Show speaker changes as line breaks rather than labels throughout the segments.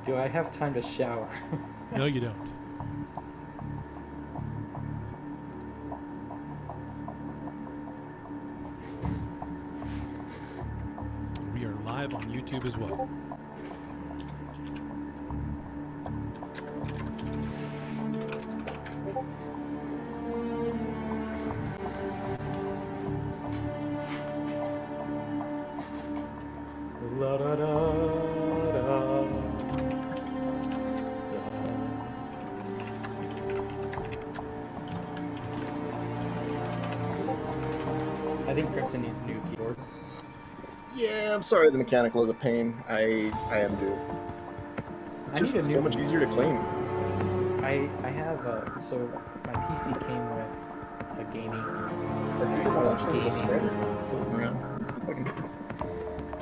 Do I have time to shower?
No, you don't. We are live on YouTube as well.
La da da da. I think Crimson needs a new keyboard.
Yeah, I'm sorry the mechanical is a pain. I am due. It's
I
just
need a
so
new.
much easier to clean.
I have so my PC came with a gaming
I think I might actually have a
gaming
spreader floating around. Let's see if I can.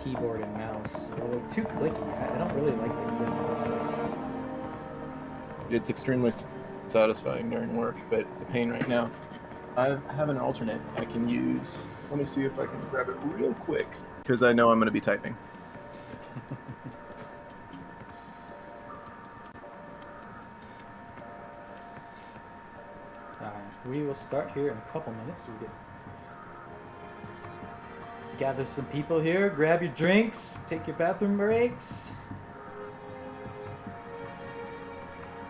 keyboard and mouse. Well, they're too clicky. I don't really like the clicky stuff.
It's extremely satisfying during work, but it's a pain right now. I have an alternate I can use. Let me see if I can grab it real quick, because I know I'm going to be typing.
We will start here in a couple minutes. We gather some people here. Grab your drinks. Take your bathroom breaks.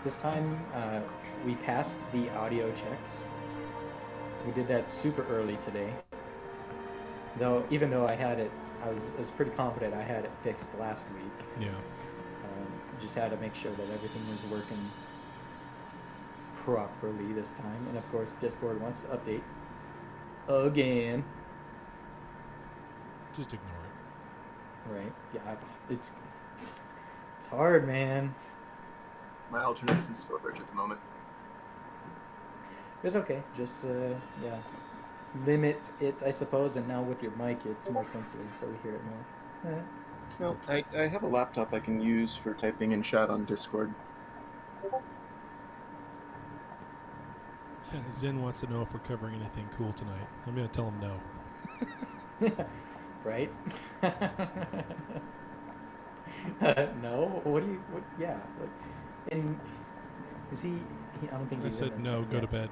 This time we passed the audio checks. We did that super early today. Even though I had it, I was pretty confident I had it fixed last week.
Yeah.
Just had to make sure that everything was working properly this time. And of course, Discord wants to update again.
Just ignore it.
Right? Yeah, it's hard, man.
My alternate is in storage at the moment.
It's okay. Just yeah, limit it, I suppose. And now with your mic, it's more sensitive, so we hear it more.
Well, I have a laptop I can use for typing in chat on Discord.
Zen wants to know if we're covering anything cool tonight. I'm going to tell him no.
Right? No. What do you? What? Yeah. What, and is he? I don't think
I
he's.
said no. Go to bed.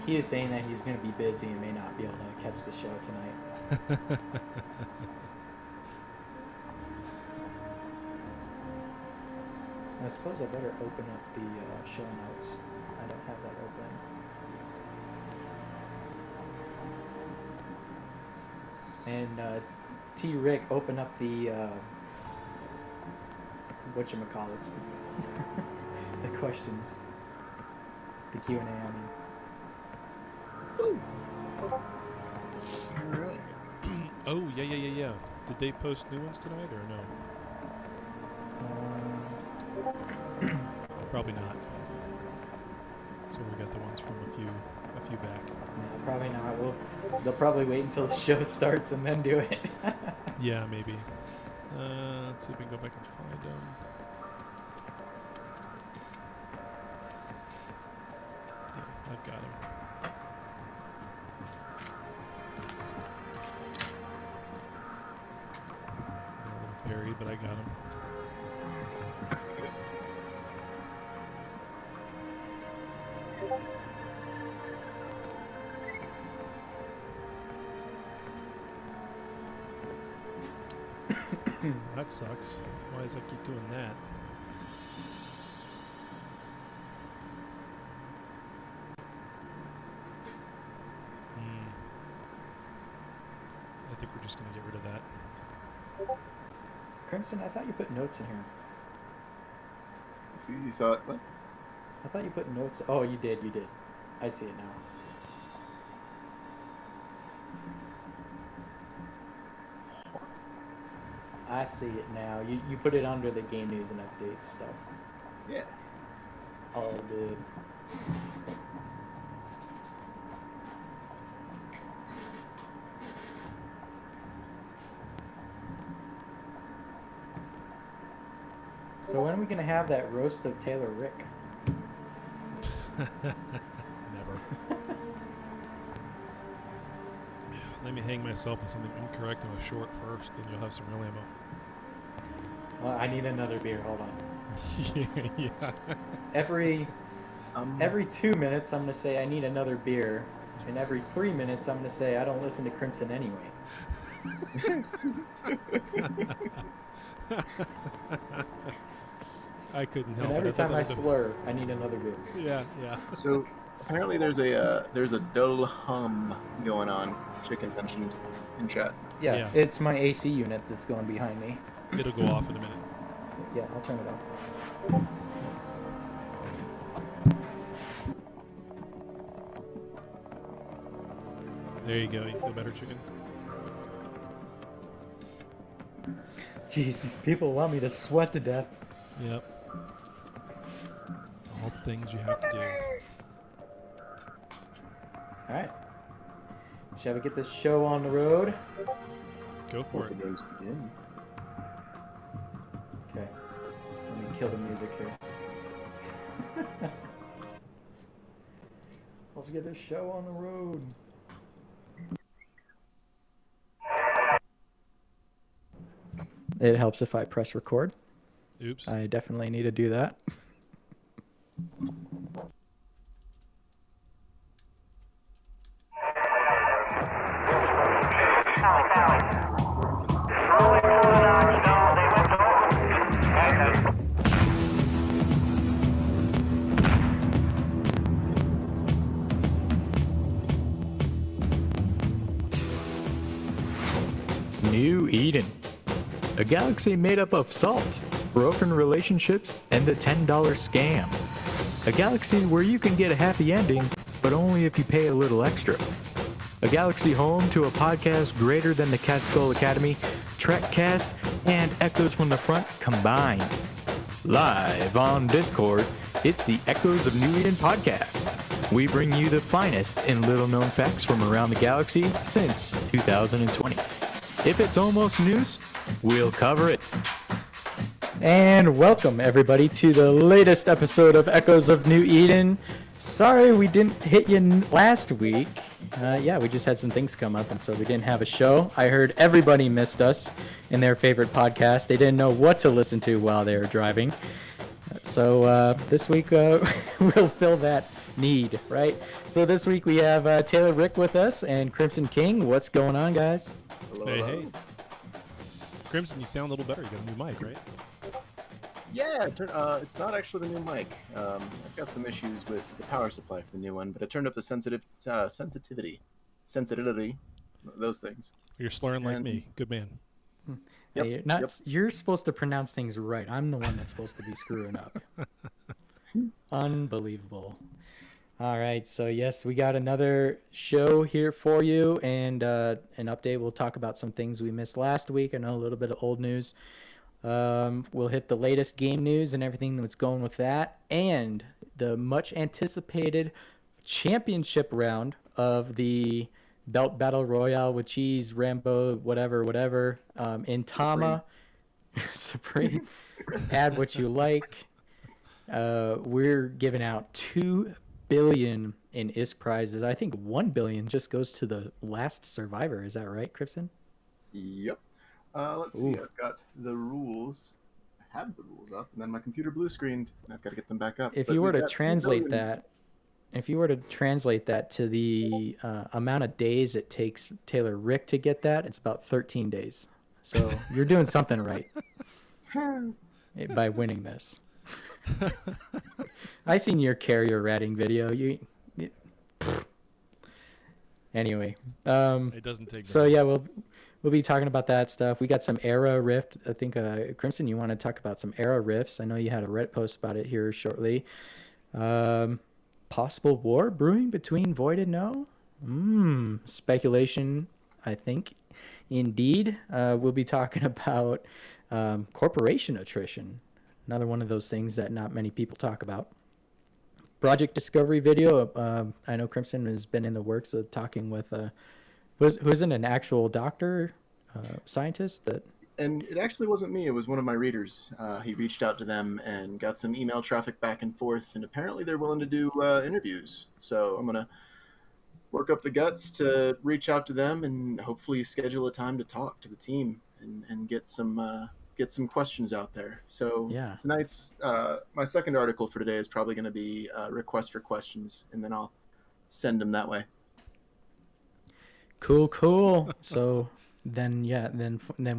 He is saying that he's going to be busy and may not be able to catch the show tonight. I suppose I better open up the show notes. I don't have that open. And T-Rick, open up the whatchamacallits. The questions. The Q&A, I mean.
Alright.
Oh, yeah. Did they post new ones tonight or no? Probably not. So we got the ones from a few back.
No, probably not. They'll probably wait until the show starts and then do it.
Yeah, maybe. Let's see if we can go back and find them. Yeah, I've got them. They're a little buried, but I got them. That sucks. Why does that keep doing that? I think we're just going to get rid of that.
Crimson, I thought you put notes in here.
You thought what?
I thought you put notes. Oh, you did. I see it now. I see it now. You put it under the game news and updates stuff.
Yeah.
All good. So when are we gonna have that roast of Taylor Rick?
Never. Let me hang myself with something incorrect and a short first, then you'll have some real ammo.
Well, I need another beer. Hold on.
Yeah.
Every 2 minutes, I'm gonna say I need another beer, and every 3 minutes, I'm gonna say I don't listen to Crimson anyway.
I couldn't help
And
it.
every
thought
time
that
I
was
slur, I need another beer.
Yeah.
So apparently there's a dull hum going on. Chicken mentioned in chat.
Yeah, it's my AC unit that's going behind me.
It'll go off in a minute.
Yeah, I'll turn it off.
Yes.
There you go. You feel better, chicken?
Jeez, people want me to sweat to death.
Yep. All the things you have to do.
All right. Shall we get this show on the road?
Go for
Let
it.
the games begin.
Okay. Let me kill the music here. Let's get this show on the road. It helps if I press record.
Oops.
I definitely need to do that. New Eden. A galaxy made up of salt, broken relationships, and the $10 scam. A galaxy where you can get a happy ending, but only if you pay a little extra. A galaxy home to a podcast greater than the Catskill Academy, Trekcast, and Echoes from the Front combined. Live on Discord, it's the Echoes of New Eden podcast. We bring you the finest in little-known facts from around the galaxy since 2020. If it's almost news, we'll cover it. And welcome, everybody, to the latest episode of Echoes of New Eden. Sorry we didn't hit you last week. We just had some things come up, and so we didn't have a show. I heard everybody missed us in their favorite podcast. They didn't know what to listen to while they were driving. So this week we'll fill that need, right? So this week we have Taylor Rick with us and Crimson King. What's going on, guys?
Hello,
Hey,
hello.
hey. Crimson, you sound a little better. You got a new mic, right?
Yeah, it's not actually the new mic. I've got some issues with the power supply for the new one, but I turned up the sensitivity, those things.
You're slurring like
And-
me. Good man.
Yep,
Hey,
yep.
You're supposed to pronounce things right. I'm the one that's supposed to be screwing up. Unbelievable. All right, so yes, we got another show here for you, and an update. We'll talk about some things we missed last week. I know a little bit of old news. We'll hit the latest game news and everything that's going with that, and the much anticipated championship round of the Belt Battle Royale with Cheese, Rambo, whatever, in Tama. Supreme. Add what you like. We're giving out 2 billion in ISK prizes. I think 1 billion just goes to the last survivor. Is that right, Cripson?
Yep. Let's see.
Ooh.
I've got the rules. I had the rules up, and then my computer blue screened, and I've got to get them back up.
If
But
you were
we've
to
got 2
translate
billion.
that, to the amount of days it takes Taylor Rick to get that, it's about 13 days. So you're doing something right by winning this. I seen your carrier ratting video. Anyway,
It doesn't take
so
very
yeah, we'll be talking about that stuff. We got some Era Rift. I think Crimson, you want to talk about some Era Rifts? I know you had a Reddit post about it here shortly. Possible war brewing between Void and No. Speculation, I think. Indeed, we'll be talking about corporation attrition. Another one of those things that not many people talk about. Project Discovery video. I know Crimson has been in the works of talking with who isn't an actual doctor, scientist that.
And it actually wasn't me. It was one of my readers. He reached out to them and got some email traffic back and forth, and apparently they're willing to do interviews. So I'm gonna work up the guts to reach out to them and hopefully schedule a time to talk to the team and get some questions out there. So
Yeah.
tonight's my second article for today is probably going to be a request for questions, and then I'll send them that way.
Cool. So then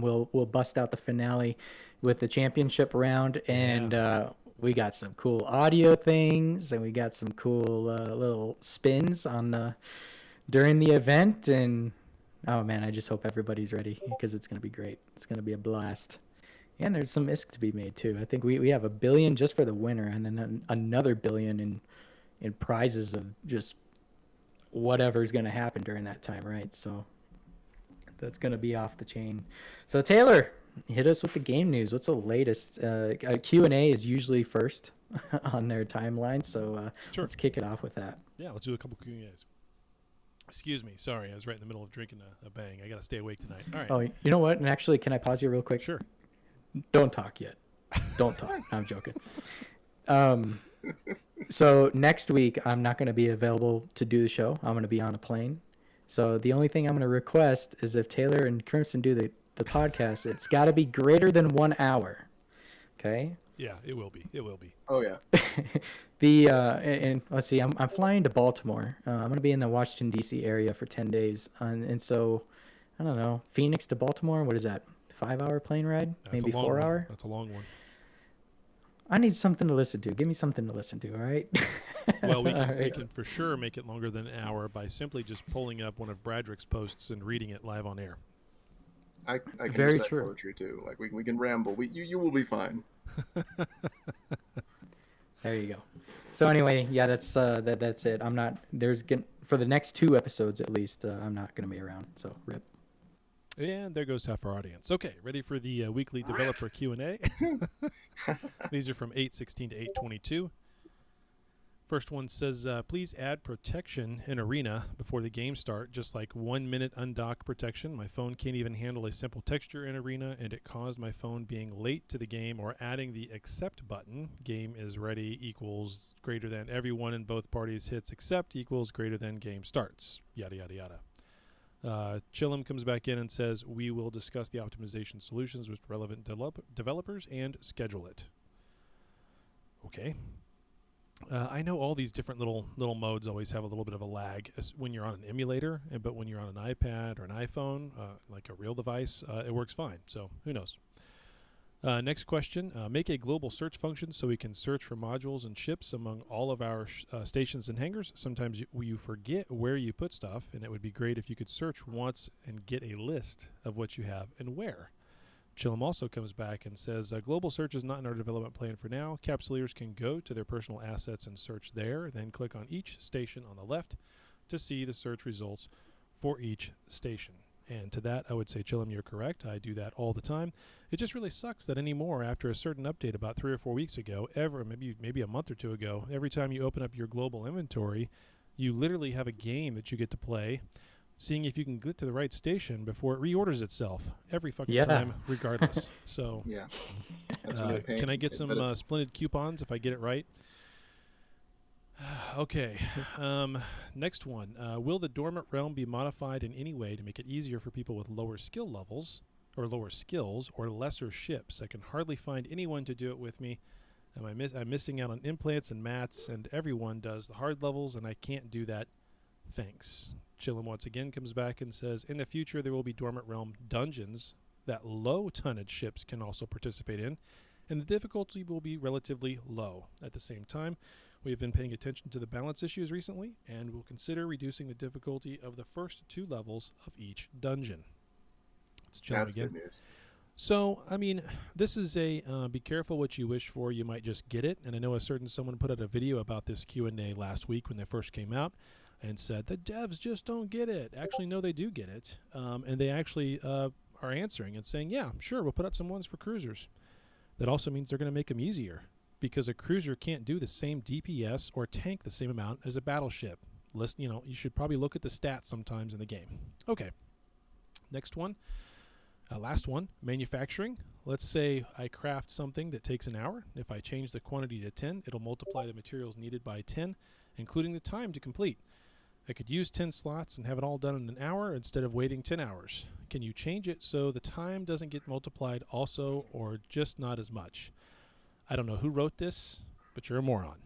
we'll bust out the finale with the championship round, and we got some cool audio things, and we got some cool little spins on during the event, and oh man, I just hope everybody's ready because it's gonna be great. It's gonna be a blast. And there's some ISK to be made too. I think we have $1 billion just for the winner, and then another $1 billion in prizes of just whatever's going to happen during that time, right? So that's going to be off the chain. So Taylor, hit us with the game news. What's the latest? Q&A is usually first on their timeline, so
Sure.
let's kick it off with that.
Yeah, let's do a couple Q&As. Excuse me. Sorry, I was right in the middle of drinking a bang. I got to stay awake tonight. All right.
Oh, you know what? And actually, can I pause you real quick?
Sure.
Don't talk yet. Don't talk. I'm joking. So next week, I'm not going to be available to do the show. I'm going to be on a plane. So the only thing I'm going to request is if Taylor and Crimson do the podcast, it's got to be greater than 1 hour. Okay?
Yeah, it will be. It will be.
Oh yeah.
And let's see, I'm flying to Baltimore. I'm going to be in the Washington, D.C. area for 10 days. And so, I don't know, Phoenix to Baltimore, what is that? 5-hour plane ride?
That's
Maybe
a long
4
one.
hour?
That's a long one.
I need something to listen to. Give me something to listen to, all right?
Well, we
All
can, we
right.
can for sure make it longer than an hour by simply just pulling up one of Bradrick's posts and reading it live on air.
I can
Very
recite
true.
poetry too. Like we can ramble. You will be fine.
There you go. So anyway, yeah, that's it. I'm not for the next 2 episodes at least. I'm not gonna be around. So rip.
And there goes half our audience. Okay, ready for the weekly developer Q&A? These are from 8:16 to 8:22. First one says, please add protection in Arena before the game start, just like 1 minute undock protection. My phone can't even handle a simple texture in Arena, and it caused my phone being late to the game or adding the accept button. Game is ready equals greater than everyone in both parties hits accept equals greater than game starts. Yada, yada, yada. Chillum comes back in and says, we will discuss the optimization solutions with relevant developers and schedule it. Okay. I know all these different little modes always have a little bit of a lag when you're on an emulator, but when you're on an iPad or an iPhone, like a real device, it works fine. So who knows? Next question. Make a global search function so we can search for modules and ships among all of our stations and hangars. Sometimes you forget where you put stuff, and it would be great if you could search once and get a list of what you have and where. Chillum also comes back and says, global search is not in our development plan for now. Capsuleers can go to their personal assets and search there, then click on each station on the left to see the search results for each station. And to that, I would say, Chillum, you're correct. I do that all the time. It just really sucks that anymore, after a certain update about 3 or 4 weeks ago, maybe a month or 2 ago, every time you open up your global inventory, you literally have a game that you get to play, seeing if you can get to the right station before it reorders itself every fucking time, regardless. So,
yeah, that's really a pain.
Can I get some Splendid coupons if I get it right? Okay. Next one. Will the Dormant Realm be modified in any way to make it easier for people with lower skill levels, or lower skills, or lesser ships? I can hardly find anyone to do it with me. I'm missing out on implants and mats, and everyone does the hard levels, and I can't do that. Thanks. Chillum once again comes back and says, in the future there will be Dormant Realm dungeons that low tonnage ships can also participate in, and the difficulty will be relatively low. At the same time, we have been paying attention to the balance issues recently, and will consider reducing the difficulty of the first 2 levels of each dungeon. It's Chillum
That's
again.
good news.
So, I mean, this is a be careful what you wish for, you might just get it. And I know someone put out a video about this Q&A last week when they first came out and said, the devs just don't get it. Actually, no, they do get it. And they actually are answering and saying, yeah, sure, we'll put out some ones for cruisers. That also means they're going to make them easier, because a cruiser can't do the same DPS or tank the same amount as a battleship. You should probably look at the stats sometimes in the game. Okay. Next one. Last one, manufacturing. Let's say I craft something that takes an hour. If I change the quantity to 10, it'll multiply the materials needed by 10, including the time to complete. I could use 10 slots and have it all done in an hour instead of waiting 10 hours. Can you change it so the time doesn't get multiplied also, or just not as much? I don't know who wrote this, but you're a moron.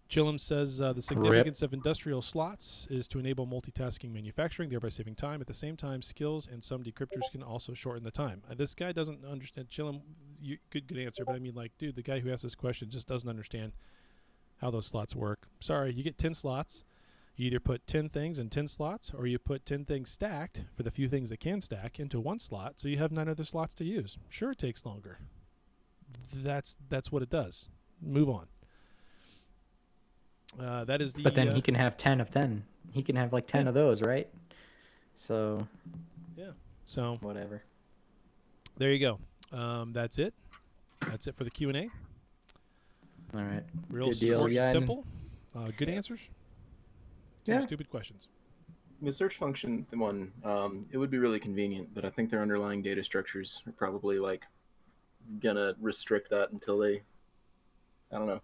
Chillum says the significance of industrial slots is to enable multitasking manufacturing, thereby saving time. At the same time, skills and some decryptors can also shorten the time. This guy doesn't understand. Chillum, good answer, but I mean, like, dude, the guy who asked this question just doesn't understand how those slots work. Sorry, you get 10 slots. You either put 10 things in 10 slots, or you put 10 things stacked, for the few things that can stack, into one slot, so you have 9 other slots to use. Sure, it takes longer. That's what it does. Move on. That is the.
But then he can have 10 of 10. He can have like 10 of those, right? So.
Yeah. So.
Whatever.
There you go. That's it. That's it for the Q&A.
All right.
Real
Good deal.
short,
Yeah,
simple. Good answers.
Yeah.
Stupid questions.
The search function one, it would be really convenient, but I think their underlying data structures are probably like gonna restrict that until they, I don't know,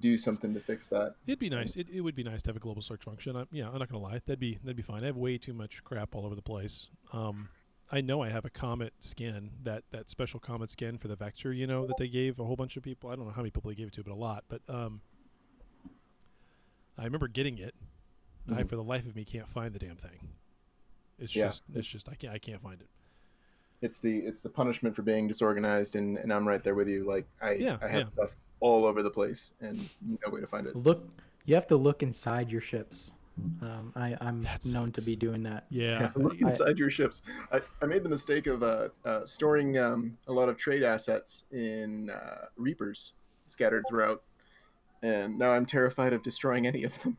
do something to fix that.
It'd be nice. It would be nice to have a global search function. I'm not gonna lie. That'd be fine. I have way too much crap all over the place. I know I have a Comet skin, that special Comet skin for the vector, that they gave a whole bunch of people. I don't know how many people they gave it to, but a lot. But I remember getting it. I, for the life of me, can't find the damn thing. It's just I can't find it. It's
the punishment for being disorganized, and I'm right there with you. Like I have stuff all over the place and no way to find it.
You have to look inside your ships. I'm known to be doing that.
Yeah.
Look inside your ships. I made the mistake of storing a lot of trade assets in Reapers scattered throughout, and now I'm terrified of destroying any of them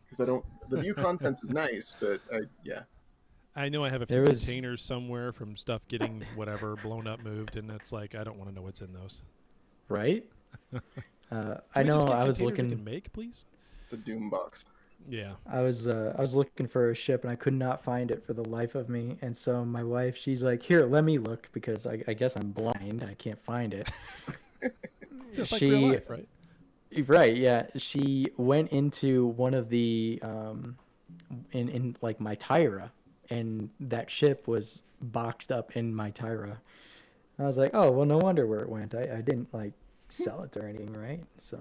because the view contents is nice, but
I know I have a few containers somewhere from stuff getting whatever blown up, moved, and that's like, I don't want to know what's in those.
Right? I know. I was looking.
Can make, please.
It's a Doom box.
Yeah.
I was looking for a ship and I could not find it for the life of me. And so my wife, she's like, "Here, let me look," because I guess I'm blind. I can't find it.
Just like real life, right?
Right. Yeah. She went into one of the in like my Tyra, and that ship was boxed up in my Tyra. I was like, "Oh, well, no wonder where it went. I didn't like sell it or anything, right?" So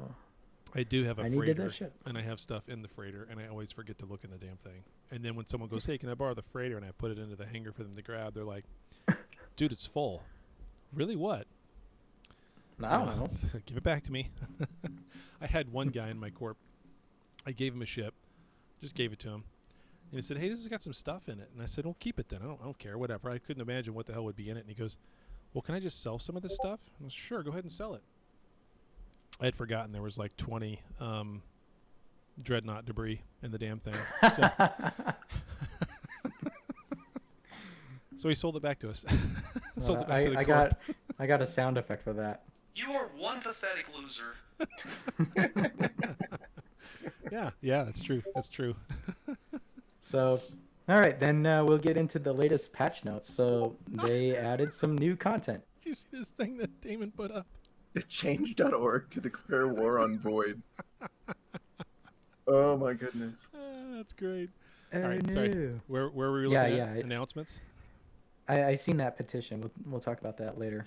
I do have a
needed
freighter,
that ship.
and I have stuff in the freighter, and I always forget to look in the damn thing. And then when someone goes, "Hey, can I borrow the freighter?" and I put it into the hangar for them to grab, they're like, "Dude, it's full." Really? What?
I don't know.
Give it back to me. I had one guy in my corp. I gave him a ship, just gave it to him, and he said, "Hey, this has got some stuff in it." And I said, "Well, keep it then. I don't care. Whatever." I couldn't imagine what the hell would be in it. And he goes, "Well, can I just sell some of this stuff?" And I was, "Sure, go ahead and sell it." I had forgotten there was like 20 dreadnought debris in the damn thing. So he sold it back to us. Sold it back to the corp.
I got a sound effect for that.
You are one pathetic loser.
Yeah, that's true. That's true.
So, all right, then we'll get into the latest patch notes. So they added some new content.
Did you see this thing that Damon put up?
Change.org to declare war on Void. Oh my goodness.
That's great.
Oh,
all right,
no.
sorry. Where were we looking at? Announcements?
I seen that petition. We'll talk about that later.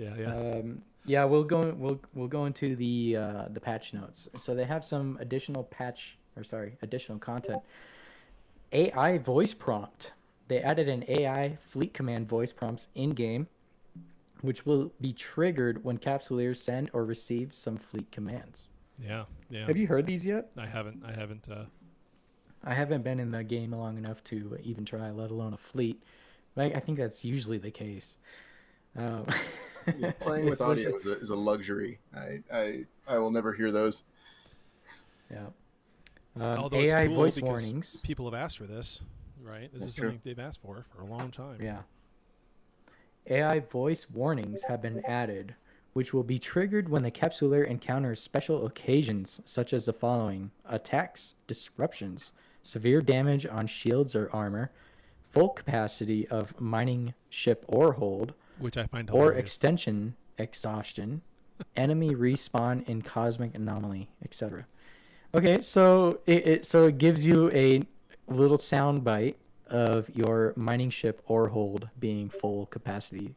Yeah.
We'll go into the patch notes. So they have some additional content. AI voice prompt. They added an AI fleet command voice prompts in game, which will be triggered when Capsuleers send or receive some fleet commands.
Yeah.
Have you heard these yet?
I haven't.
I haven't been in the game long enough to even try, let alone a fleet. But I think that's usually the case.
Playing with audio is a luxury. I will never hear those.
Yeah.
Although
AI
it's cool
voice
because
warnings.
people have asked for this, right? This is something they've asked for a long time.
Yeah. AI voice warnings have been added, which will be triggered when the Capsuleer encounters special occasions such as the following: attacks, disruptions, severe damage on shields or armor, full capacity of mining ship or hold,
which I find
or
hilarious.
extension exhaustion, enemy respawn in cosmic anomaly, etc. Okay, so it gives you a little sound bite of your mining ship ore hold being full capacity.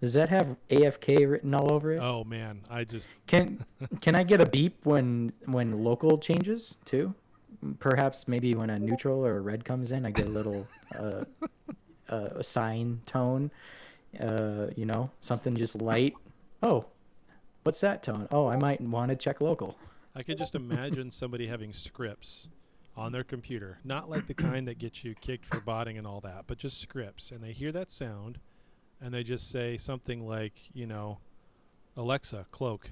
Does that have AFK written all over it?
Oh man, I just
Can I get a beep when local changes too? Perhaps maybe when a neutral or a red comes in, I get a little sign tone. Something just light. Oh, what's that tone? Oh, I might want to check local.
I can just imagine somebody having scripts on their computer, not like the kind that gets you kicked for botting and all that, but just scripts, and they hear that sound, and they just say something like, Alexa, cloak.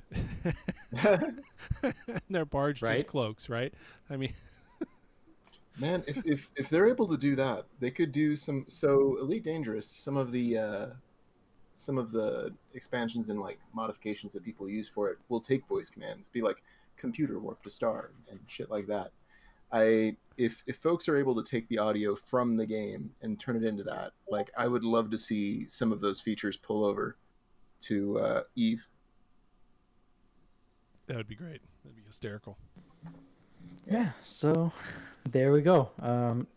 And their barge just
Right.
cloaks, right? I mean,
Man, if they're able to do that, they could do some. So Elite Dangerous, some of the expansions and like modifications that people use for it will take voice commands, be like computer warp to star and shit like that. If folks are able to take the audio from the game and turn it into that, like I would love to see some of those features pull over to Eve.
that would be great. That'd be hysterical.
Yeah, so there we go.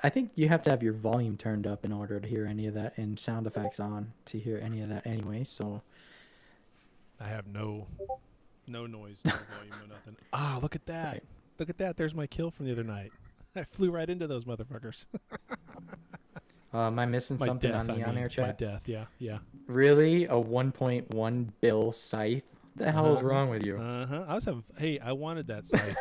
I think you have to have your volume turned up in order to hear any of that, and sound effects on to hear any of that anyway. So
I have no noise, no volume, no nothing. Ah, look at that.
Right.
Look at that. There's my kill from the other night. I flew right into those motherfuckers.
am I missing
My
something
death,
on the on-air
my
chat?
death, yeah.
Really? A 1.1 bill scythe? The hell is wrong with you?
I wanted that scythe.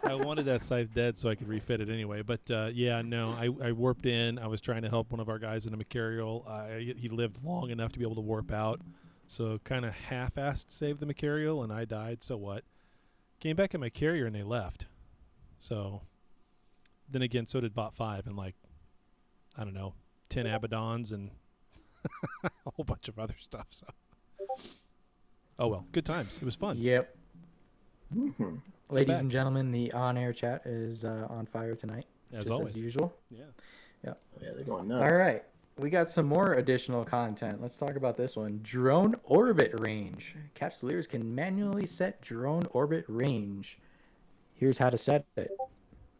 I wanted that scythe dead so I could refit it anyway. But I warped in. I was trying to help one of our guys in a Macarial. He lived long enough to be able to warp out. So kind of half-assed saved the Macarial, and I died. So what? Came back in my carrier and they left. So then again, so did Bot 5 and 10 Abaddons and a whole bunch of other stuff. So, oh well, good times. It was fun.
Yep.
Mm-hmm.
Ladies
back.
and gentlemen, the on-air chat is on fire tonight,
As
just
always.
as usual.
Yeah.
Yeah, they're going nuts.
All right. We got some more additional content. Let's talk about this one. Drone orbit range. Capsuleers can manually set drone orbit range. Here's how to set it.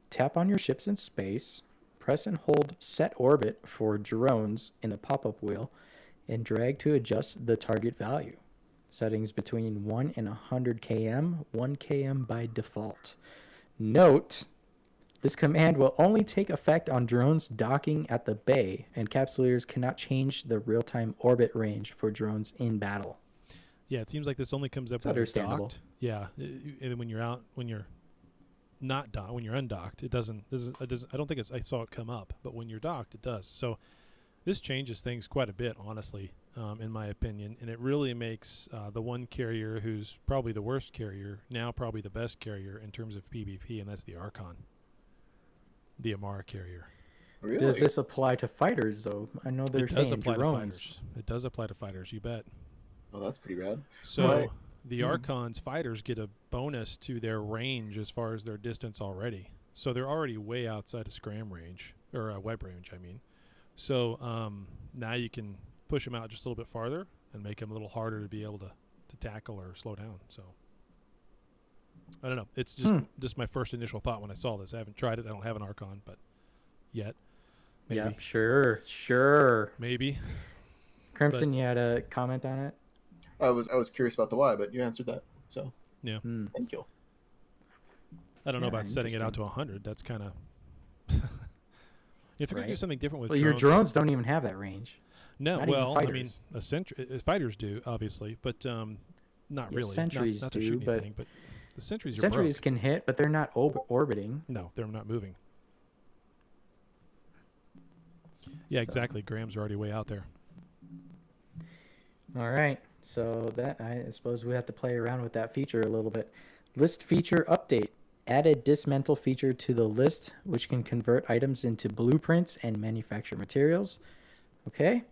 Tap on your ships in space, press and hold set orbit for drones in the pop-up wheel, and drag to adjust the target value. Settings between 1 and 100 km, 1 km by default. Note, this command will only take effect on drones docking at the bay, and Capsuleers cannot change the real-time orbit range for drones in battle.
Yeah, it seems like this only comes up
It's
when you're
understandable.
docked. Yeah, and when you're out, when you're not docked, when you're undocked, it doesn't. I don't think I saw it come up, but when you're docked, it does. So this changes things quite a bit, honestly, in my opinion, and it really makes the one carrier who's probably the worst carrier now probably the best carrier in terms of PvP, and that's the Archon, the Amara carrier.
Really?
Does this apply to fighters, though? I know they're
It does
saying
apply to
drones.
fighters. It does apply to fighters. You bet.
Oh, that's pretty rad.
So
Right.
the Archon's fighters get a bonus to their range as far as their distance already. So they're already way outside of scram range, or web range, I mean. So now you can push them out just a little bit farther and make them a little harder to be able to tackle or slow down. So I don't know. It's just my first initial thought when I saw this. I haven't tried it. I don't have an Archon, but yet. Maybe.
Yeah, sure.
Maybe.
Crimson, you had a comment on it?
I was curious about the why, but you answered that. So
Yeah.
thank you.
I don't know
Yeah,
about setting it out to
interesting.
100. That's kind of... If you're going to do
Right.
something different with
Well,
drones...
your drones don't even have that range.
No,
Not even
well, I mean,
fighters.
fighters do obviously, but not
Yeah,
really.
sentries
not to
do,
shoot
but
anything, but the sentries are
Sentries
broke.
can hit, but they're not orbiting.
No, they're not moving. Yeah,
So-
exactly. Graham's already way out there.
All right. So that I suppose we have to play around with that feature a little bit. List feature update. Added dismantle feature to the list, which can convert items into blueprints and manufacture materials. Okay.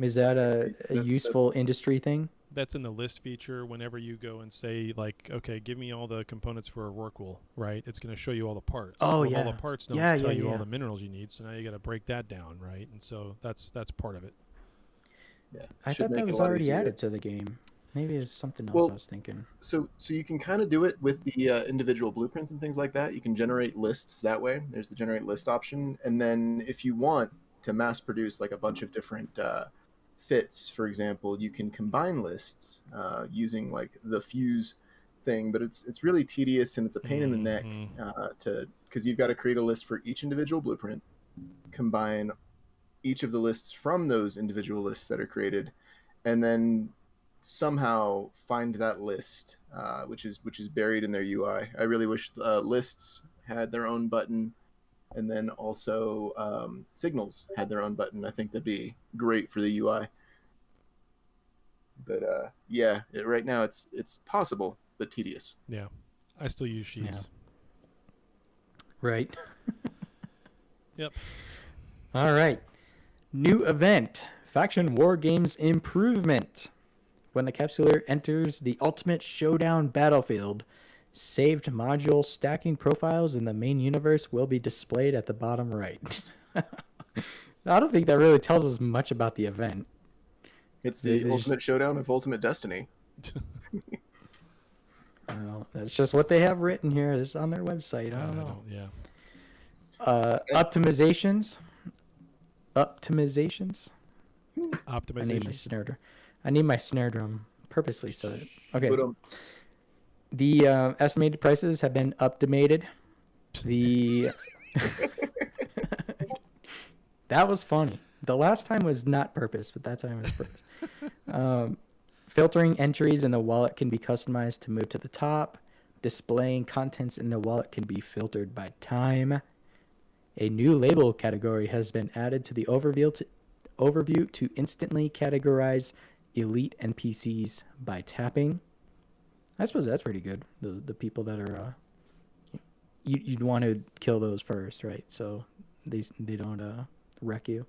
Is that a
That's-
useful industry thing?
That's in the list feature. Whenever you go and say like, okay, give me all the components for a Rorqual, right? It's going to show you all the parts.
Oh,
Well,
yeah.
all the parts don't
Yeah,
tell
yeah,
you all
yeah.
the minerals you need, so now you got to break that down, right? And so that's part of it.
Yeah,
I
should
thought
make
that
it a
was
lot
already
easier.
added to the game. Maybe it's something else
Well,
I was thinking.
so you can kind of do it with the individual blueprints and things like that. You can generate lists that way. There's the generate list option, and then if you want to mass produce like a bunch of different fits, for example, you can combine lists using like the fuse thing. But it's really tedious and it's a pain in the neck
Mhm.
to because you've got to create a list for each individual blueprint, combine each of the lists from those individual lists that are created, and then somehow find that list, which is buried in their UI. I really wish lists had their own button, and then also signals had their own button. I think that'd be great for the UI. But yeah, right now it's possible but tedious.
Yeah. I still use Sheets.
Right.
Yep.
All right. New event. Faction War Games Improvement. When the capsular enters the Ultimate Showdown battlefield, saved module stacking profiles in the main universe will be displayed at the bottom right. I don't think that really tells us much about the event.
It's
They
the
just-
ultimate showdown of Ultimate Destiny.
Well, that's just what they have written here. This is on their website. I don't know.
Yeah.
Optimizations. Optimizations. I need my
Optimization.
snare drum. I need my snare drum purposely so that. Okay.
But
The estimated prices have been updated. The that was funny. The last time was not purpose, but that time was purpose. Filtering entries in the wallet can be customized to move to the top. Displaying contents in the wallet can be filtered by time. A new label category has been added to the overview to instantly categorize elite NPCs by tapping. I suppose that's pretty good. The people that are you'd want to kill those first, right? So they don't wreck you.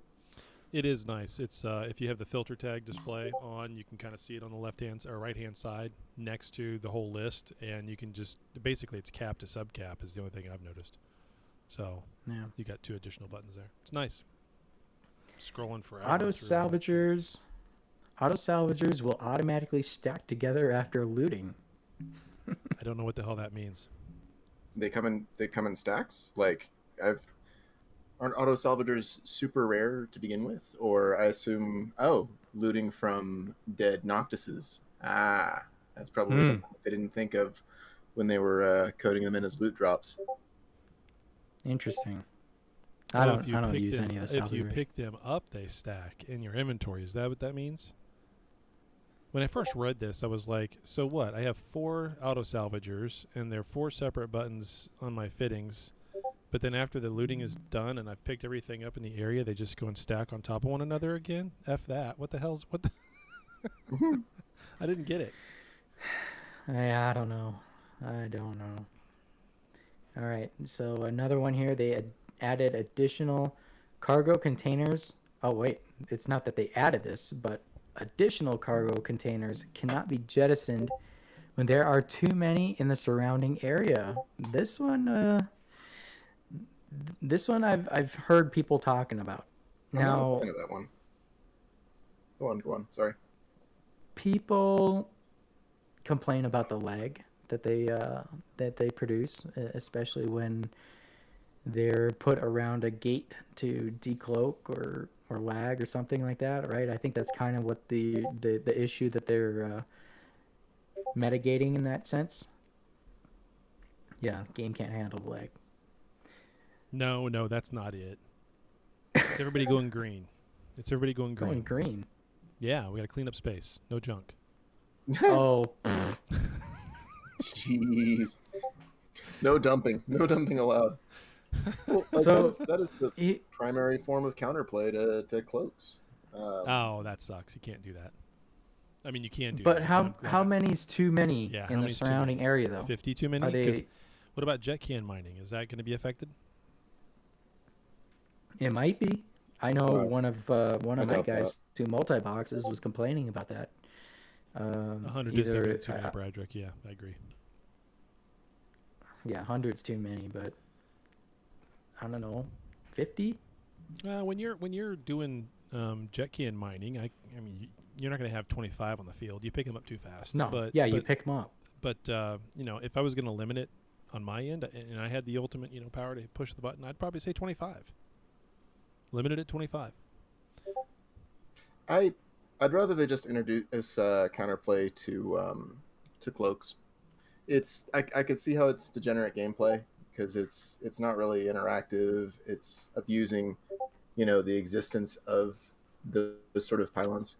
It is nice. It's if you have the filter tag display on, you can kind of see it on the left hand or right hand side next to the whole list, and you can just basically it's cap to subcap is the only thing I've noticed. So
Yeah.
you got 2 additional buttons there. It's nice. Scrolling forever.
Auto
through all that shit.
salvagers will automatically stack together after looting.
I don't know what the hell that means.
they come in stacks. Like aren't auto salvagers super rare to begin with? Or I assume looting from dead Noctises. That's probably something they didn't think of when they were coding them in as loot drops.
Interesting.
Oh,
I
if you
don't
pick
use
them,
any of the
If you
salvagers.
pick them up, they stack in your inventory. Is that what that means? When I first read this, I was like, so what? I have 4 auto salvagers, and there are 4 separate buttons on my fittings. But then after the looting is done and I've picked everything up in the area, they just go and stack on top of one another again? F that. What the hell's... What the... I didn't get it.
I don't know. I don't know. All right. So another one here. They added additional cargo containers. Oh wait, it's not that they added this, but additional cargo containers cannot be jettisoned when there are too many in the surrounding area. This one I've heard people talking about.
I'm not a
Now,
fan of that one. Go on. Sorry.
people complain about the lag that they produce, especially when they're put around a gate to decloak or lag or something like that, right? I think that's kind of what the issue that they're mitigating in that sense. Yeah, game can't handle the lag.
No, that's not it. It's everybody going green. It's everybody going green.
Going green.
Yeah, we got to clean up space. No junk.
Oh,
Jeez. No dumping allowed. Well,
So-
that is the
he,
primary form of counterplay to cloaks.
Oh, that sucks. You can't do that. I mean, you can do
but
that.
how many's too many
Yeah, how
in the
many's too many?
surrounding area though?
50 too many?
Are
'Cause
they?
what about jet can mining? Is that going to be affected?
It might be. I know
Right.
one of
I
my
doubt
guys who multi boxes was complaining about that.
100 is definitely too many, Bradrick. Yeah, I agree.
Yeah, 100's too many, but I don't know, 50.
When you're doing jet key and mining, I mean, you're not going to have 25 on the field. You pick them up too fast.
No,
but,
yeah, you
but,
pick them up.
But if I was going to limit it on my end, and I had the ultimate, power to push the button, I'd probably say 25. Limited at 25.
I'd rather they just introduce counterplay to cloaks. I could see how it's degenerate gameplay because it's not really interactive. It's abusing, the existence of the sort of pylons.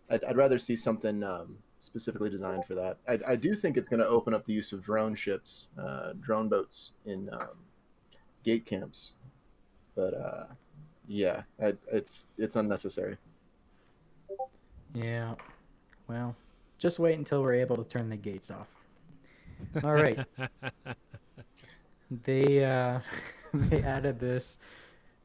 I'd rather see something specifically designed for that. I do think it's going to open up the use of drone ships, drone boats in gate camps, but yeah, it's unnecessary.
Yeah. Well, just wait until we're able to turn the gates off. All right. They they added this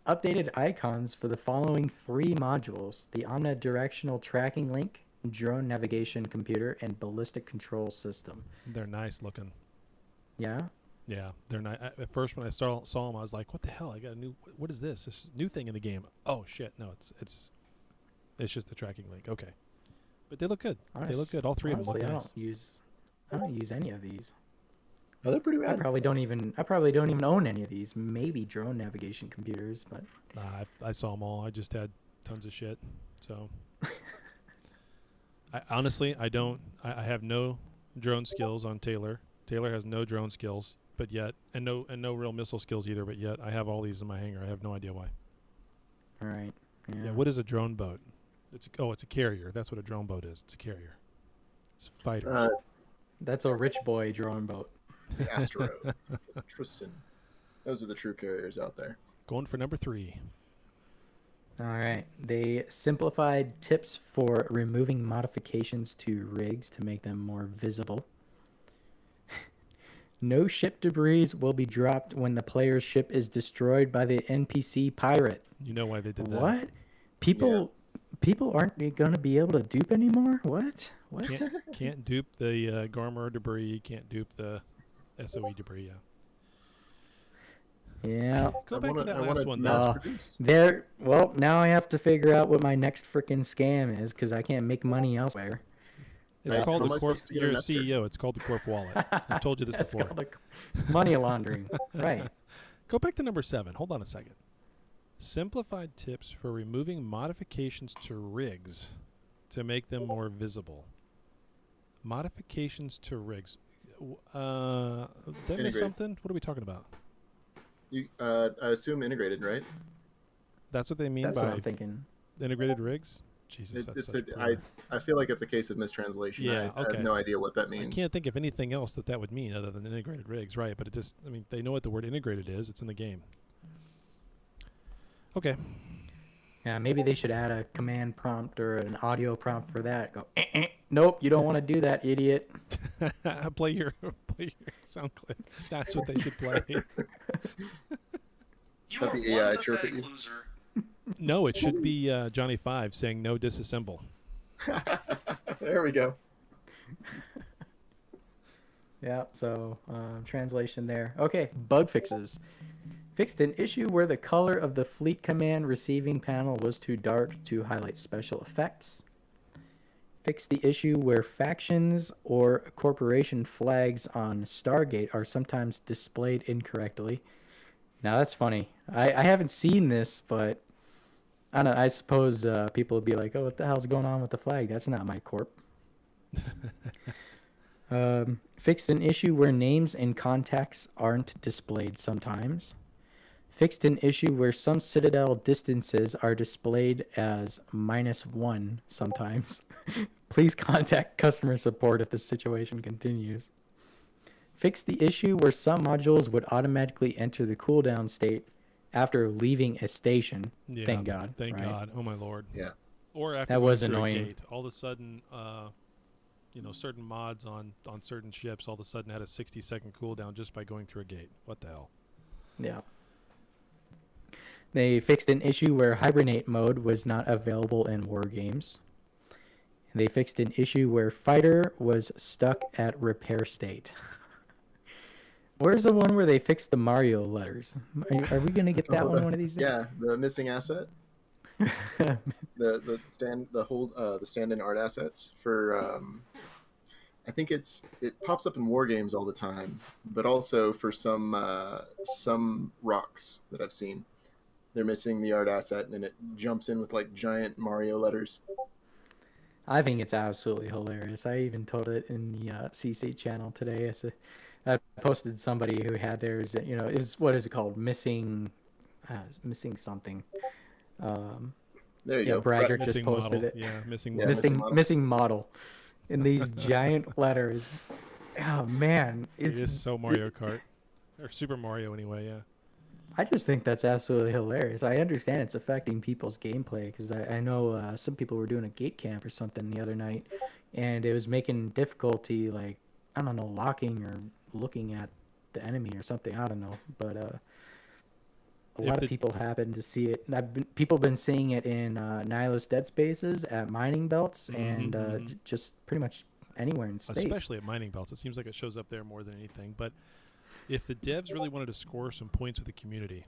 updated icons for the following 3 modules: the omnidirectional tracking link, drone navigation computer, and ballistic control system.
They're nice looking.
Yeah.
Yeah, they're nice. At first, when I saw them, I was like, "What the hell? I got a new. What is this? This new thing in the game? Oh shit! No, it's just the tracking link. Okay, but they look good. They look good. All 3 of them
Honestly,
look nice.
I don't use any of these.
Oh, they're pretty
I
rad.
probably don't even own any of these. Maybe drone navigation computers, but
I saw them all. I just had tons of shit. So, I honestly, I have no drone skills on Taylor. Taylor has no drone skills, but yet, and no real missile skills either. But yet, I have all these in my hangar. I have no idea why.
all right.
Yeah. What is a drone boat? It's a carrier. That's what a drone boat is. It's a carrier. It's fighters.
That's a rich boy drone boat.
The Astro, Tristan. Those are the true carriers out there.
Going for number 3.
All right. They simplified tips for removing modifications to rigs to make them more visible. No ship debris will be dropped when the player's ship is destroyed by the NPC pirate.
You know why they did that?
What? People aren't going to be able to dupe anymore? What?
Can't dupe the Garmer debris. Can't dupe the SOE debris. Yeah.
Yeah.
Go back to that
I
last
wanna
one.
mass
though.
produce.
Well, now I have to figure out what my next freaking scam is because I can't make money elsewhere.
It's
Right.
called
How
the
am I
Corp.
supposed to get
You're a
an Esther?
CEO. It's called the Corp Wallet. I told you this
That's
before.
called money laundering. Right.
Go back to number 7. Hold on a second. Simplified tips for removing modifications to rigs to make them more visible. Modifications to rigs. Did I miss
Integrate.
something? What are we talking about?
I assume integrated, right?
That's what they mean
That's
by
what I'm thinking.
integrated rigs? Jesus, that's
It's
such poor-
I feel like it's a case of mistranslation.
Yeah,
I
okay.
have no idea what that
I
means.
can't think of anything else that would mean other than integrated rigs, right? But they know what the word integrated is. It's in the game. Okay.
Yeah, maybe they should add a command prompt or an audio prompt for that. Go, nope, you don't want to do that, idiot.
play your sound clip. That's what they should play.
You
Let
are
the AI
one
chirp at
pathetic
you.
loser.
No, it should be Johnny Five saying no disassemble.
There we go.
Yeah, so translation there. Okay, bug fixes. Fixed an issue where the color of the Fleet Command receiving panel was too dark to highlight special effects. Fixed the issue where factions or corporation flags on Stargate are sometimes displayed incorrectly. Now that's funny. I haven't seen this, but I don't know. I suppose people would be like, "Oh, what the hell's going on with the flag? That's not my corp." Fixed an issue where names and contacts aren't displayed sometimes. Fixed an issue where some Citadel distances are displayed as -1 sometimes. Please contact customer support if the situation continues. Fixed the issue where some modules would automatically enter the cooldown state after leaving a station.
Yeah,
Thank God.
Thank
right?
God. Oh my Lord.
Yeah.
Or after
That
going
was
through a
annoying.
gate, all of a sudden, certain mods on certain ships all of a sudden had a 60-second cooldown just by going through a gate. What the hell?
Yeah. They fixed an issue where hibernate mode was not available in war games. They fixed an issue where fighter was stuck at repair state. Where's the one where they fixed the Mario letters? Are we gonna get that one of these days?
Yeah, the missing asset. The stand-in art assets for I think it pops up in war games all the time, but also for some rocks that I've seen. They're missing the art asset, and it jumps in with like giant Mario letters.
I think it's absolutely hilarious. I even told it in the CC channel today. I posted somebody who had theirs. Is what is it called? Missing something. Um,
There you
yeah,
go.
Bradger just
Missing
posted
model.
it.
Yeah, missing
Yeah,
model.
Missing model in these giant letters. Oh man,
It is so Mario Kart. Or Super Mario anyway, yeah.
I just think that's absolutely hilarious. I understand it's affecting people's gameplay because I know some people were doing a gate camp or something the other night, and it was making difficulty, like, I don't know, locking or looking at the enemy or something. I don't know, but a
If
lot
the-
of people happen to see it. People have been seeing it in Nihilist Dead Spaces, at mining belts, and just pretty much anywhere in space.
Especially at mining belts. It seems like it shows up there more than anything. But if the devs really wanted to score some points with the community,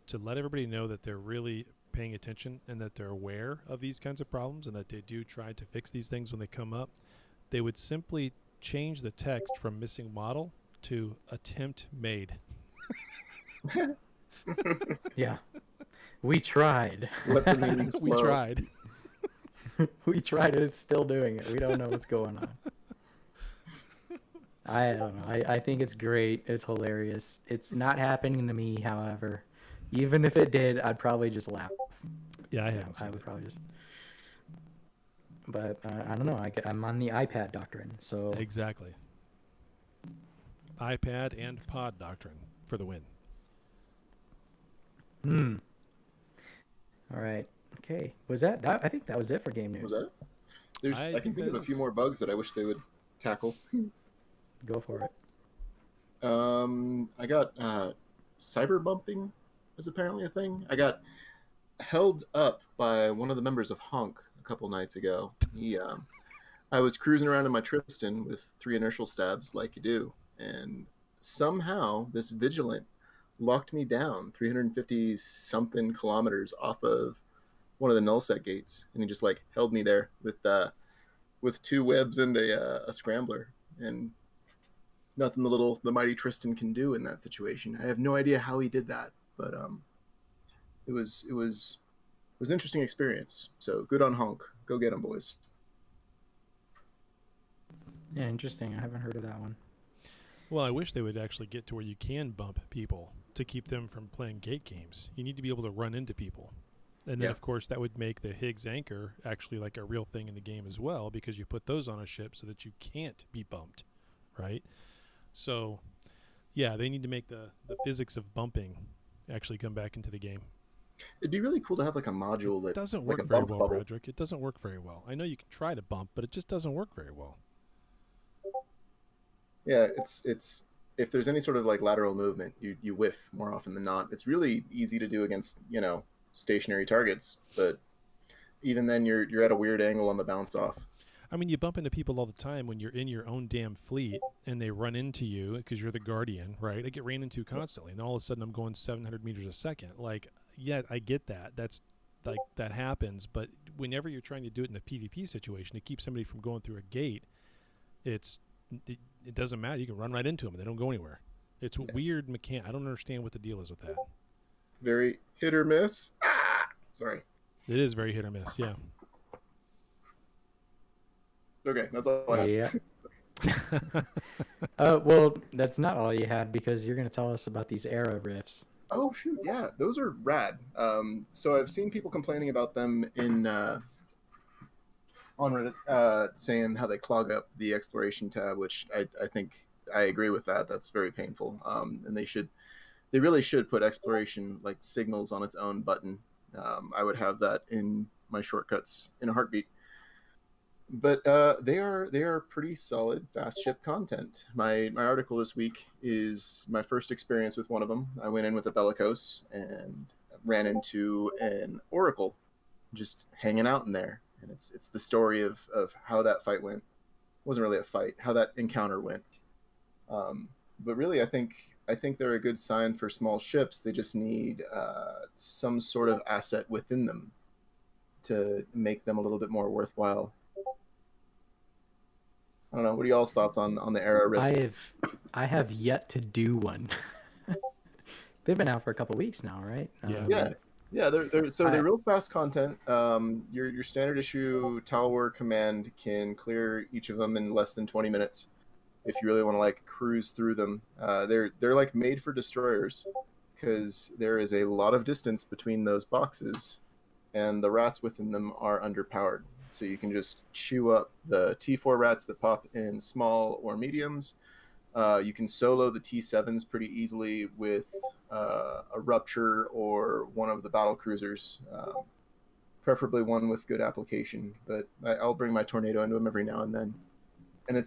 to let everybody know that they're really paying attention and that they're aware of these kinds of problems and that they do try to fix these things when they come up, they would simply change the text from missing model to attempt made.
Yeah, we tried.
Let the memes
We
flow.
tried.
We tried it. It's still doing it. We don't know what's going on. I don't know. I think it's great. It's hilarious. It's not happening to me, however. Even if it did, I'd probably just laugh.
Yeah, I haven't seen
I would
it.
probably just. But I don't know. I'm on the iPad doctrine, so
Exactly. iPad and pod doctrine for the win.
All right. Okay. Was that? I think that was it for game news.
Was that it? I
I
can
think
think of
that
a few
is.
more bugs that I wish they would tackle.
Go for it.
I got cyber bumping is apparently a thing. I got held up by one of the members of Honk a couple nights ago. I was cruising around in my Tristan with 3 inertial stabs, like you do, and somehow this vigilant locked me down 350 something kilometers off of one of the nullset gates, and he just like held me there with 2 webs and a scrambler, and nothing the mighty Tristan can do in that situation. I have no idea how he did that, but it was an interesting experience. So good on Honk. Go get him, boys.
Yeah, interesting. I haven't heard of that one.
Well, I wish they would actually get to where you can bump people to keep them from playing gate games. You need to be able to run into people. And then,
Yeah.
of course, that would make the Higgs anchor actually like a real thing in the game as well, because you put those on a ship so that you can't be bumped, right? So, yeah, they need to make the physics of bumping actually come back into the game.
It'd be really cool to have like a module
It
that
doesn't
like
work
a
very
bump
well,
bubble.
Broderick. It doesn't work very well. I know you can try to bump, but it just doesn't work very well.
Yeah, it's if there's any sort of like lateral movement, you whiff more often than not. It's really easy to do against, stationary targets, but even then you're at a weird angle on the bounce off.
I mean, you bump into people all the time when you're in your own damn fleet and they run into you because you're the guardian, right? I get ran into constantly, and all of a sudden I'm going 700 meters a second. Like, yeah, I get that. That's like that happens, but whenever you're trying to do it in a PvP situation to keep somebody from going through a gate, it doesn't matter. You can run right into them and they don't go anywhere. It's a weird mechanic. I don't understand what the deal is with that.
Very hit or miss. Sorry.
It is very hit or miss. Yeah.
Okay, that's all I have.
Yeah. Well, that's not all you had, because you're going to tell us about these era riffs.
Oh shoot, yeah, those are rad. So I've seen people complaining about them in on Reddit, saying how they clog up the exploration tab, which I think I agree with that. That's very painful. And they really should put exploration like signals on its own button. I would have that in my shortcuts in a heartbeat. But they are pretty solid fast ship content. My article this week is my first experience with one of them. I went in with a Bellicose and ran into an Oracle, just hanging out in there, and it's the story of how that fight went. It wasn't really a fight, how that encounter went. But really, I think I think they're a good sign for small ships. They just need some sort of asset within them to make them a little bit more worthwhile. I don't know. What are y'all's thoughts on the Era Rift?
I have yet to do one. They've been out for a couple weeks now, right?
Yeah.
Yeah, they're
I-
real fast content. Your standard issue Tower command can clear each of them in less than 20 minutes. If you really want to like cruise through them, they're like made for destroyers because there is a lot of distance between those boxes, and the rats within them are underpowered. So you can just chew up the T4 rats that pop in small or mediums. You can solo the T7s pretty easily with a Rupture or one of the battle cruisers, preferably one with good application. But I'll bring my Tornado into them every now and then. And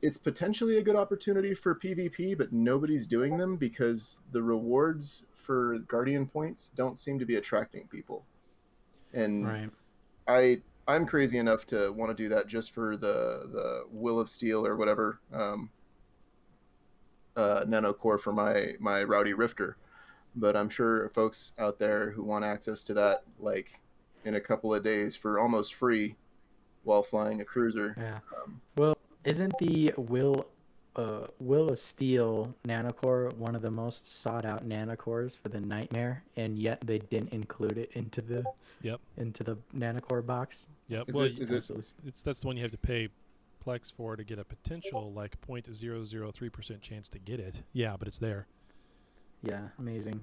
it's potentially a good opportunity for PvP, but nobody's doing them because the rewards for Guardian points don't seem to be attracting people. And
right.
I'm crazy enough to want to do that just for the Will of Steel or whatever nano core for my Rowdy Rifter. But I'm sure folks out there who want access to that like in a couple of days for almost free while flying a cruiser.
Yeah. Well, isn't the Will of Steel nanocore one of the most sought out nanocores for the Nightmare, and yet they didn't include it into the nanocore box?
Yep.
Is
Well,
it
that's the one you have to pay Plex for to get a potential like 0.003% chance to get it. Yeah, but it's there.
Yeah, amazing.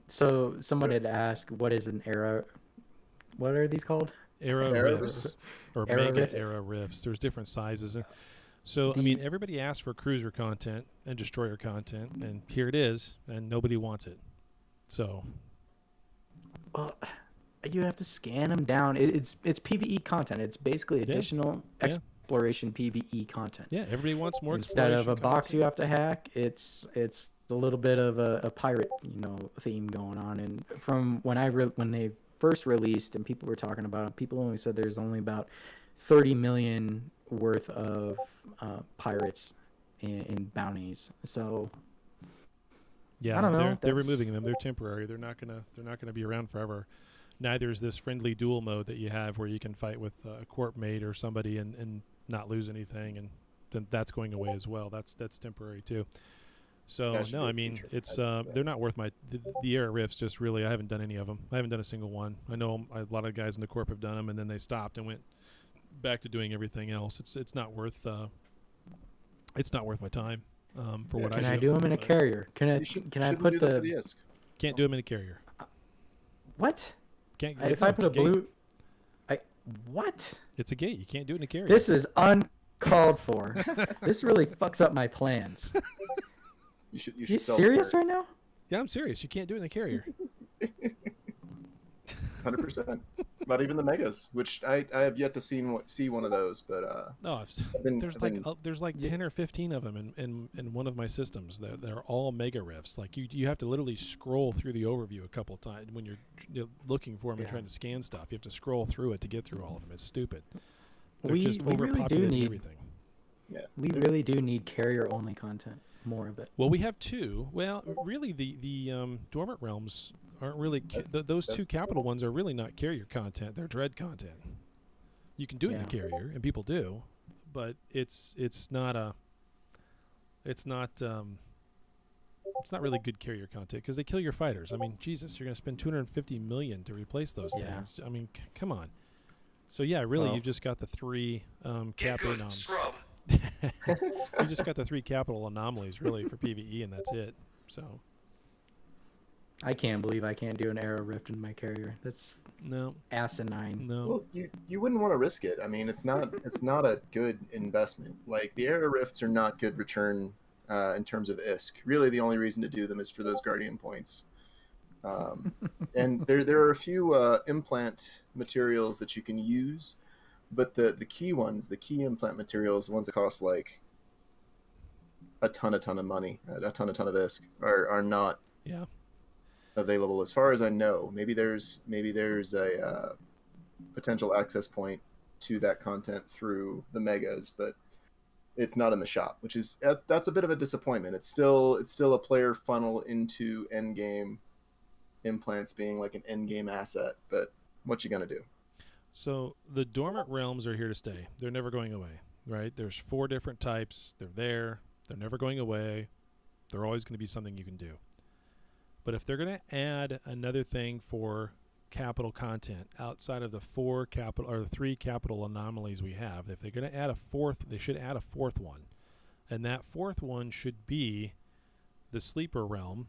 So someone had asked, what is an Era? What are these called?
Era
Era
rifts or
Era
mega
rift?
era rifts. There's different sizes. So I mean, everybody asks for cruiser content and destroyer content, and here it is, and nobody wants it. So
Well, you have to scan them down. It's PVE content. It's basically additional exploration PVE content.
yeah, everybody wants more
Instead of a
exploration
box
content.
you have to hack, it's a little bit of a pirate theme going on. And from when when they first released and people were talking about it, people only said there's only about 30 million worth of pirates in bounties. So
Yeah,
I don't know.
they're removing them. They're temporary. They're not gonna be around forever. Neither is this friendly duel mode that you have where you can fight with a corp mate or somebody and not lose anything, and then that's going away as well. That's temporary too. So
That should
no,
be a
I mean
feature.
it's
Yeah.
they're not worth the Era Rifts. Just really, I haven't done any of them. I haven't done a single one. I know a lot of guys in the corp have done them, and then they stopped and went back to doing everything else. It's not worth my time for what I
can I
should.
do them in a
but
carrier? Can I
Shouldn't
put
do that for
the
the ISK.
Can't do them in a carrier.
what?
Can't.
If
no,
I
it's
put a
gate.
blue, what?
It's a gate. You can't do it in a carrier.
This is uncalled for. This really fucks up my plans.
You should
You
sell
serious
for
right now?
Yeah, I'm serious. You can't do it in a carrier.
100%. Not even the megas, which I have yet to see one of those, but
No, there's like 10 or 15 of them in one of my systems. They're all mega rifts. Like you have to literally scroll through the overview a couple times when you're looking for them and
Yeah.
trying to scan stuff. You have to scroll through it to get through all of them. It's stupid. They're
We
just
really do
overpopulating
need
everything.
we really do need carrier only content. More of it.
Well, we have two. Well, really, the dormant realms aren't really those two capital ones are really not carrier content. They're dread content. You can do it in a
Yeah.
carrier, and people do, but it's not really good carrier content because they kill your fighters. I mean, Jesus, you're going to spend 250 million to replace those
Yeah.
things. I mean, come on. So yeah, really,
Well-
you've just got the three
Get
capital
good,
noms.
scrub.
You just got the three capital anomalies really for PvE, and that's it. So
I can't believe I can't do an arrow rift in my carrier. That's
no,
asinine.
no.
well, you wouldn't want to risk it. I mean, it's not a good investment. Like the Era Rifts are not good return in terms of ISK. Really, the only reason to do them is for those Guardian points. And there are a few implant materials that you can use, but the key ones, the key implant materials, the ones that cost like a ton of money, a ton of ISK, are not
Yeah.
available as far as I know. Maybe there's a potential access point to that content through the megas, but it's not in the shop, which is that's a bit of a disappointment. It's still a player funnel into endgame implants being like an endgame asset, but what you gonna do?
So the dormant realms are here to stay. They're never going away, right? There's 4 different types. They're there. They're never going away. They're always going to be something you can do. But if they're going to add another thing for capital content outside of the 4 capital or the 3 capital anomalies we have, if they're going to add a fourth, they should add a fourth one. And that fourth one should be the sleeper realm,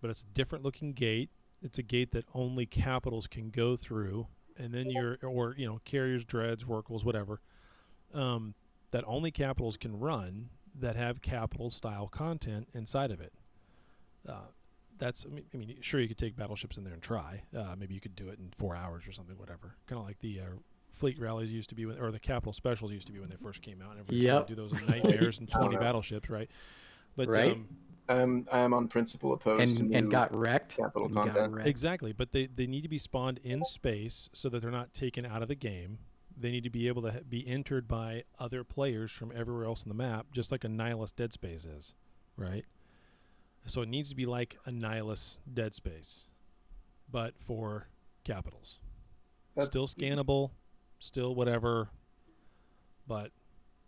but it's a different looking gate. It's a gate that only capitals can go through. And then carriers, dreads, workles, whatever, that only capitals can run that have capital style content inside of it. Sure, you could take battleships in there and try. Maybe you could do it in 4 hours or something, whatever. Kind of like the fleet rallies used to be, or the capital specials used to be when they first came out. And everybody tried to do those in nightmares and 20 battleships, right? But
Right.
I'm on principle opposed to
and
new
got wrecked.
capital
and got
content.
wrecked.
exactly. But they need to be spawned in space so that they're not taken out of the game. They need to be able to be entered by other players from everywhere else on the map, just like a Nihilus Dead Space is, right? So it needs to be like a Nihilus Dead Space, but for capitals. Still scannable, still whatever, but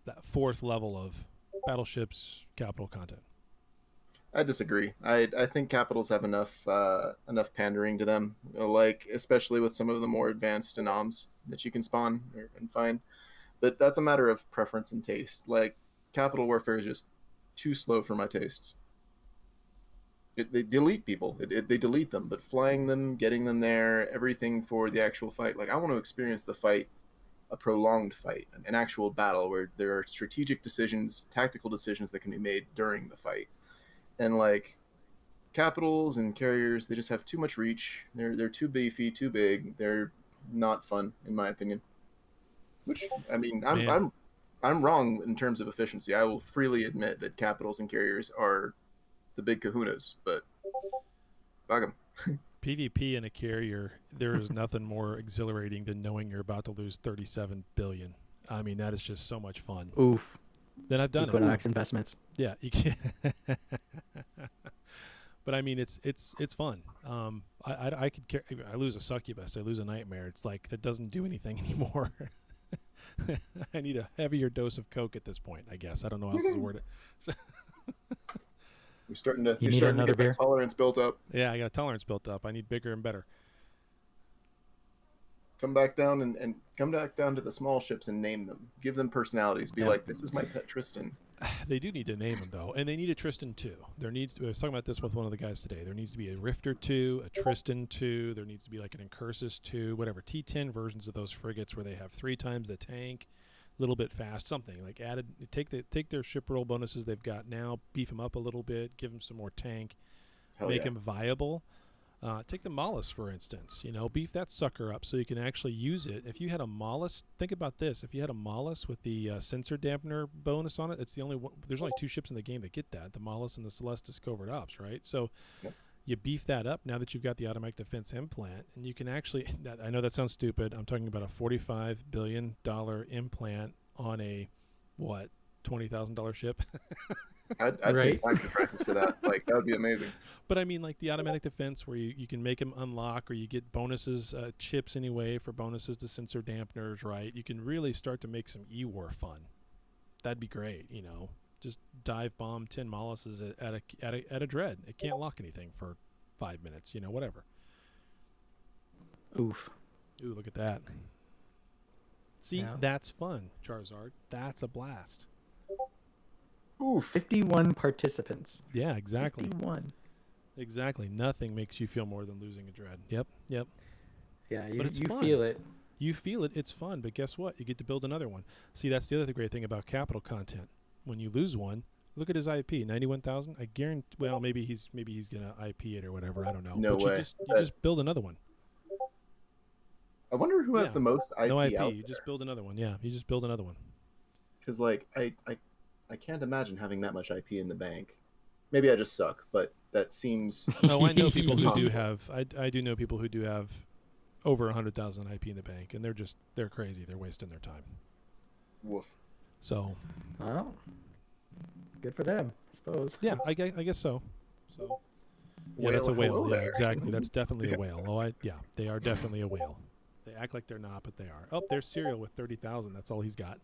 that 4th level of battleships, capital content.
I disagree. I think capitals have enough pandering to them, like especially with some of the more advanced anoms that you can spawn and find. But that's a matter of preference and taste. Like capital warfare is just too slow for my tastes. They delete people. They delete them, but flying them, getting them there, everything for the actual fight. Like I want to experience the fight, a prolonged fight, an actual battle where there are strategic decisions, tactical decisions that can be made during the fight. And like capitals and carriers, they just have too much reach. They're too beefy, too big. They're not fun, in my opinion. Which I mean, I'm wrong in terms of efficiency. I will freely admit that capitals and carriers are the big kahunas, but fuck them.
PvP in a carrier, there is nothing more exhilarating than knowing you're about to lose 37 billion. I mean, that is just so much fun.
Oof.
Then I've done
Equinox investments.
Yeah, you can. But I mean, it's fun. I could care. I lose a succubus. I lose a nightmare. It's like that doesn't do anything anymore. I need a heavier dose of Coke at this point. I guess I don't know how else to word it. So
You're starting to
need
get
another beer?
that tolerance built up.
yeah, I got a tolerance built up. I need bigger and better.
Come back down and come back down to the small ships and name them. Give them personalities. Be like, this is my pet Tristan.
They do need to name them though, and they need a Tristan 2. There needs to, I was talking about this with one of the guys today. There needs to be a Rifter 2, a Tristan 2. There needs to be like an Incursus 2, whatever T10 versions of those frigates where they have 3 times the tank, a little bit fast, something like added. Take their ship roll bonuses they've got now, beef them up a little bit, give them some more tank,
Hell
make
yeah.
them viable. Take the Mollis, for instance. Beef that sucker up so you can actually use it. If you had a Mollis, think about this. If you had a Mollis with the sensor dampener bonus on it, it's the only one. There's only 2 ships in the game that get that, the Mollis and the Celestis Covert Ops, right? So you beef that up now that you've got the automatic defense implant, and you can actually, I know that sounds stupid. I'm talking about a $45 billion implant on a, what, $20,000 ship?
I'd
Right.
pay factory prices for that. Like, that would be amazing.
But I mean, like the automatic defense where you can make them unlock, or you get bonuses, chips anyway for bonuses to sensor dampeners, right? You can really start to make some E-War fun. That'd be great, Just dive bomb 10 Molluses at a dread. It can't lock anything for 5 minutes, whatever.
Oof.
Ooh, look at that. See,
Yeah.
that's fun, Charizard. That's a blast.
Oof.
51 participants.
Yeah, exactly.
51.
Exactly. Nothing makes you feel more than losing a dread. Yep.
Yeah,
But it's
you
fun.
feel it.
You feel it, it's fun, but guess what? You get to build another one. See, that's the other great thing about capital content. When you lose one, look at his IP, 91,000. I guarantee. Well, maybe he's gonna IP it or whatever. I don't know.
No
but
way.
You just build another one.
I wonder who has
Yeah.
the most IP
No IP.
out
You
there.
just build another one. Yeah, you just build another one.
Because, like, I can't imagine having that much IP in the bank. Maybe I just suck, but that seems...
Oh, I know people who do
Impossible.
have. I do know people who do have over 100,000 IP in the bank, and they're crazy. They're wasting their time.
Woof.
So
Well, good for them, I suppose.
yeah, I guess so. So yeah,
Whale,
that's a whale.
hello
Yeah,
there.
exactly. That's definitely
Yeah.
a whale. Oh, yeah, they are definitely a whale. They act like they're not, but they are. Oh, there's Serial with 30,000. That's all he's got.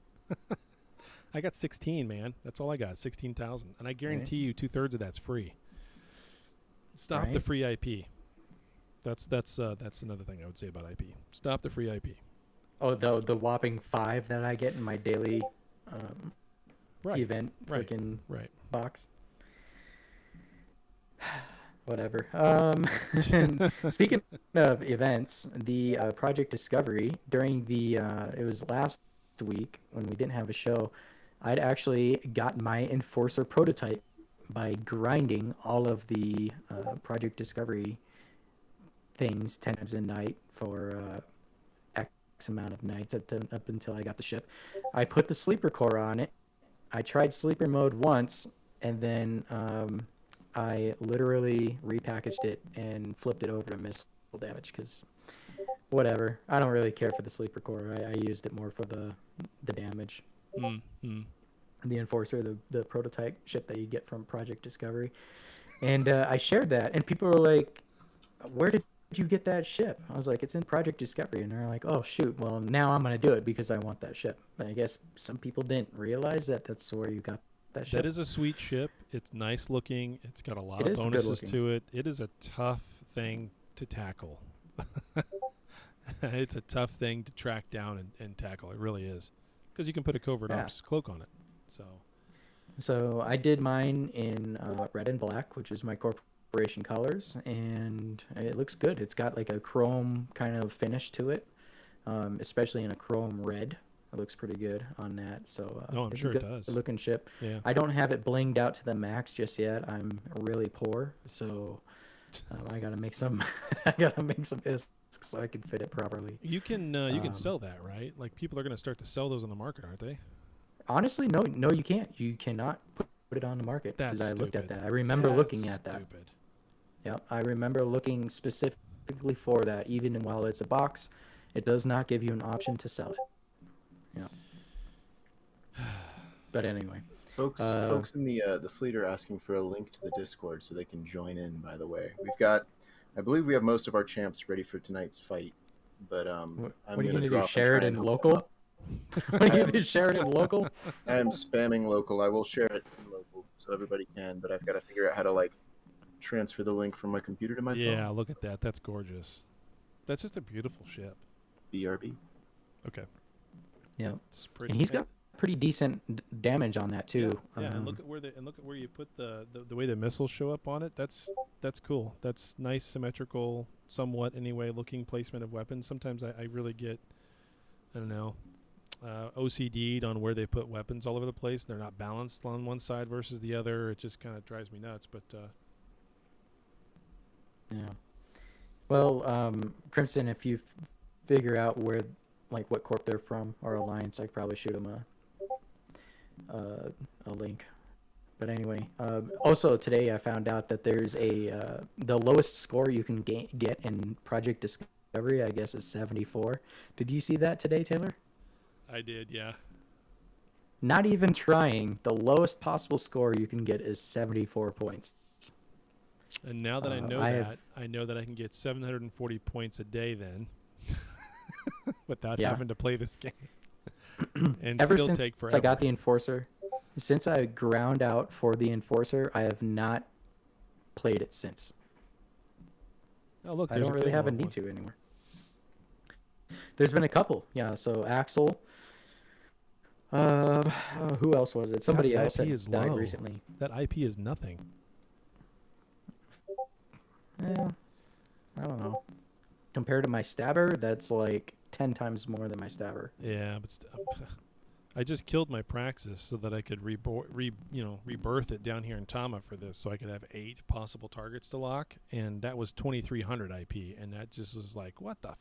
I got 16, man. That's all I got. 16,000, and I guarantee you 2/3 of that's free. Stop the
Right.
free IP. That's another thing I would say about IP. Stop the free IP.
Oh, the whopping 5 that I get in my daily
Right.
event
right.
freaking
Right.
box. Whatever. And speaking of events, the Project Discovery during the it was last week when we didn't have a show, I'd actually got my Enforcer prototype by grinding all of the Project Discovery things 10 times a night for X amount of nights up until I got the ship. I put the sleeper core on it. I tried sleeper mode once, and then I literally repackaged it and flipped it over to missile damage because whatever. I don't really care for the sleeper core. I used it more for the damage. The Enforcer, the prototype ship that you get from Project Discovery. And I shared that, and people were like, where did you get that ship? I was like, it's in Project Discovery. And they're like, oh, shoot. Well, now I'm going to do it because I want that ship. But I guess some people didn't realize that that's where you got that ship.
That is a sweet ship. It's nice looking. It's got a lot
It
of
is good
bonuses
looking.
to it. It is a tough thing to tackle. It's a tough thing to track down and tackle. It really is. Because you can put a covert
Yeah.
ops cloak on it.
So I did mine in red and black, which is my corporation colors, and it looks good. It's got like a chrome kind of finish to it, especially in a chrome red. It looks pretty good on that. So
Oh, I'm
it's
sure
a
it
good
does.
looking ship.
Yeah.
I don't have it blinged out to the max just yet. I'm really poor, so I gotta make some. I gotta make some isks so I can fit it properly.
You can sell that, right? Like people are going to start to sell those on the market, aren't they?
Honestly, no, you can't. You cannot put it on the market because
That's
I looked at
stupid.
that. I remember looking
That's
at that.
Stupid.
Yep, I remember looking specifically for that. Even while it's a box, it does not give you an option to sell it. Yeah. But anyway,
Folks in the fleet are asking for a link to the Discord so they can join in. By the way, I believe we have most of our champs ready for tonight's fight. But
what
I'm
are you
gonna
gonna do?
drop and
Share it
try
in
and hook them
local?
up.
What are you gonna do? Share it in local?
I am spamming local. I will share it in local so everybody can. But I've got to figure out how to like transfer the link from my computer to my
Yeah,
phone.
look at that. That's gorgeous. That's just a beautiful ship.
BRB.
Okay.
Yeah,
It's pretty.
and he's got pretty decent damage on that too.
Yeah, and look at where you put the way the missiles show up on it. That's cool. That's nice, symmetrical, somewhat anyway looking placement of weapons. Sometimes I really get, I don't know, OCD'd on where they put weapons all over the place. They're not balanced on one side versus the other. It just kind of drives me nuts. But
Yeah. Well, Crimson, if you figure out where, like, what corp they're from or alliance, I could probably shoot them a link. But anyway, also today I found out that there's the lowest score you can get in Project Discovery, I guess, is 74. Did you see that today, Taylor?
I did, yeah.
Not even trying, the lowest possible score you can get is 74 points.
And now that I know
I
that,
have-
I know that I can get 740 points a day then, without
Yeah.
having to play this game, and
Ever
still
since
take forever.
I got the Enforcer, since I ground out for the Enforcer, I have not played it since.
Oh look,
I
there's
don't
a
really have a
Kevlar
need
one.
to anymore. There's been a couple, yeah. So Axel, who else was it? Somebody
the
else
IP
had
is
died
low.
recently.
That IP is nothing.
Yeah, I don't know. Compared to my stabber, that's like 10 times more than my stabber.
Yeah, but I just killed my Praxis so that I could rebirth it down here in Tama for this, so I could have 8 possible targets to lock, and that was 2300 IP, and that just was like, what the?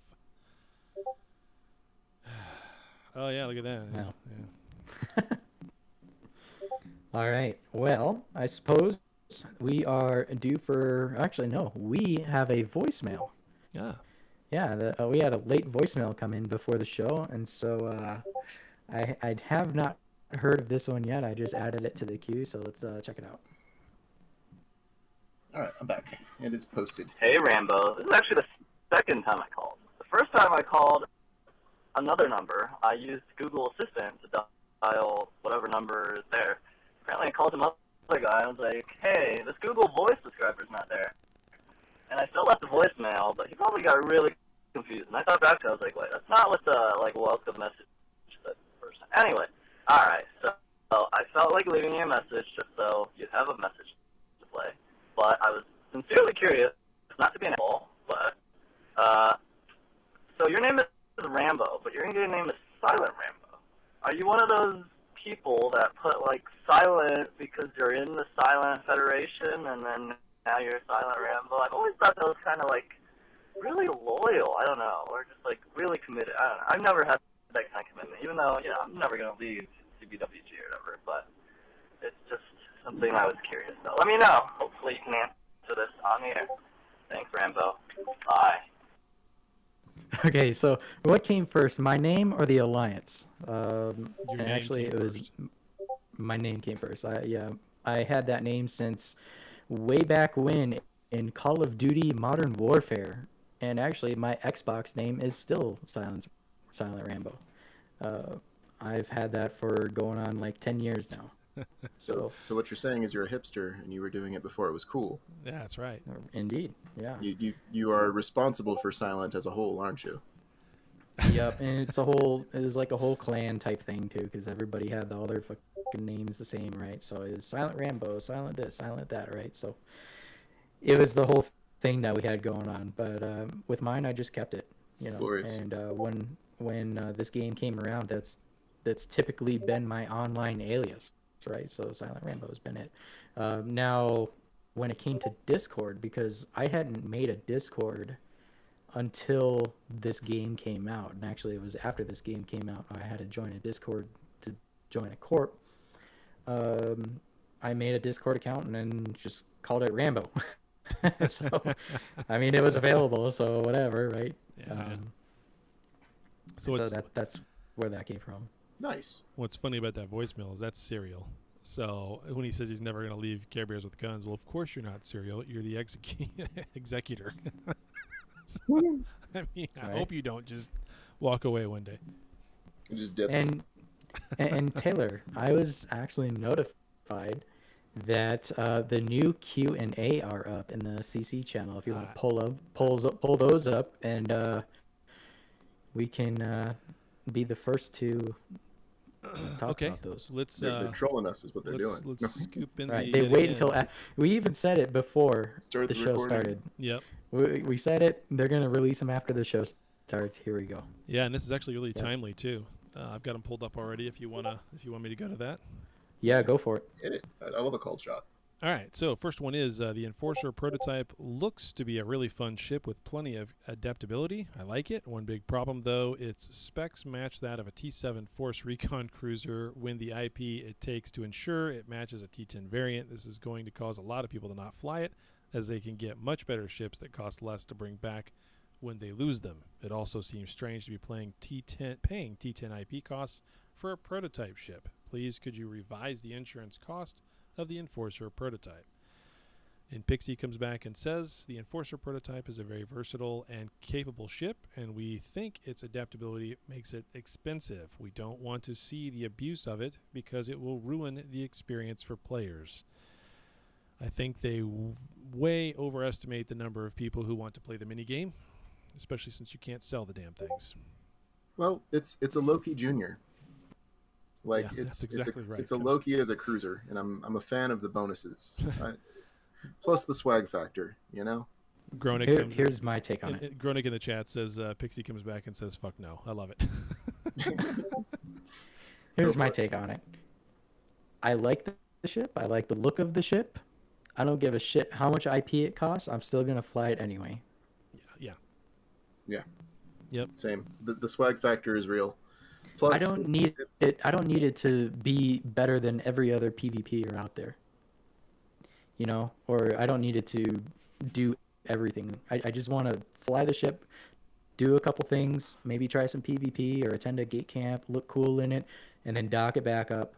Oh yeah, look at that.
Wow.
Yeah.
All right. Well, I suppose we are due for. Actually, no. We have a voicemail.
Yeah.
Yeah, we had a late voicemail come in before the show, and so I have not heard of this one yet. I just added it to the queue, so let's check it out.
All right, I'm back. It is posted.
Hey, Rambo. This is actually the second time I called. The first time I called another number, I used Google Assistant to dial whatever number is there. Apparently, I called him up, the guy, I was like, hey, this Google Voice describer's not there. And I still left a voicemail, but he probably got really confused. And I thought back to it, I was like, wait, that's not what the, welcome message said first. Anyway, all right, so I felt like leaving you a message just so you'd have a message to play. But I was sincerely curious, not to be an asshole, but, so your name is Rambo, but your Indian name is Silent Rambo. Are you one of those people that put, silent because you're in the Silent Federation, and then now you're Silent Rambo? I've always thought that was kind of, really loyal, I don't know, or just, really committed. I don't know. I've never had that kind of commitment, even though, I'm never going to leave CBWG or whatever, but it's just something I was curious about. Let me know. Hopefully you can answer this on the air. Thanks, Rambo. Bye.
Okay, so what came first, my name or the alliance?
Your
And
name
actually,
came
it was
first.
my name came first. I had that name since way back when in Call of Duty Modern Warfare, and actually, my Xbox name is still Silent Rambo. I've had that for going on 10 years now. So
So what you're saying is you're a hipster and you were doing it before it was cool.
Yeah, that's right.
indeed, yeah.
You are responsible for Silent as a whole, aren't you?
Yep, and it was like a whole clan type thing too, because everybody had all their fucking names the same, right? So it was Silent Rambo, Silent this, Silent that, right? So it was the whole thing that we had going on. But with mine, I just kept it,
Glorious.
And when this game came around, that's typically been my online alias, right? So Silent Rambo has been it. Now, when it came to Discord, because I hadn't made a Discord until this game came out, and actually it was after this game came out I had to join a Discord to join a corp. I made a Discord account and then just called it Rambo. So I mean, it was available, so whatever, right?
Yeah. So
that's where that came from.
Nice.
what's funny about that voicemail is that's Serial. So when he says he's never going to leave Care Bears with guns, well, of course you're not Serial. You're the executor. So, I mean, I
Right.
hope you don't just walk away one day.
It just dips.
And Taylor, I was actually notified that the new Q&A are up in the CC channel. If you want to pull those up, and we can be the first to talk
Okay,
about those.
let's
they're trolling us is what they're
let's
doing.
let's scoop Benzie.
Right, they
yet
wait
again.
until we even said it before
Start
the
the
show
recording.
started.
Yep.
We said it. They're gonna release them after the show starts. Here we go.
Yeah, and this is actually really
Yep.
timely too. I've got them pulled up already. If you want me to go to that.
Yeah, go for it.
Hit it. I love a cold shot.
All right, so first one is the Enforcer prototype looks to be a really fun ship with plenty of adaptability. I like it. One big problem, though, its specs match that of a T7 Force Recon cruiser when the IP it takes to ensure it matches a T10 variant. This is going to cause a lot of people to not fly it, as they can get much better ships that cost less to bring back when they lose them. It also seems strange to be paying T10 IP costs for a prototype ship. Please, could you revise the insurance cost of the Enforcer prototype? And Pixie comes back and says the Enforcer prototype is a very versatile and capable ship, and we think its adaptability makes it expensive. We don't want to see the abuse of it because it will ruin the experience for players. I think they way overestimate the number of people who want to play the minigame, especially since you can't sell the damn things.
Well, it's a Loki Junior. Like
Yeah, that's exactly right.
It's a Loki as a cruiser, and I'm a fan of the bonuses. Plus the swag factor, you know.
Gronik
Here's my take on it.
Gronik in the chat says Pixie comes back and says fuck no. I love it.
Here's
Go
my
for it.
take on it. I like the ship. I like the look of the ship. I don't give a shit how much IP it costs. I'm still gonna fly it anyway.
Yeah.
Yeah.
Yep.
Same. The swag factor is real. Plus,
I don't need
it's-
it. I don't need it to be better than every other PvPer out there. You know, or I don't need it to do everything. I just want to fly the ship, do a couple things, maybe try some PvP or attend a gate camp, look cool in it, and then dock it back up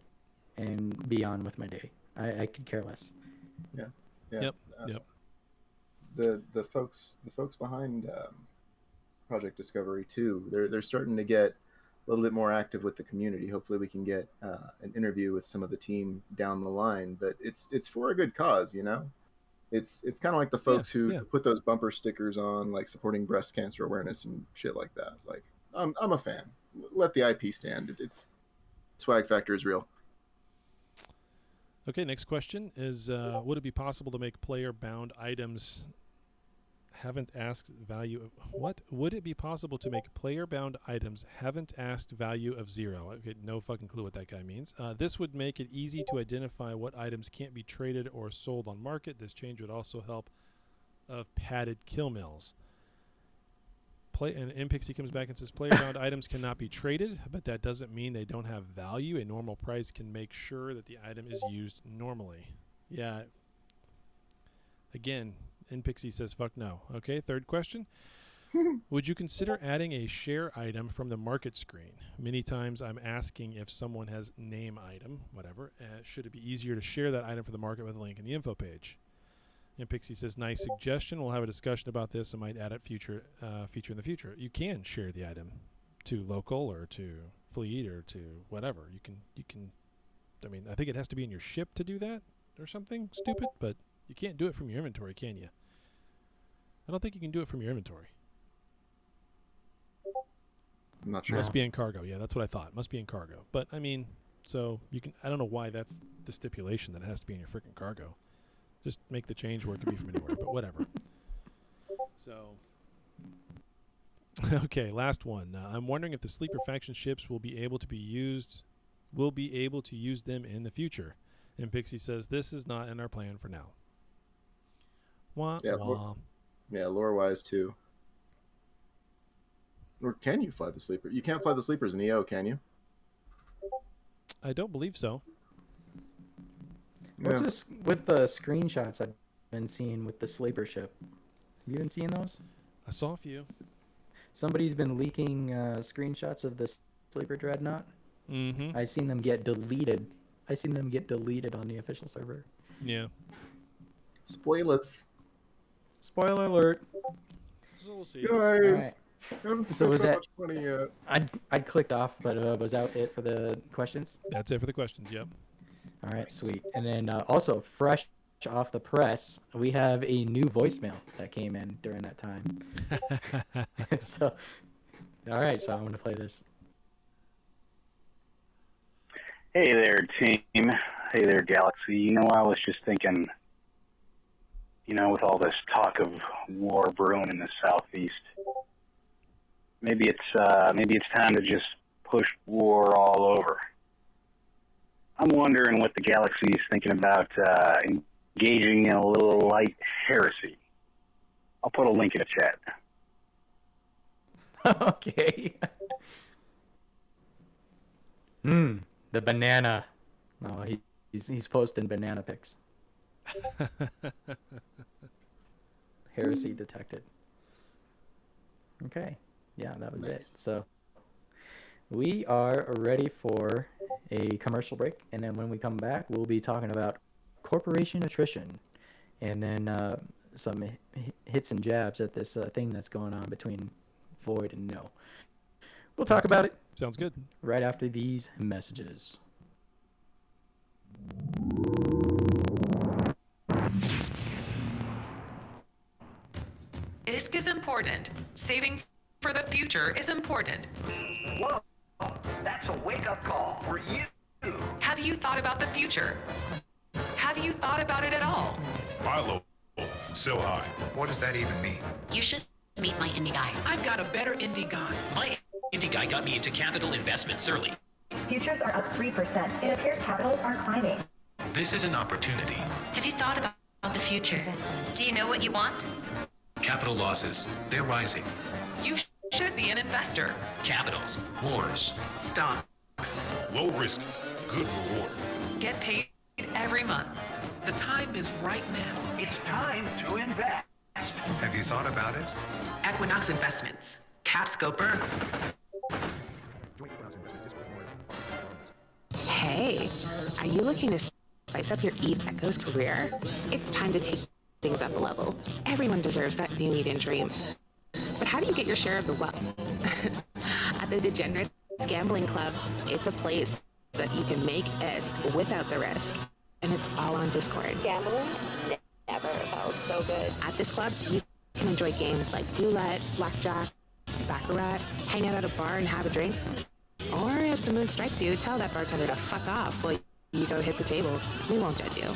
and be on with my day. I could care less.
Yeah.
Yep. Yep.
The folks behind Project Discovery too, they're starting to get a little bit more active with the community. Hopefully we can get an interview with some of the team down the line, but it's for a good cause, you know. It's kind of like the folks who put those bumper stickers on, like supporting breast cancer awareness and shit like that. Like I'm a fan. Let the IP stand. It's swag factor is real.
Okay, next question is, would it be possible to make player-bound items haven't asked value of... What? Would it be possible to make player-bound items haven't asked value of 0? Okay, no fucking clue what that guy means. This would make it easy to identify what items can't be traded or sold on market. This change would also help of padded kill mills. And Impixie comes back and says player-bound items cannot be traded, but that doesn't mean they don't have value. A normal price can make sure that the item is used normally. Yeah. Again, Impixie says fuck no. Okay, third question. Would you consider adding a share item from the market screen? Many times I'm asking if someone has name item, whatever. Should it be easier to share that item from the market with a link in the info page? And Pixie says, nice suggestion. We'll have a discussion about this and might add it feature in the future. You can share the item to local or to fleet or to whatever. You can. I mean, I think it has to be in your ship to do that or something stupid, but you can't do it from your inventory, can you? I don't think you can do it from your inventory.
I'm not sure.
Must be in cargo. Yeah, that's what I thought. Must be in cargo. But I mean, so you can. I don't know why that's the stipulation that it has to be in your freaking cargo. Just make the change where it can be from anywhere, but whatever. So, okay, last one. I'm wondering if the sleeper faction ships will be able to use them in the future. And Pixie says this is not in our plan for now. Wah, wah.
Yeah, lore-wise too. Or can you fly the sleeper? You can't fly the sleepers in EO, can you?
I don't believe so.
What's this with the screenshots I've been seeing with the sleeper ship? You been seeing those?
I saw a few.
Somebody's been leaking screenshots of the sleeper dreadnought.
Mm-hmm.
I seen them get deleted. On the official server.
Yeah.
Spoilers.
Spoiler alert.
So we'll see.
Guys, I haven't
So
spent
was
that
that-
much money yet.
I'd clicked off, but was that it for the questions?
That's it for the questions. Yep.
All right, sweet. And then also fresh off the press, we have a new voicemail that came in during that time. So, all right, so I'm going to play this.
Hey there, team. Hey there, Galaxy. You know, I was just thinking, you know, with all this talk of war brewing in the Southeast, maybe it's time to just push war all over. I'm wondering what the Galaxy is thinking about engaging in a little light heresy. I'll put a link in the chat.
Okay. The banana. No, he's posting banana pics. Heresy detected. Okay. Yeah, that was it. So we are ready for a commercial break, and then when we come back, we'll be talking about corporation attrition, and then some hits and jabs at this thing that's going on between Void and No. We'll talk about it
Sounds good.
right after these messages.
ISK is important. Saving for the future is important.
Whoa, that's a wake-up call for you.
Have you thought about the future? Have you thought about it at all?
Buy low, sell high. What does that even mean?
You should meet my indie guy.
I've got a better indie guy. My indie guy got me into capital investments early.
Futures are up 3%. It appears capitals are climbing.
This is an opportunity.
Have you thought about the future? Do you know what you want?
Capital losses, they're rising.
You should be an investor.
Capitals, wars,
Stocks.
Low risk, good reward.
Get paid every month.
The time is right now.
It's time to invest.
Have you thought about it?
Equinox Investments.
Tap Scoper.
Hey, are you looking to spice up your Eve Echo's career? It's time to take things up a level. Everyone deserves that new Eden dream. But how do you get your share of the wealth? At the Degenerates Gambling Club, it's a place that you can make ISK without the risk. And it's all on Discord. Gambling never felt so good. At this club, you can enjoy games like roulette, blackjack, baccarat, hang out at a bar and have a drink. Or if the mood strikes you, tell that bartender to fuck off while you go hit the tables. We won't judge you.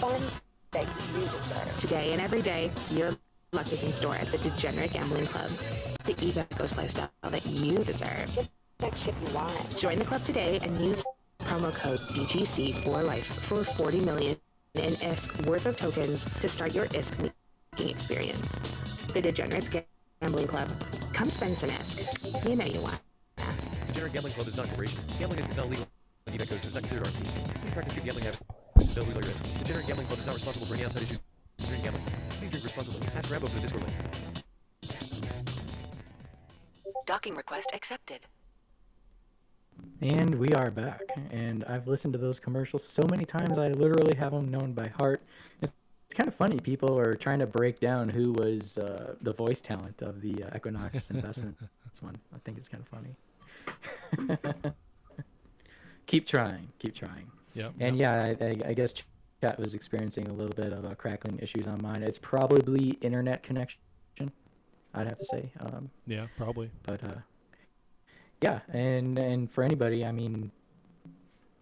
Today and every day, your luck is in store at the Degenerate Gambling Club. The Eve Echoes lifestyle that you deserve. That shit you want. Join the club today and use promo code DGC4Life for 40 million in ISK worth of tokens to start your ISK making experience. The Degenerates Gambling Club. Come spend some ISK. You know you want.
Degenerate Gambling Club is not a corporation. Gambling is not legal. Eve Echoes is not considered RP. Please practice good gambling habits. No legal risk. Degenerate Gambling Club is not responsible for any outside issues during gambling. Please drink responsibly. Ask Rambo for the Discord link.
Docking request accepted.
And we are back. And I've listened to those commercials so many times, I literally have them known by heart. It's kind of funny. People are trying to break down who was the voice talent of the Equinox investment. That's one. I think it's kind of funny. Keep trying. Keep trying.
Yep.
And yeah, I guess chat was experiencing a little bit of crackling issues on mine. It's probably internet connection, I'd have to say.
Yeah, probably.
But yeah, and for anybody, I mean,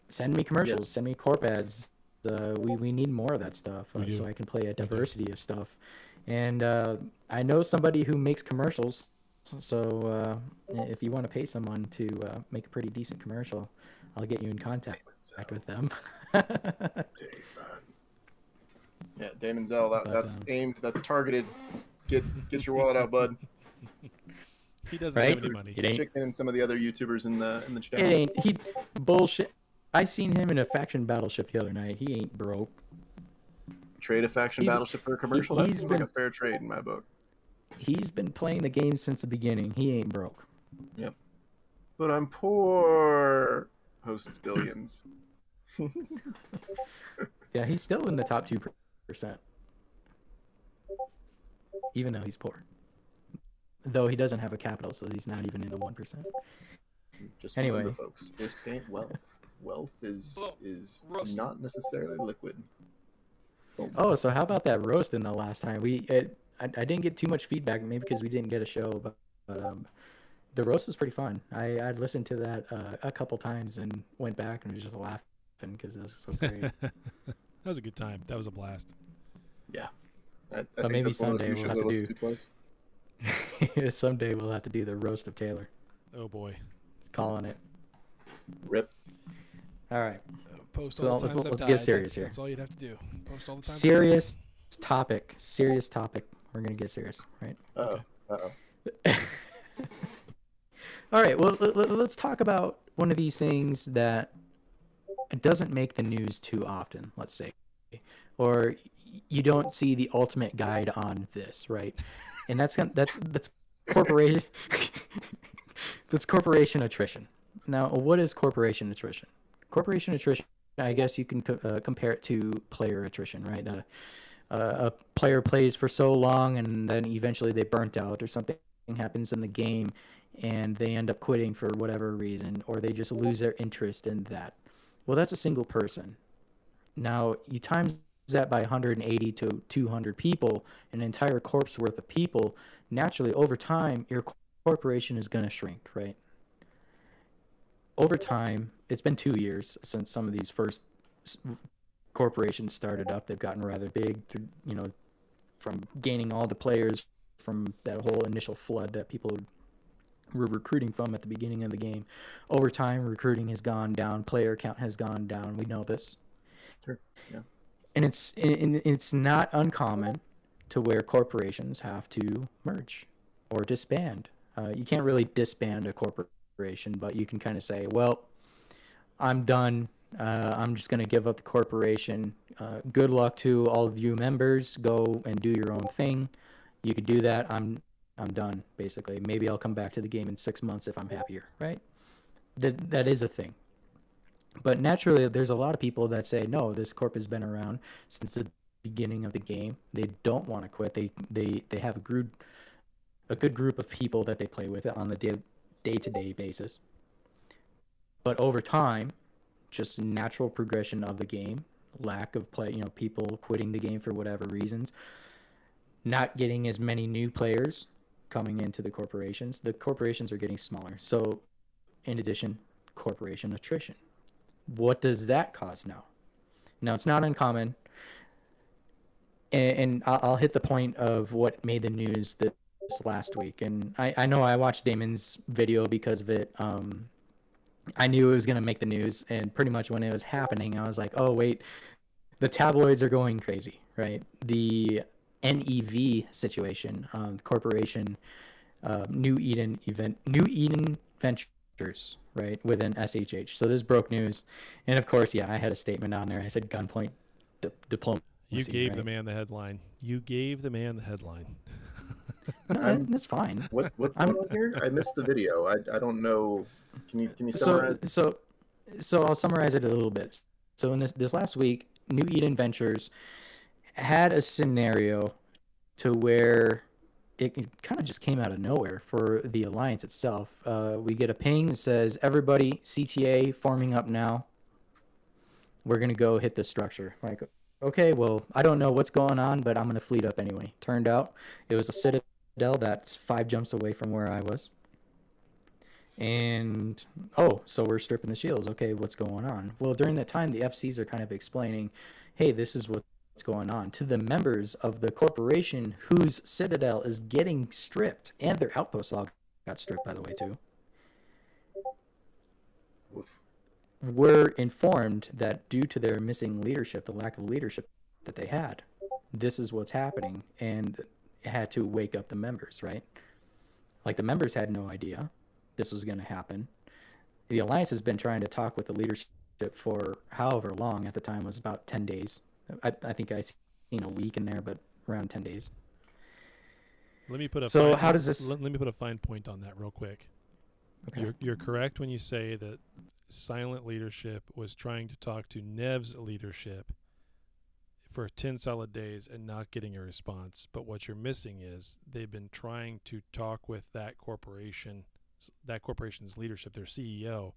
send me commercials,
Yes.
send me corp ads. We need more of that stuff
We do.
so I can play a diversity of stuff. And I know somebody who makes commercials, so if you want to pay someone to make a pretty decent commercial, I'll get you in contact with them.
Yeah, Damon Zell. That's aimed. That's targeted. Get your wallet out, bud.
He doesn't
Right?
have any money.
It ain't-
Chicken and some of the other YouTubers in the chat.
It ain't he bullshit. I seen him in a faction battleship the other night. He ain't broke.
Trade a faction
He-
battleship for a commercial. That
he's
seems like
been-
a fair trade in my book.
He's been playing the game since the beginning. He ain't broke.
Yep. But I'm poor. Hosts billions.
Yeah, he's still in the top 2%. Even though he's poor. Though he doesn't have a capital, so he's not even in the 1%.
Just
Anyway.
remember, folks, this ain't wealth. Wealth is not necessarily liquid.
Oh, so how about that roast in the last time? I didn't get too much feedback, maybe because we didn't get a show, but the roast was pretty fun. I'd listened to that a couple times and went back and was just laughing because it was so great.
That was a good time. That was a blast.
Yeah.
But maybe someday we'll have to do. Someday we'll have to do the roast of Taylor.
Oh boy.
Calling it.
Rip.
All right.
Post
So
all the times I've
let's
died.
get serious here.
That's all you'd have to do. Post all the time.
Serious topic. Serious topic. We're gonna get serious, right? All right. Well, let's talk about one of these things that doesn't make the news too often. Let's say, or you don't see the ultimate guide on this, right? And that's corporation. That's corporation attrition. Now, what is corporation attrition? Corporation attrition, I guess you can compare it to player attrition, right? A player plays for so long and then eventually they burnt out or something happens in the game and they end up quitting for whatever reason, or they just lose their interest in that. Well, that's a single person. Now, you times that by 180 to 200 people, an entire corp's worth of people, naturally, over time, your corporation is going to shrink, right? Over time, it's been 2 years since some of these first corporations started up. They've gotten rather big, from gaining all the players from that whole initial flood that people were recruiting from at the beginning of the game. Over time, recruiting has gone down, player count has gone down. We know this.
Sure. Yeah.
And it's not uncommon to where corporations have to merge or disband. You can't really disband a corporation, but you can kind of say, well, I'm done. I'm just going to give up the corporation. Good luck to all of you members. Go and do your own thing. You could do that. I'm I'm done, basically. Maybe I'll come back to the game in 6 months if I'm happier, right? That is a thing. But naturally, there's a lot of people that say, no, this corp has been around since the beginning of the game. They don't want to quit. They have a good group of people that they play with on the day-to-day basis. But over time, just natural progression of the game, lack of play, people quitting the game for whatever reasons, not getting as many new players coming into the corporations are getting smaller. So in addition, corporation attrition. What does that cause now? Now, it's not uncommon, and I'll hit the point of what made the news this last week. And I know I watched Damon's video because of it. I knew it was going to make the news, and pretty much when it was happening, I was like, oh, wait, the tabloids are going crazy, right? The NEV situation, corporation, New Eden Ventures, right, within SHH. So this broke news, and of course, I had a statement on there. I said gunpoint diplomacy.
You gave
right?
the man the headline.
No, that's fine.
What's going on here? I missed the video. I don't know. Can you summarize?
So I'll summarize it a little bit. So in this last week, New Eden Ventures had a scenario to where it kind of just came out of nowhere for the alliance itself. We get a ping that says, everybody, CTA forming up now. We're going to go hit this structure. Like, okay, well, I don't know what's going on, but I'm going to fleet up anyway. Turned out it was a Citadel that's 5 jumps away from where I was. And, so we're stripping the shields. Okay, what's going on? Well, during that time, the FCs are kind of explaining, hey, this is what's going on to the members of the corporation whose Citadel is getting stripped, and their outpost log got stripped, by the way, too.
Oof.
We're informed that due to their missing leadership, the lack of leadership that they had, this is what's happening, and it had to wake up the members, right? Like, the members had no idea this was going to happen. The Alliance has been trying to talk with the leadership for however long. At the time was about 10 days. I think I seen a week in there, but around 10 days.
Let me put a
so
fine,
how does this?
Let me put a fine point on that real quick. Okay. You're correct when you say that Silent leadership was trying to talk to Nev's leadership for 10 solid days and not getting a response. But what you're missing is they've been trying to talk with that corporation's leadership, their CEO,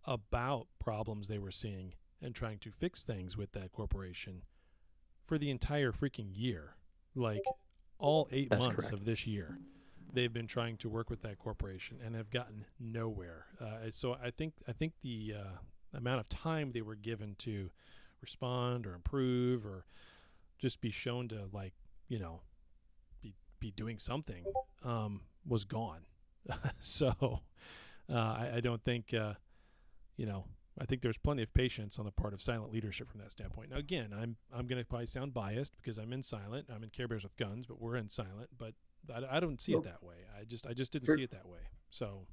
about problems they were seeing and trying to fix things with that corporation for the entire freaking year. Like all 8
That's
months
correct.
of this year, they've been trying to work with that corporation and have gotten nowhere. So I think the amount of time they were given to respond or improve or just be shown to, like, be doing something was gone. So I don't think I think there's plenty of patience on the part of Silent leadership from that standpoint. Now, again, I'm going to probably sound biased because I'm in Silent. I'm in Care Bears with Guns, but we're in Silent. But I don't see it that way. I just didn't see it that way. So,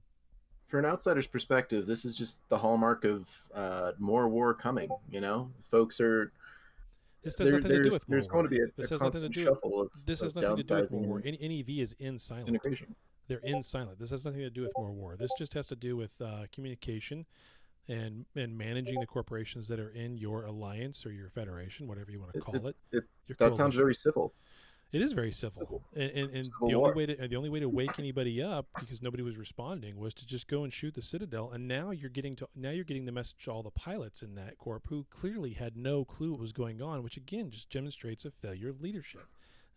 for an outsider's perspective, this is just the hallmark of more war coming. Folks are.
This has nothing to do with
there's
more
going to be
this
a
has nothing to
constant
do
shuffle
with,
of
this has
of
nothing to do with
downsizing
more war.
and
NEV is in Silent.
integration.
They're in Silent. This has nothing to do with more war. This just has to do with communication and managing the corporations that are in your alliance or your federation, whatever you want to call it.
That sounds very civil.
It is very civil. And
Civil
the
war.
only way to wake anybody up, because nobody was responding, was to just go and shoot the Citadel. And now you're getting the message to all the pilots in that corp who clearly had no clue what was going on, which again just demonstrates a failure of leadership.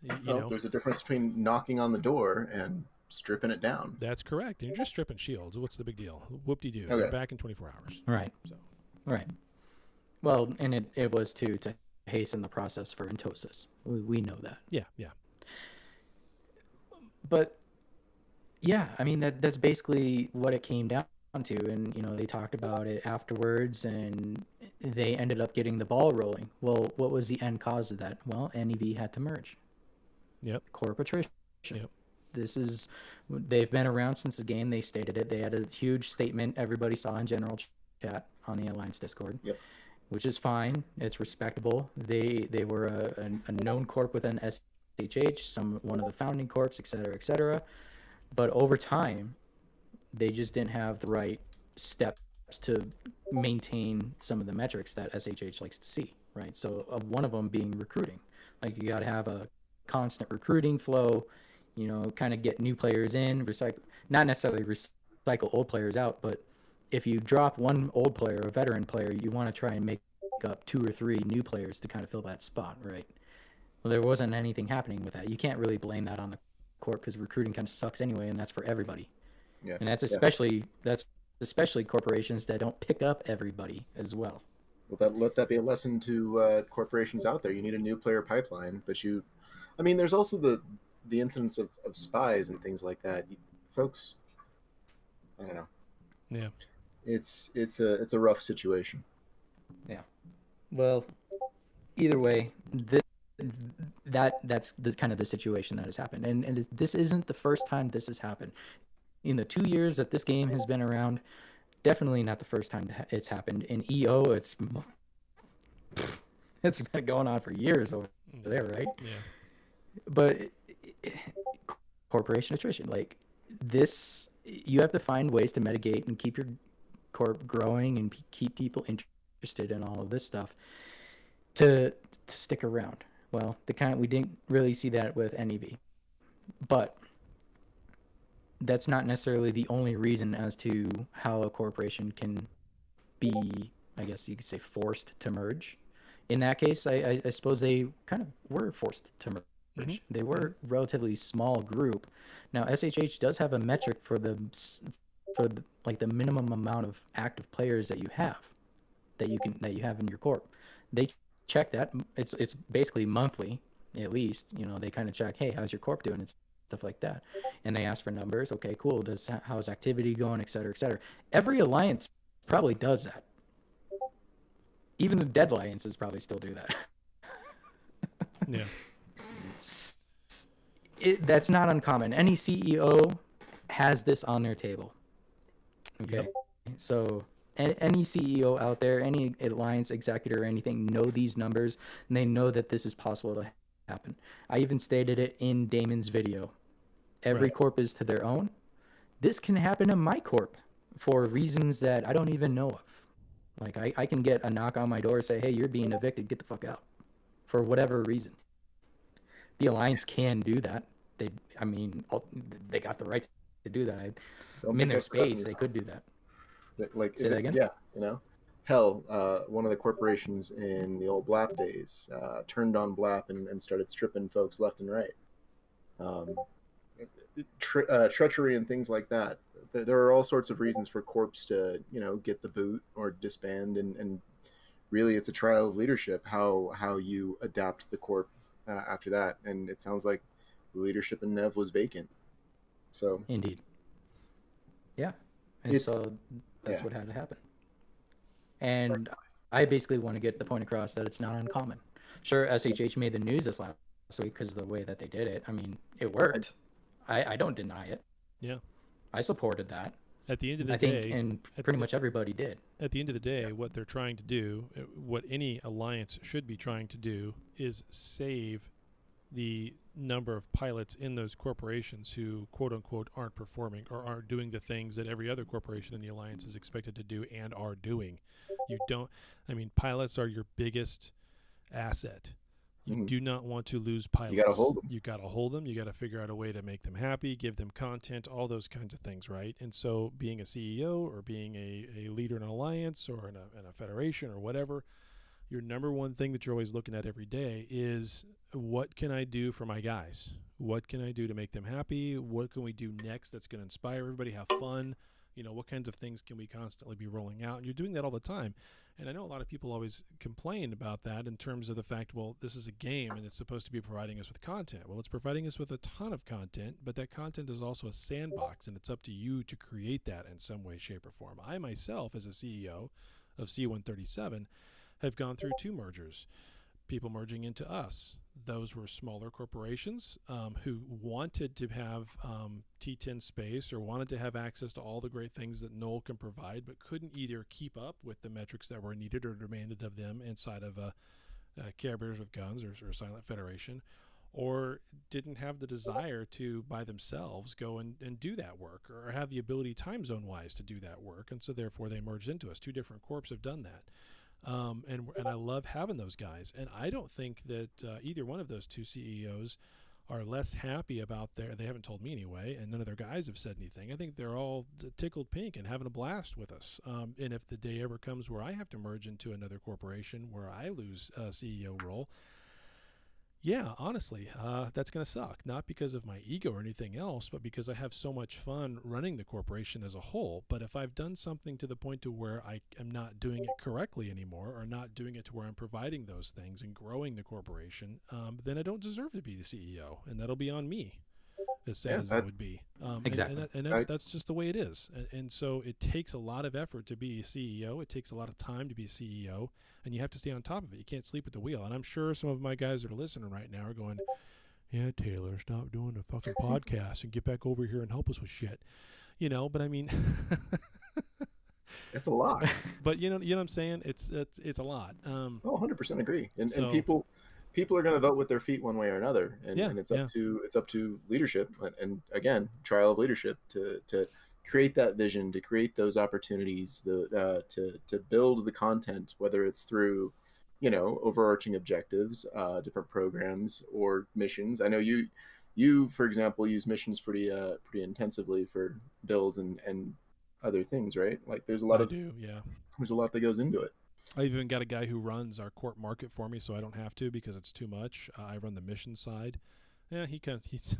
There's a difference between knocking on the door and stripping it down.
That's correct. And you're just stripping shields. What's the big deal? Whoop-de-doo.
Okay.
You're back in 24 hours.
Right.
So.
Right. Well, and it was to hasten the process for Entosis. We know that.
Yeah.
But yeah, I mean that's basically what it came down to, and they talked about it afterwards, and they ended up getting the ball rolling. Well, what was the end cause of that? Well, NEV had to merge.
Yep.
Corp attrition.
Yep.
They've been around since the game. They stated it. They had a huge statement everybody saw in general chat on the Alliance Discord.
Yep. Which
is fine. It's respectable. They were a known corp within SHH, one of the founding corps, et cetera, et cetera. But over time, they just didn't have the right steps to maintain some of the metrics that SHH likes to see, right? So one of them being recruiting. Like you got to have a constant recruiting flow, kind of get new players in, not necessarily recycle old players out, but if you drop one old player, a veteran player, you want to try and make up 2 or 3 new players to kind of fill that spot, right? Well, there wasn't anything happening with that. You can't really blame that on the corp because recruiting kind of sucks anyway, and that's for everybody.
Yeah.
And that's especially corporations that don't pick up everybody as well.
Well, let that be a lesson to corporations out there. You need a new player pipeline, but there's also the incidence of spies and things like that. Folks, I don't know.
Yeah.
It's a rough situation.
Yeah. Well, either way, that's the kind of the situation that has happened, and this isn't the first time this has happened. In the 2 years that this game has been around, definitely not the first time it's happened. In EO, it's been going on for years over there, right?
Yeah.
But corporation attrition, like this, you have to find ways to mitigate and keep your corp growing and keep people interested in all of this stuff to stick around. Well, we didn't really see that with NEV, but that's not necessarily the only reason as to how a corporation can be, I guess you could say, forced to merge. In that case, I suppose they kind of were forced to merge. Mm-hmm. They were a relatively small group. Now, SHH does have a metric for the minimum amount of active players that you have in your corp. They check that. It's basically monthly, at least. They kind of check, hey, how's your corp doing? It's stuff like that, and they ask for numbers. Okay, cool. How's activity going, et cetera, et cetera. Every alliance probably does that. Even the dead alliances probably still do that.
Yeah.
That's not uncommon. Any CEO has this on their table. Okay, yep. So any CEO out there, any alliance executive or anything, know these numbers, and they know that this is possible to happen. I even stated it in Damon's video. Every
Right.
corp is to their own. This can happen in my corp for reasons that I don't even know of. Like I can get a knock on my door and say, hey, you're being evicted, get the fuck out, for whatever reason. The alliance can do that. They got the right to do that. I'm in their space, they could do that. Say that again?
Yeah, hell, one of the corporations in the old BLAP days turned on BLAP and started stripping folks left and right. Treachery and things like that. There are all sorts of reasons for corps to, get the boot or disband, and really it's a trial of leadership, how you adapt the corp after that. And it sounds like leadership in Nev was vacant. So
indeed. Yeah. And so that's what had to happen. And I basically want to get the point across that it's not uncommon. Sure, SHH made the news this last week because of the way that they did it. I mean, it worked. I don't deny it.
Yeah.
I supported that.
At the end of the
I
day,
think, and pretty much everybody did.
At the end of the day, what they're trying to do, what any alliance should be trying to do, is save the number of pilots in those corporations who, quote unquote, aren't performing or aren't doing the things that every other corporation in the alliance is expected to do and are doing. Pilots are your biggest asset. You do not want to lose pilots.
You got to hold them.
You got to hold them. You got to figure out a way to make them happy, give them content, all those kinds of things, right? And so being a CEO or being a leader in an alliance or in a federation or whatever, your number one thing that you're always looking at every day is, what can I do for my guys? What can I do to make them happy? What can we do next that's going to inspire everybody, have fun? What kinds of things can we constantly be rolling out? And you're doing that all the time. And I know a lot of people always complain about that in terms of the fact, well, this is a game and it's supposed to be providing us with content. Well, it's providing us with a ton of content, but that content is also a sandbox, and it's up to you to create that in some way, shape, or form. I myself, as a CEO of C137, have gone through 2 mergers. People merging into us. Those were smaller corporations who wanted to have T10 space or wanted to have access to all the great things that Knoll can provide, but couldn't either keep up with the metrics that were needed or demanded of them inside of Care Bears with Guns or Silent Federation, or didn't have the desire to by themselves go and do that work, or have the ability time zone wise to do that work, and so therefore they merged into us. Two different corps have done that, and I love having those guys, and I don't think that either one of those two CEOs are less happy about they haven't told me anyway, and none of their guys have said anything. I think they're all tickled pink and having a blast with us. And if the day ever comes where I have to merge into another corporation where I lose a CEO role, yeah, honestly, that's going to suck. Not because of my ego or anything else, but because I have so much fun running the corporation as a whole. But if I've done something to the point to where I am not doing it correctly anymore, or not doing it to where I'm providing those things and growing the corporation, then I don't deserve to be the CEO, and that'll be on me, as sad as that would be.
Exactly.
That's just the way it is. And so it takes a lot of effort to be a CEO. It takes a lot of time to be a CEO, and you have to stay on top of it. You can't sleep at the wheel. And I'm sure some of my guys that are listening right now are going, yeah, Taylor, stop doing a fucking podcast and get back over here and help us with shit. You know, but I mean...
It's a lot.
But you know what I'm saying? It's a lot.
100% agree. And people are going to vote with their feet one way or another, and it's up to leadership, and again, trial of leadership to create that vision, to create those opportunities, to build the content, whether it's through, overarching objectives, different programs or missions. I know you for example use missions pretty intensively for builds and other things, right? Like there's a lot there's a lot that goes into it.
I even got a guy who runs our corp market for me, so I don't have to because it's too much. I run the mission side. Yeah, he's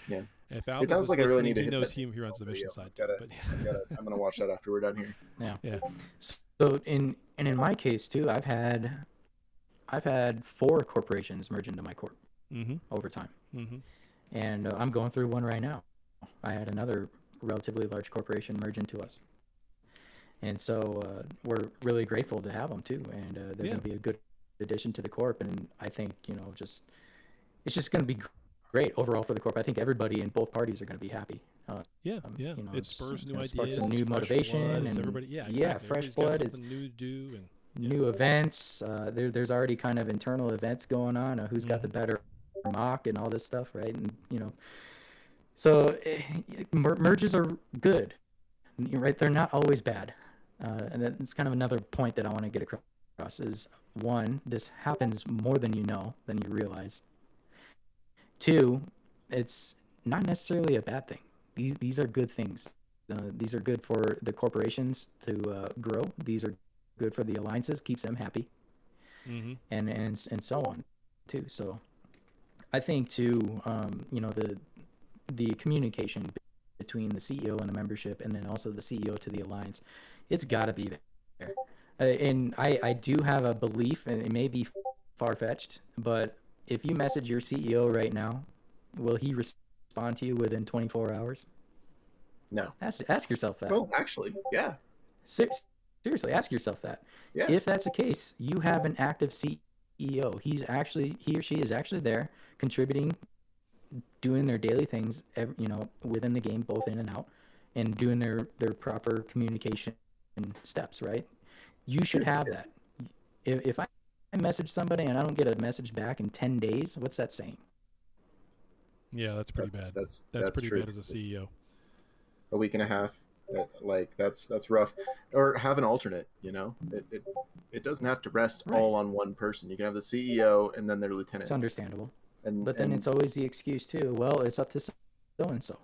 yeah.
If Al
it sounds like I really need to
he
hit
knows
that.
he runs the mission side.
I'm gonna watch that after we're done here.
Yeah. So in my case too, I've had 4 corporations merge into my corp over time, and I'm going through one right now. I had another relatively large corporation merge into us, and so we're really grateful to have them too, and they're going to be a good addition to the corp. And I think it's just going to be great overall for the corp. I think everybody in both parties are going to be happy.
It spurs new ideas,
sparks some new motivation, and
everybody,
fresh blood.
It's new to do, and
new events. There's already kind of internal events going on. Who's got the better mock and all this stuff, right? And so merges are good, right? They're not always bad, and that's kind of another point that I want to get across. Is 1, this happens more than you realize. 2, it's not necessarily a bad thing. These are good things. These are good for the corporations to grow. These are good for the alliances, keeps them happy, and so on too. So I think too, the communication between the CEO and the membership, and then also the CEO to the alliance, it's got to be there. And I do have a belief, and it may be far-fetched, but if you message your CEO right now, will he respond to you within 24 hours?
No.
Ask yourself that.
Well, actually, yeah.
Seriously, ask yourself that. Yeah. If that's the case, you have an active CEO. He or she is actually there, contributing, doing their daily things, within the game, both in and out, and doing their proper communication steps, right? You should have that. If I message somebody and I don't get a message back in 10 days, what's that saying?
Yeah, that's pretty bad. That's pretty
true.
bad as a CEO.
A week and a half, that's rough. Or have an alternate. It doesn't have to rest all on one person. You can have the CEO and then their lieutenant.
It's understandable. But then it's always the excuse too. Well, it's up to so and so.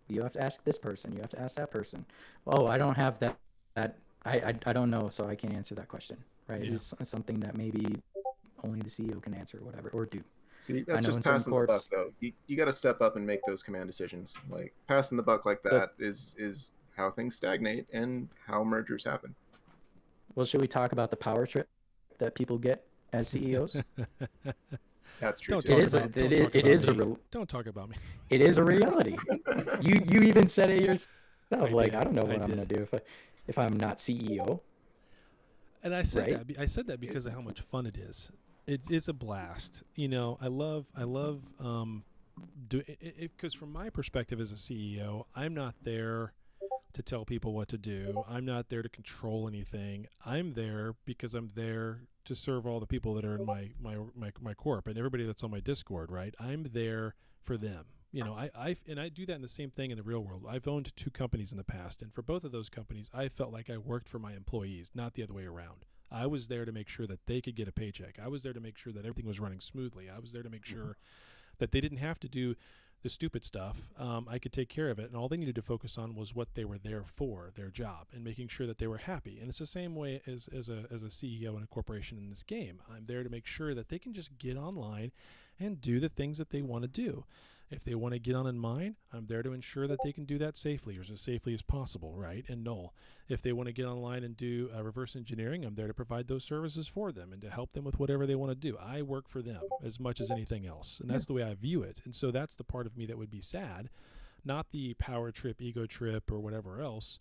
You have to ask this person. You have to ask that person. Oh, I don't have that. I don't know, so I can't answer that question. Right? Yeah. It's something that maybe only the CEO can answer, whatever, or do.
See, that's just passing the buck, though. You got to step up and make those command decisions. Like passing the buck like that is how things stagnate and how mergers happen.
Well, should we talk about the power trip that people get as CEOs?
That's true.
Don't talk about me.
It is a reality. You even said it yourself. I don't know what I'm going to do if I'm not CEO.
And I said that because of how much fun it is. It's a blast. I love because from my perspective as a CEO, I'm not there to tell people what to do. I'm not there to control anything. I'm there because I'm there to serve all the people that are in my corp and everybody that's on my Discord, right? I'm there for them. You know, I do that in the same thing in the real world. I've owned 2 companies in the past, and for both of those companies, I felt like I worked for my employees, not the other way around. I was there to make sure that they could get a paycheck. I was there to make sure that everything was running smoothly. I was there to make sure that they didn't have to do the stupid stuff. I could take care of it, and all they needed to focus on was what they were there for, their job, and making sure that they were happy. And it's the same way as a CEO in a corporation in this game. I'm there to make sure that they can just get online and do the things that they want to do. If they want to get on in mine, I'm there to ensure that they can do that safely, or as safely as possible, right? And null. If they want to get online and do reverse engineering, I'm there to provide those services for them and to help them with whatever they want to do. I work for them as much as anything else, and that's the way I view it. And so that's the part of me that would be sad, not the power trip, ego trip, or whatever else.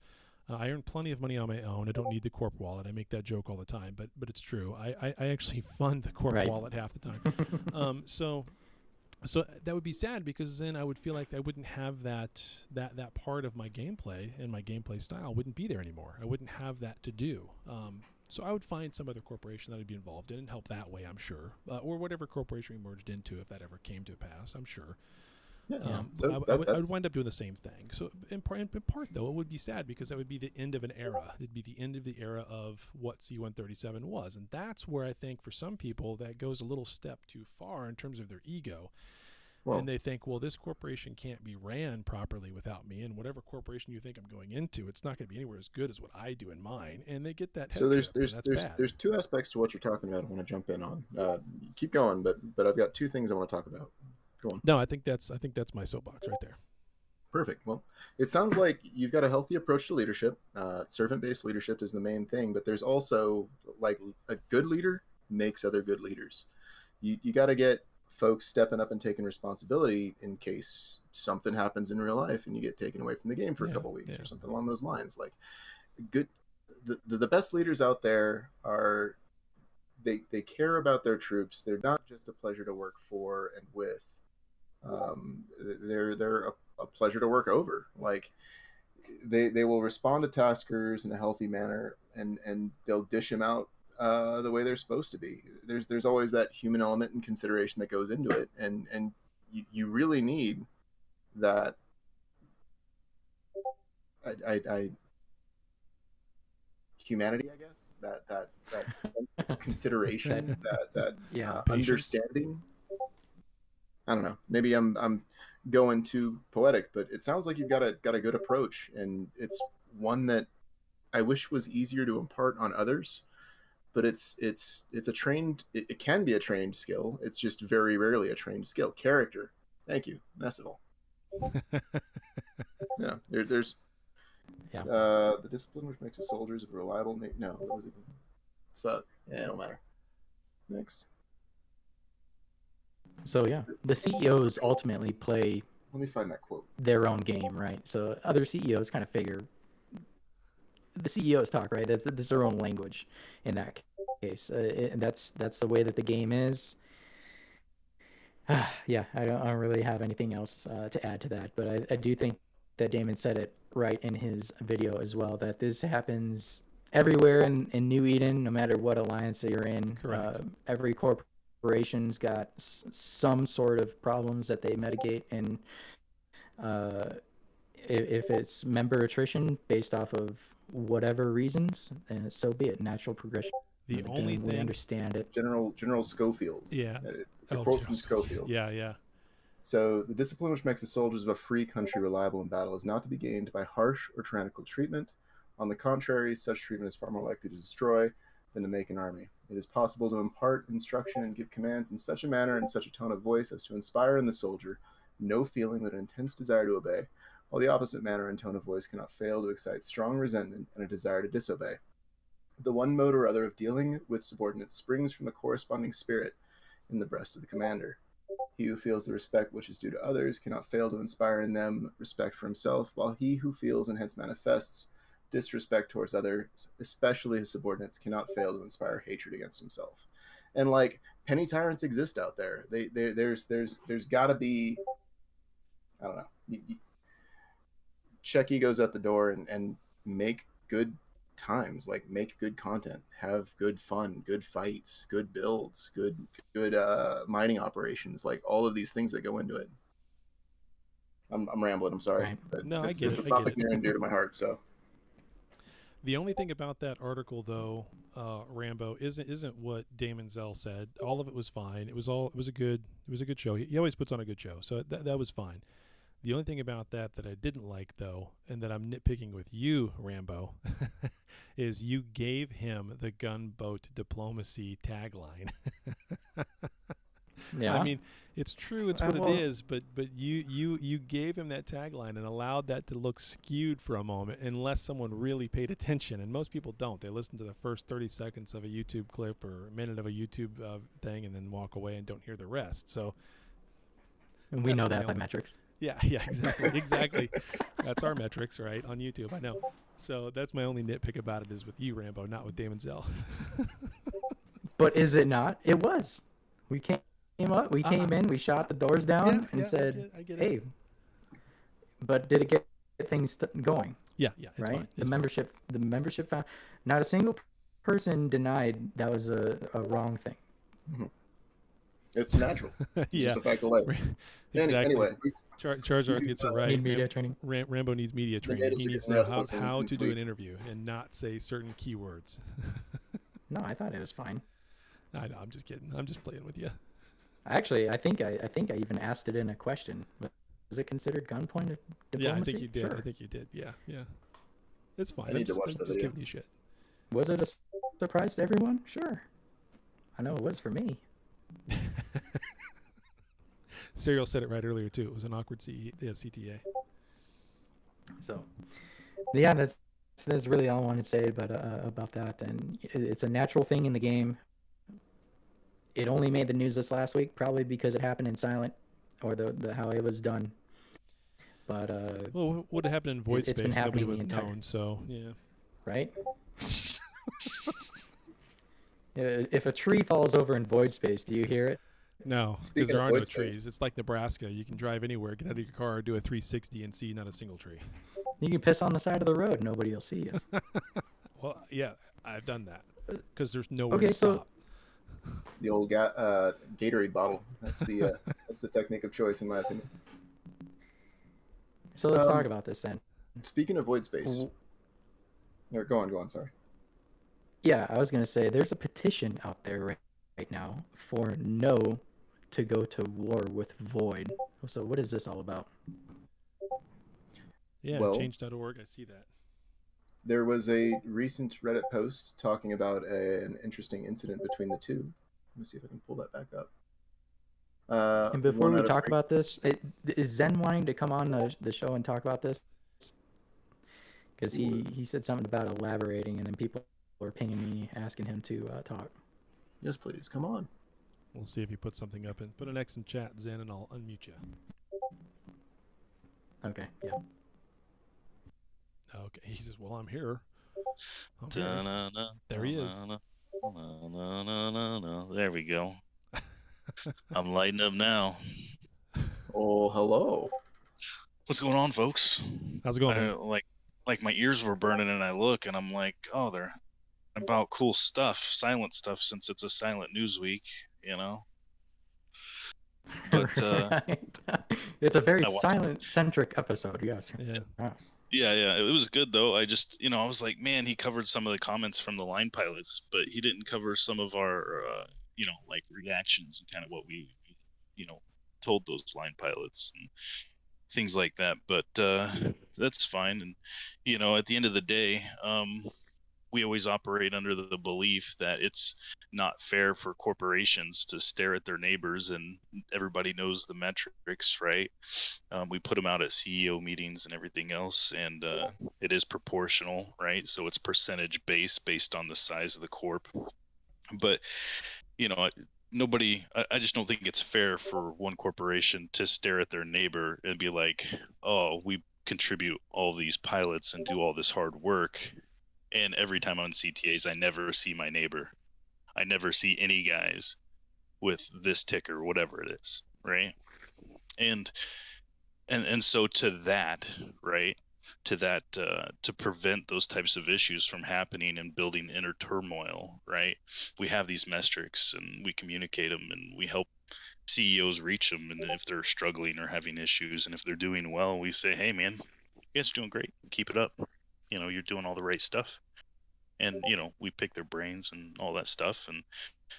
I earn plenty of money on my own. I don't need the corp wallet. I make that joke all the time, but it's true. I actually fund the corp wallet half the time. So that would be sad, because then I would feel like I wouldn't have that part of my gameplay and my gameplay style wouldn't be there anymore. I wouldn't have that to do. So I would find some other corporation that I'd be involved in and help that way, I'm sure. Or whatever corporation we merged into, if that ever came to pass, I'm sure.
Yeah.
I would wind up doing the same thing. So in part, though, it would be sad, because that would be the end of an era. It'd be the end of the era of what C-137 was. And that's where I think for some people that goes a little step too far in terms of their ego. Well, and they think, well, this corporation can't be ran properly without me, and whatever corporation you think I'm going into, it's not going to be anywhere as good as what I do in mine. And they get that.
So there's 2 aspects to what you're talking about I want to jump in on. Keep going, but I've got 2 things I want to talk about. Go on.
No, I think that's my soapbox right there.
Perfect. Well, it sounds like you've got a healthy approach to leadership. Servant-based leadership is the main thing, but there's also, like, a good leader makes other good leaders. You got to get folks stepping up and taking responsibility in case something happens in real life and you get taken away from the game for a couple weeks or something along those lines. Like, the best leaders out there are, they care about their troops. They're not just a pleasure to work for and with. They're a pleasure to work over. Like, they will respond to taskers in a healthy manner, and they'll dish them out the way they're supposed to be. There's always that human element and consideration that goes into it, and you really need that. Humanity, I guess, that consideration, that understanding. I don't know. Maybe I'm going too poetic, but it sounds like you've got a good approach, and it's one that I wish was easier to impart on others. But it's a trained. It can be a trained skill. It's just very rarely a trained skill. Character. Thank you, Nessival. Yeah. There's. Yeah. The discipline which makes the soldiers of reliable. No, it was even. Fuck. Yeah, it don't matter. Next.
So yeah, the CEOs ultimately play.
Let me find that quote.
Their own game, right? So other CEOs kind of figure. The CEOs talk, right? That's their own language in that case, and that's the way that the game is. Yeah, I don't really have anything else to add to that, but I do think that Damon said it right in his video as well, that this happens everywhere in New Eden, no matter what alliance that you're in.
Correct.
Every corporation's got some sort of problems that they mitigate, and if it's member attrition based off of whatever reasons, then so be it. Natural progression.
The only thing
we
understand it.
General Schofield.
Yeah.
It's a quote from Schofield.
Yeah.
So the discipline which makes the soldiers of a free country reliable in battle is not to be gained by harsh or tyrannical treatment. On the contrary, such treatment is far more likely to destroy than to make an army. It is possible to impart instruction and give commands in such a manner and such a tone of voice as to inspire in the soldier no feeling but an intense desire to obey, while the opposite manner and tone of voice cannot fail to excite strong resentment and a desire to disobey. The one mode or other of dealing with subordinates springs from the corresponding spirit in the breast of the commander. He who feels the respect which is due to others cannot fail to inspire in them respect for himself, while he who feels and hence manifests disrespect towards others, especially his subordinates, cannot fail to inspire hatred against himself. And like, penny tyrants exist out there. There's got to be, I don't know. check egos at the door and make good times, like make good content, have good fun, good fights, good builds, good mining operations, like all of these things that go into it. I'm rambling, I'm sorry.
Right.
But
No, I
it's
get
a
it, I
topic
get it.
near and dear to my heart, so.
The only thing about that article, though, Rambo, isn't what Damon Zell said. All of it was fine. It was a good show. He always puts on a good show, so that was fine. The only thing about that I didn't like, though, and that I'm nitpicking with you, Rambo, is you gave him the gunboat diplomacy tagline.
Yeah.
I mean, it's true. It's what it is. But you gave him that tagline and allowed that to look skewed for a moment, unless someone really paid attention. And most people don't. They listen to the first 30 seconds of a YouTube clip or a minute of a YouTube thing, and then walk away and don't hear the rest. So.
And we know that by metrics.
Yeah, exactly. That's our metrics, right, on YouTube. I know. So that's my only nitpick about it is with you, Rambo, not with Damon Zell.
But is it not? It was. We came up. We came in. We shot the doors down and said,
I get
"Hey." But did it get things going?
Yeah, it's
right.
fine.
The membership found not a single person denied that was a wrong thing.
Mm-hmm. It's natural. It's
Yeah.
just a fact of life.
Exactly.
Anyway,
Charizard gets it right.
Need media training.
Rambo needs media training.
natives
He
are
needs to
getting
know
restless
how
and
to do
complete.
an interview and not say certain keywords.
No, I thought it was fine.
I know. I'm just kidding. I'm just playing with you.
Actually, I think I even asked it in a question. Was it considered gunpoint diplomacy?
Yeah, I think you did.
Sure.
I think you did. Yeah. It's fine.
I need to watch
I'm
the
just
video.
giving you shit.
Was it a surprise to everyone? Sure. I know it was for me.
Serial said it right earlier too. It was an awkward CTA.
So, yeah, that's really all I wanted to say about that. And it's a natural thing in the game. It only made the news this last week, probably because it happened in silent, or the how it was done. But
Well, what would have happened in void
it's been
space? Nobody
happening
would
the
have
entire
known. So yeah.
right? If a tree falls over in void space, do you hear it?
No, because
Speaking
there
of
are no
void space.
trees. It's like Nebraska. You can drive anywhere, get out of your car, do a 360, and see not a single tree.
You can piss on the side of the road. Nobody will see you.
Well, yeah, I've done that because there's nowhere
Okay,
to
so-
stop.
The old Gatorade bottle. That's the that's the technique of choice, in my opinion.
So let's talk about this then.
Speaking of void space. Or go on. Sorry.
Yeah, I was gonna say there's a petition out there right now for no to go to war with Void. So what is this all about?
Yeah,
Well-
change.org. I see that.
There was a recent Reddit post talking about an interesting incident between the two. Let me see if I can pull that back up.
And before
one
we
out of
talk
three-
about this, is Zen wanting to come on the show and talk about this? Because he said something about elaborating, and then people were pinging me asking him to talk.
Yes, please, come on.
We'll see if he puts something up and put an X in chat, Zen, and I'll unmute you.
Okay, yeah.
Okay, he says, "Well, I'm here." Okay.
Da-na-na,
There he is.
da-na-na, da-na-na-na-na. There we go. I'm lighting up now.
Oh, hello.
What's going on, folks?
How's it going? man?
Like my ears were burning, and I look, and I'm like, oh, they're about cool stuff, silent stuff, since it's a silent news week, you know. But
Right. It's a very
I watched-
silent-centric episode, yes.
Yeah.
Yes.
yeah, it was good though. I just, I was like, man, he covered some of the comments from the line pilots, but he didn't cover some of our, like reactions and kind of what we, told those line pilots and things like that. But that's fine. And at the end of the day, we always operate under the belief that it's not fair for corporations to stare at their neighbors, and everybody knows the metrics, right? We put them out at CEO meetings and everything else, and it is proportional, right? So it's percentage based on the size of the corp. But I just don't think it's fair for one corporation to stare at their neighbor and be like, oh, we contribute all these pilots and do all this hard work, and every time I'm in CTAs, I never see my neighbor. I never see any guys with this ticker, whatever it is, right? And so to that, right, to that to prevent those types of issues from happening and building inner turmoil, right? We have these metrics and we communicate them and we help CEOs reach them, and if they're struggling or having issues, and if they're doing well, we say, hey man, you guys are doing great, keep it up, you're doing all the right stuff. And we pick their brains and all that stuff and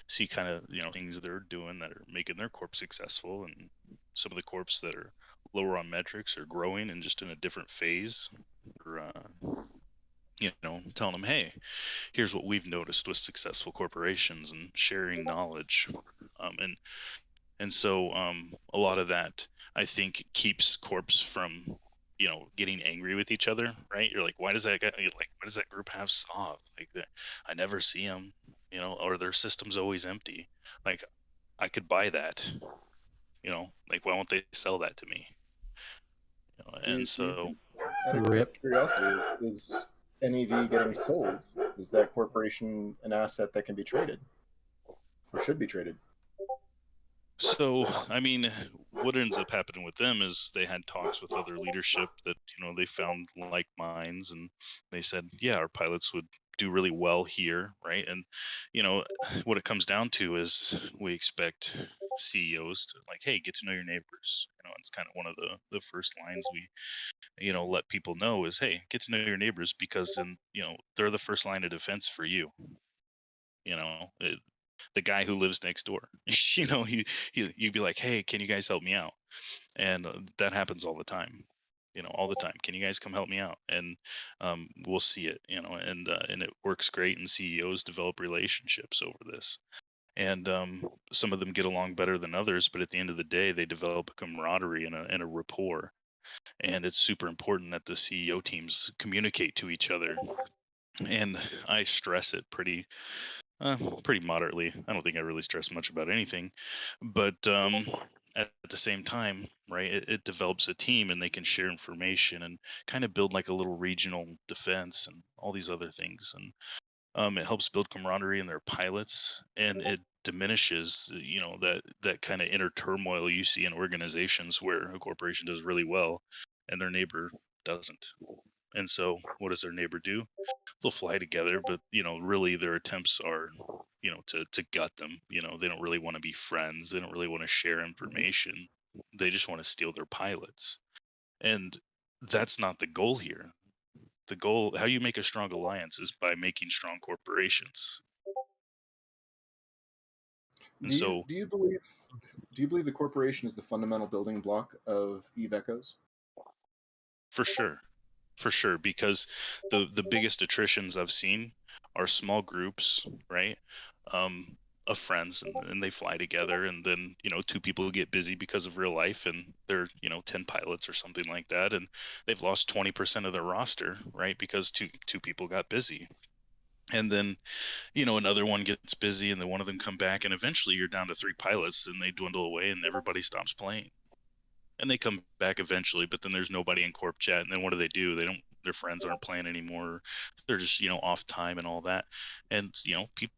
see kind of things they're doing that are making their corp successful, and some of the corps that are lower on metrics are growing and just in a different phase, or telling them, hey, here's what we've noticed with successful corporations, and sharing knowledge. And so a lot of that, I think, keeps corps from getting angry with each other, right? You're like, why does that group have Sov? Like, I never see them, or their system's always empty. Like, I could buy that, like, why won't they sell that to me? And so,
out of curiosity, is NEV getting sold? Is that corporation an asset that can be traded, or should be traded?
So, I mean, what ends up happening with them is they had talks with other leadership that, they found like minds, and they said, yeah, our pilots would do really well here, right? And, what it comes down to is we expect CEOs to, like, hey, get to know your neighbors. It's kind of one of the first lines we, let people know is, hey, get to know your neighbors, because then, they're the first line of defense for you. The guy who lives next door, you'd be like, hey, can you guys help me out? And that happens all the time, all the time. Can you guys come help me out? And we'll see it, and it works great, and CEOs develop relationships over this. And some of them get along better than others, but at the end of the day, they develop a camaraderie and a rapport. And it's super important that the CEO teams communicate to each other. And I stress it pretty moderately. I don't think I really stress much about anything, but at the same time, right, it develops a team, and they can share information and kind of build like a little regional defense and all these other things. And it helps build camaraderie in their pilots, and it diminishes, that kind of inner turmoil you see in organizations where a corporation does really well and their neighbor doesn't. And so what does their neighbor do? They'll fly together, but really their attempts are to gut them. They don't really want to be friends, they don't really want to share information, they just want to steal their pilots. And that's not the goal here. The goal, how you make a strong alliance, is by making strong corporations. And
do you believe the corporation is the fundamental building block of Eve Echoes?
For sure, because the biggest attritions I've seen are small groups, right, of friends, and they fly together, and then 2 people get busy because of real life, and they're 10 pilots or something like that, and they've lost 20% of their roster, right, because two people got busy. And then another one gets busy, and then one of them come back, and eventually you're down to 3 pilots, and they dwindle away, and everybody stops playing. And they come back eventually, but then there's nobody in corp chat, and then what do? Their friends aren't playing anymore. They're just off time and all that. And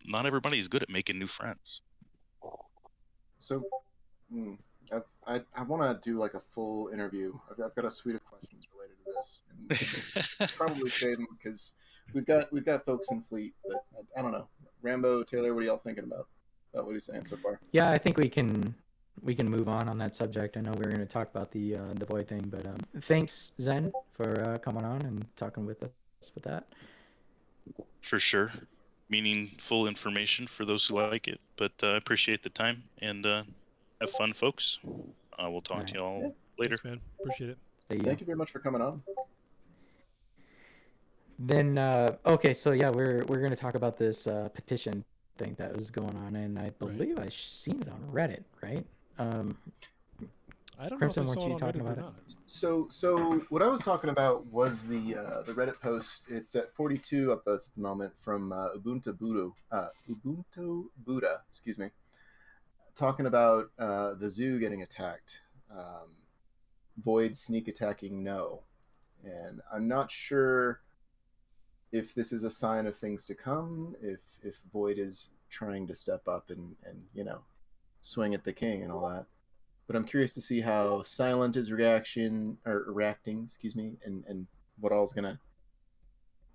not everybody's good at making new friends.
So I want to do like a full interview. I've got a suite of questions related to this, and probably save them because we've got folks in fleet, but I don't know. Rambo, Taylor, what are y'all thinking about what he's saying so far?
Yeah, I think we can move on that subject. I know we were going to talk about the Void thing, but thanks, Zen, for coming on and talking with us with that.
For sure. Meaningful information for those who like it. But I appreciate the time, and have fun, folks. We'll talk to you all later.
Thanks, man. Appreciate it.
Thank you very much for coming on.
Then, okay, so yeah, we're going to talk about this petition thing that was going on, and I believe I've seen it on Reddit, right?
I don't
Crimson,
know if I saw
weren't
it
you
on
talking
Reddit
about
or
it?
not.
So what I was talking about was the Reddit post. It's at 42 upvotes at the moment from Ubuntu Buddha, excuse me, talking about the zoo getting attacked. Void sneak attacking no, and I'm not sure if this is a sign of things to come. If Void is trying to step up and swing at the king and all that. But I'm curious to see how Silent is reacting, excuse me, and what all's gonna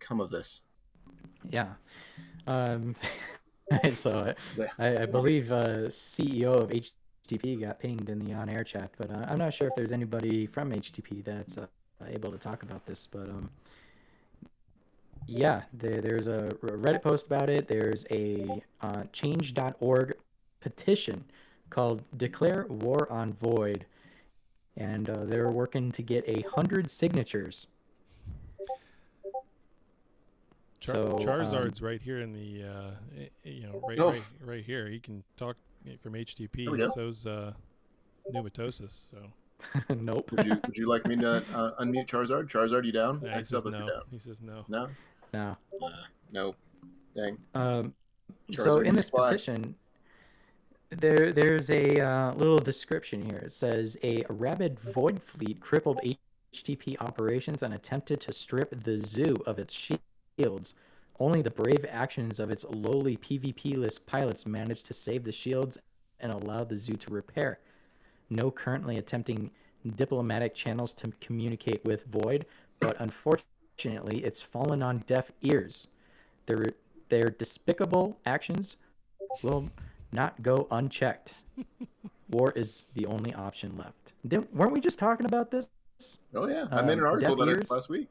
come of this.
Yeah. So I believe CEO of HTTP got pinged in the on-air chat, but I'm not sure if there's anybody from HTTP that's able to talk about this. But yeah, there's a Reddit post about it. There's a change.org petition called "Declare War on Void," and they're working to get 100 signatures. So
Charizard's right here in the right here. He can talk from HTTP.
There we go.
So's Pneumatosis. So
nope.
Would you like me to unmute Charizard? Charizard, you down?
Yeah, he
X
says
up if
no.
you're down.
He says no.
No.
No.
No. Dang.
So
Charizard,
in
you
this
fly.
petition, there's a little description here. It says a rabid void fleet crippled HTTP operations and attempted to strip the zoo of its shields. Only the brave actions of its lowly PvP-less pilots managed to save the shields and allow the zoo to repair. No currently attempting diplomatic channels to communicate with Void, but unfortunately it's fallen on deaf ears. Their despicable actions will not go unchecked. War is the only option left. Weren't we just talking about this?
Oh yeah, I made an article
deaf
about it
ears?
last week.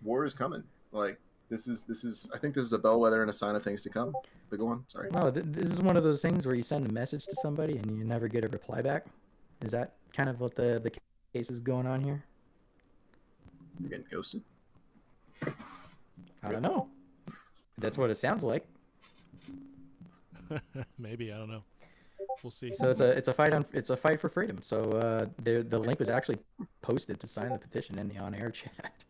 War is coming. Like this is. I think this is a bellwether and a sign of things to come. But go on. Sorry.
No, this is one of those things where you send a message to somebody and you never get a reply back. Is that kind of what the case is going on here?
You're getting ghosted.
I don't know. That's what it sounds like.
Maybe, I don't know. We'll see.
So it's a fight for freedom. So the link was actually posted to sign the petition in the on-air chat.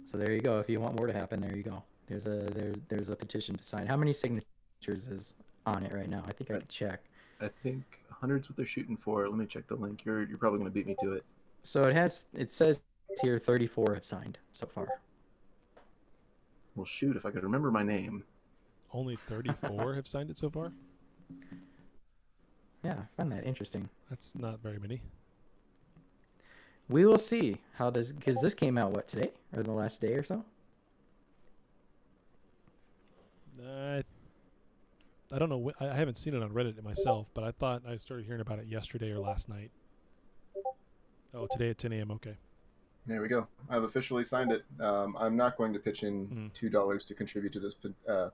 So there you go. If you want more to happen, there you go. There's a petition to sign. How many signatures is on it right now? I think I could check.
I think 100's what they're shooting for. Let me check the link. You're probably gonna beat me to it.
So it says here 34 have signed so far.
Well, shoot, if I could remember my name.
Only 34 have signed it so far?
Yeah, I find that interesting.
That's not very many.
We will see how this, because this came out what, today or the last day or so?
I don't know. I haven't seen it on Reddit myself, but I thought I started hearing about it yesterday or last night. Oh, today at 10 a.m. Okay.
There we go. I've officially signed it. I'm not going to pitch in $2 to contribute to this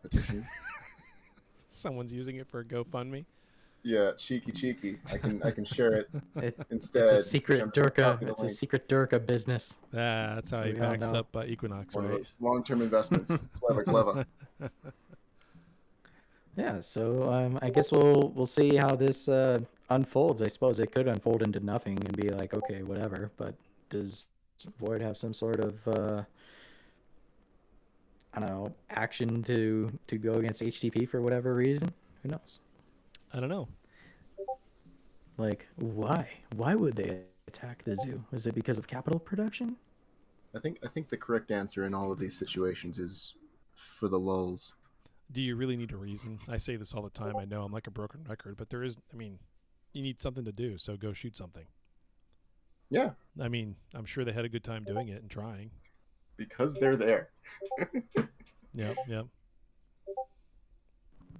petition.
Someone's using it for a GoFundMe.
Yeah, cheeky. I can share it instead.
It's a secret Durka. It's a secret Durka business.
That's how he backs up Equinox,
One of
right?
those long-term investments. clever.
Yeah, so I guess we'll see how this unfolds. I suppose it could unfold into nothing and be like, okay, whatever. But does Void have some sort of I don't know, action to go against HTTP for whatever reason? Who knows?
I don't know.
Like, why? Why would they attack the zoo? Is it because of capital production?
I think the correct answer in all of these situations is for the lulz.
Do you really need a reason? I say this all the time. I know I'm like a broken record, but there is, I mean, you need something to do, so go shoot something.
Yeah.
I mean, I'm sure they had a good time doing it and trying.
Because they're there.
Yep.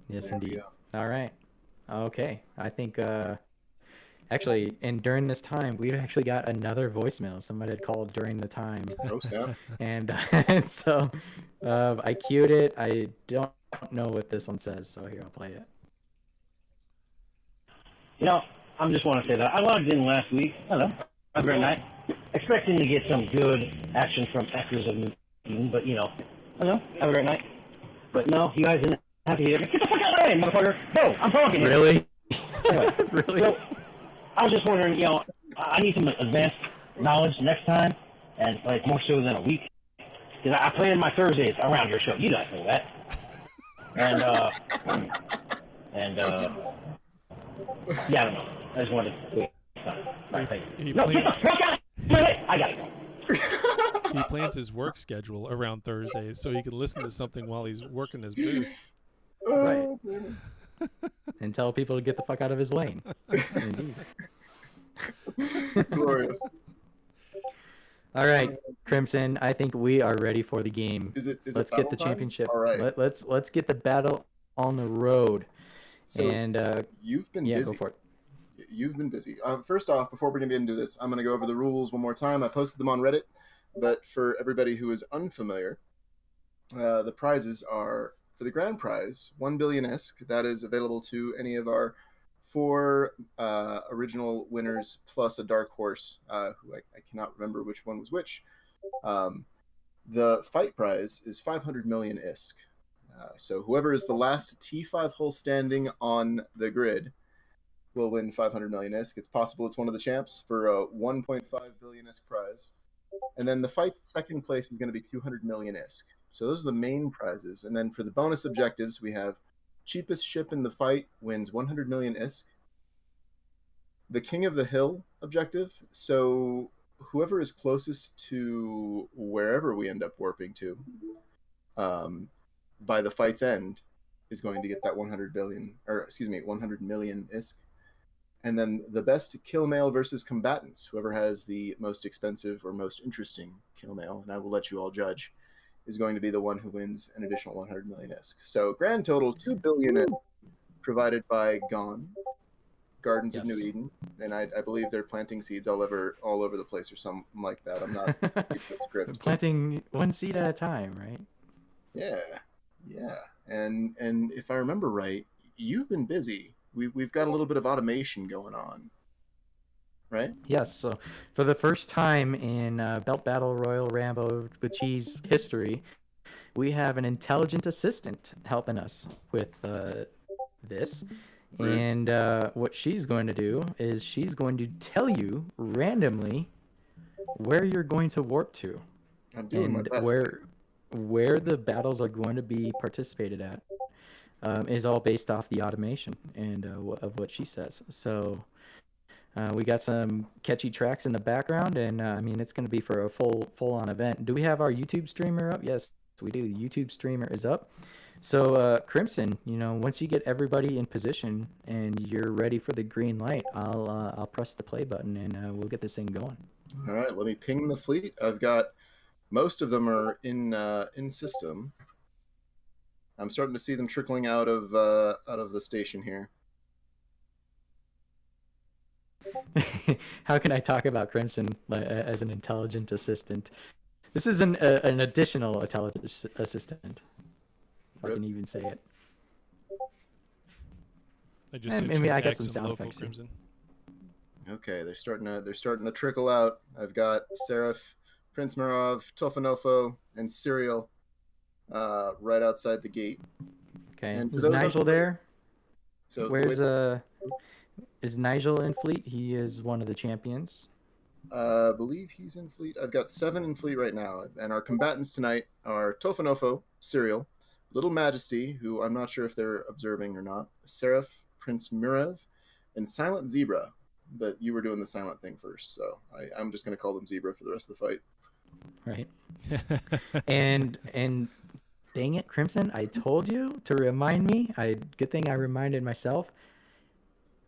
Yes, indeed. All right. Okay. I think actually, and during this time, we actually got another voicemail. Somebody had called during the time.
Oh, snap.
and so I queued it. I don't know what this one says, so here, I'll play it.
You know, I just want to say that I logged in last week. Hello. Have a great night. Expecting to get some good action from Echoes of Eden, but you know, hello. Have a great night. But no, you guys didn't have to hear. Get the fuck out of my way, motherfucker. No, I'm talking.
Really?
Anyway,
Really?
So, I was just wondering, you know, I need some advanced knowledge next time, and like more so than a week, because I plan my Thursdays around your show. You guys know that. And yeah, I don't know. I just wanted to. Right, thank you. No, get the fuck out of my way. I gotta go.
He plans his work schedule around Thursdays so he can listen to something while he's working his booth.
Right. And tell people to get the fuck out of his lane. Indeed.
Glorious.
All right, Crimson. I think we are ready for the game.
Is it
Let's get
battle
the
time?
championship.
All right.
Let's get the battle on the road.
So
and
you've been
yeah,
busy.
go for it.
You've been busy. First off, before we're going to get into this, I'm going to go over the rules one more time. I posted them on Reddit, but for everybody who is unfamiliar, the prizes are, for the grand prize, 1 billion ISK. That is available to any of our 4 original winners, plus a dark horse, who I cannot remember which one was which. The fight prize is 500 million ISK. So whoever is the last T5 hole standing on the grid will win 500 million ISK. It's possible it's one of the champs for a 1.5 billion ISK prize. And then the fight's second place is going to be 200 million ISK. So those are the main prizes. And then for the bonus objectives, we have cheapest ship in the fight wins 100 million ISK. The King of the Hill objective. So whoever is closest to wherever we end up warping to, by the fight's end, is going to get that 100 million ISK. And then the best kill mail versus combatants, whoever has the most expensive or most interesting kill mail, and I will let you all judge, is going to be the one who wins an additional 100 million ISK. So grand total 2 billion ISK, provided by Gone, Gardens of New Eden, and I believe they're planting seeds all over the place or something like that. I'm not the script.
Planting one seed at a time, right?
Yeah. And if I remember right, you've been busy. We've got a little bit of automation going on, right?
Yes. So for the first time in Belt Battle Royal Rambo with Cheese history, we have an intelligent assistant helping us with this.
Right.
And what she's going to do is she's going to tell you randomly where you're going to warp to,
I'm doing my best.
where the battles are going to be participated at. Is all based off the automation and of what she says. So we got some catchy tracks in the background, and I mean, it's going to be for a full-on event. Do we have our YouTube streamer up? Yes, we do. The YouTube streamer is up. So Crimson, once you get everybody in position and you're ready for the green light, I'll press the play button and we'll get this thing going.
All right, let me ping the fleet. I've got most of them are in system. I'm starting to see them trickling out of the station here.
How can I talk about Crimson as an intelligent assistant? This is an additional intelligent assistant. If I can even say it.
I just
Maybe I got
X
some
and
sound
local
effects.
Crimson.
Okay, they're starting to trickle out. I've got Seraph, Prince Mirov, Tofanofo, and Serial right outside the gate.
Okay.
And
Is Nigel there?
So
Where's is Nigel in fleet? He is one of the champions.
I believe he's in fleet. I've got 7 in fleet right now, and our combatants tonight are Tofanofo, Serial, Little Majesty, who I'm not sure if they're observing or not, Seraph, Prince Mirov, and Silent Zebra. But you were doing the silent thing first, so I'm just going to call them Zebra for the rest of the fight.
Right. and dang it, Crimson, I told you to remind me. Good thing I reminded myself.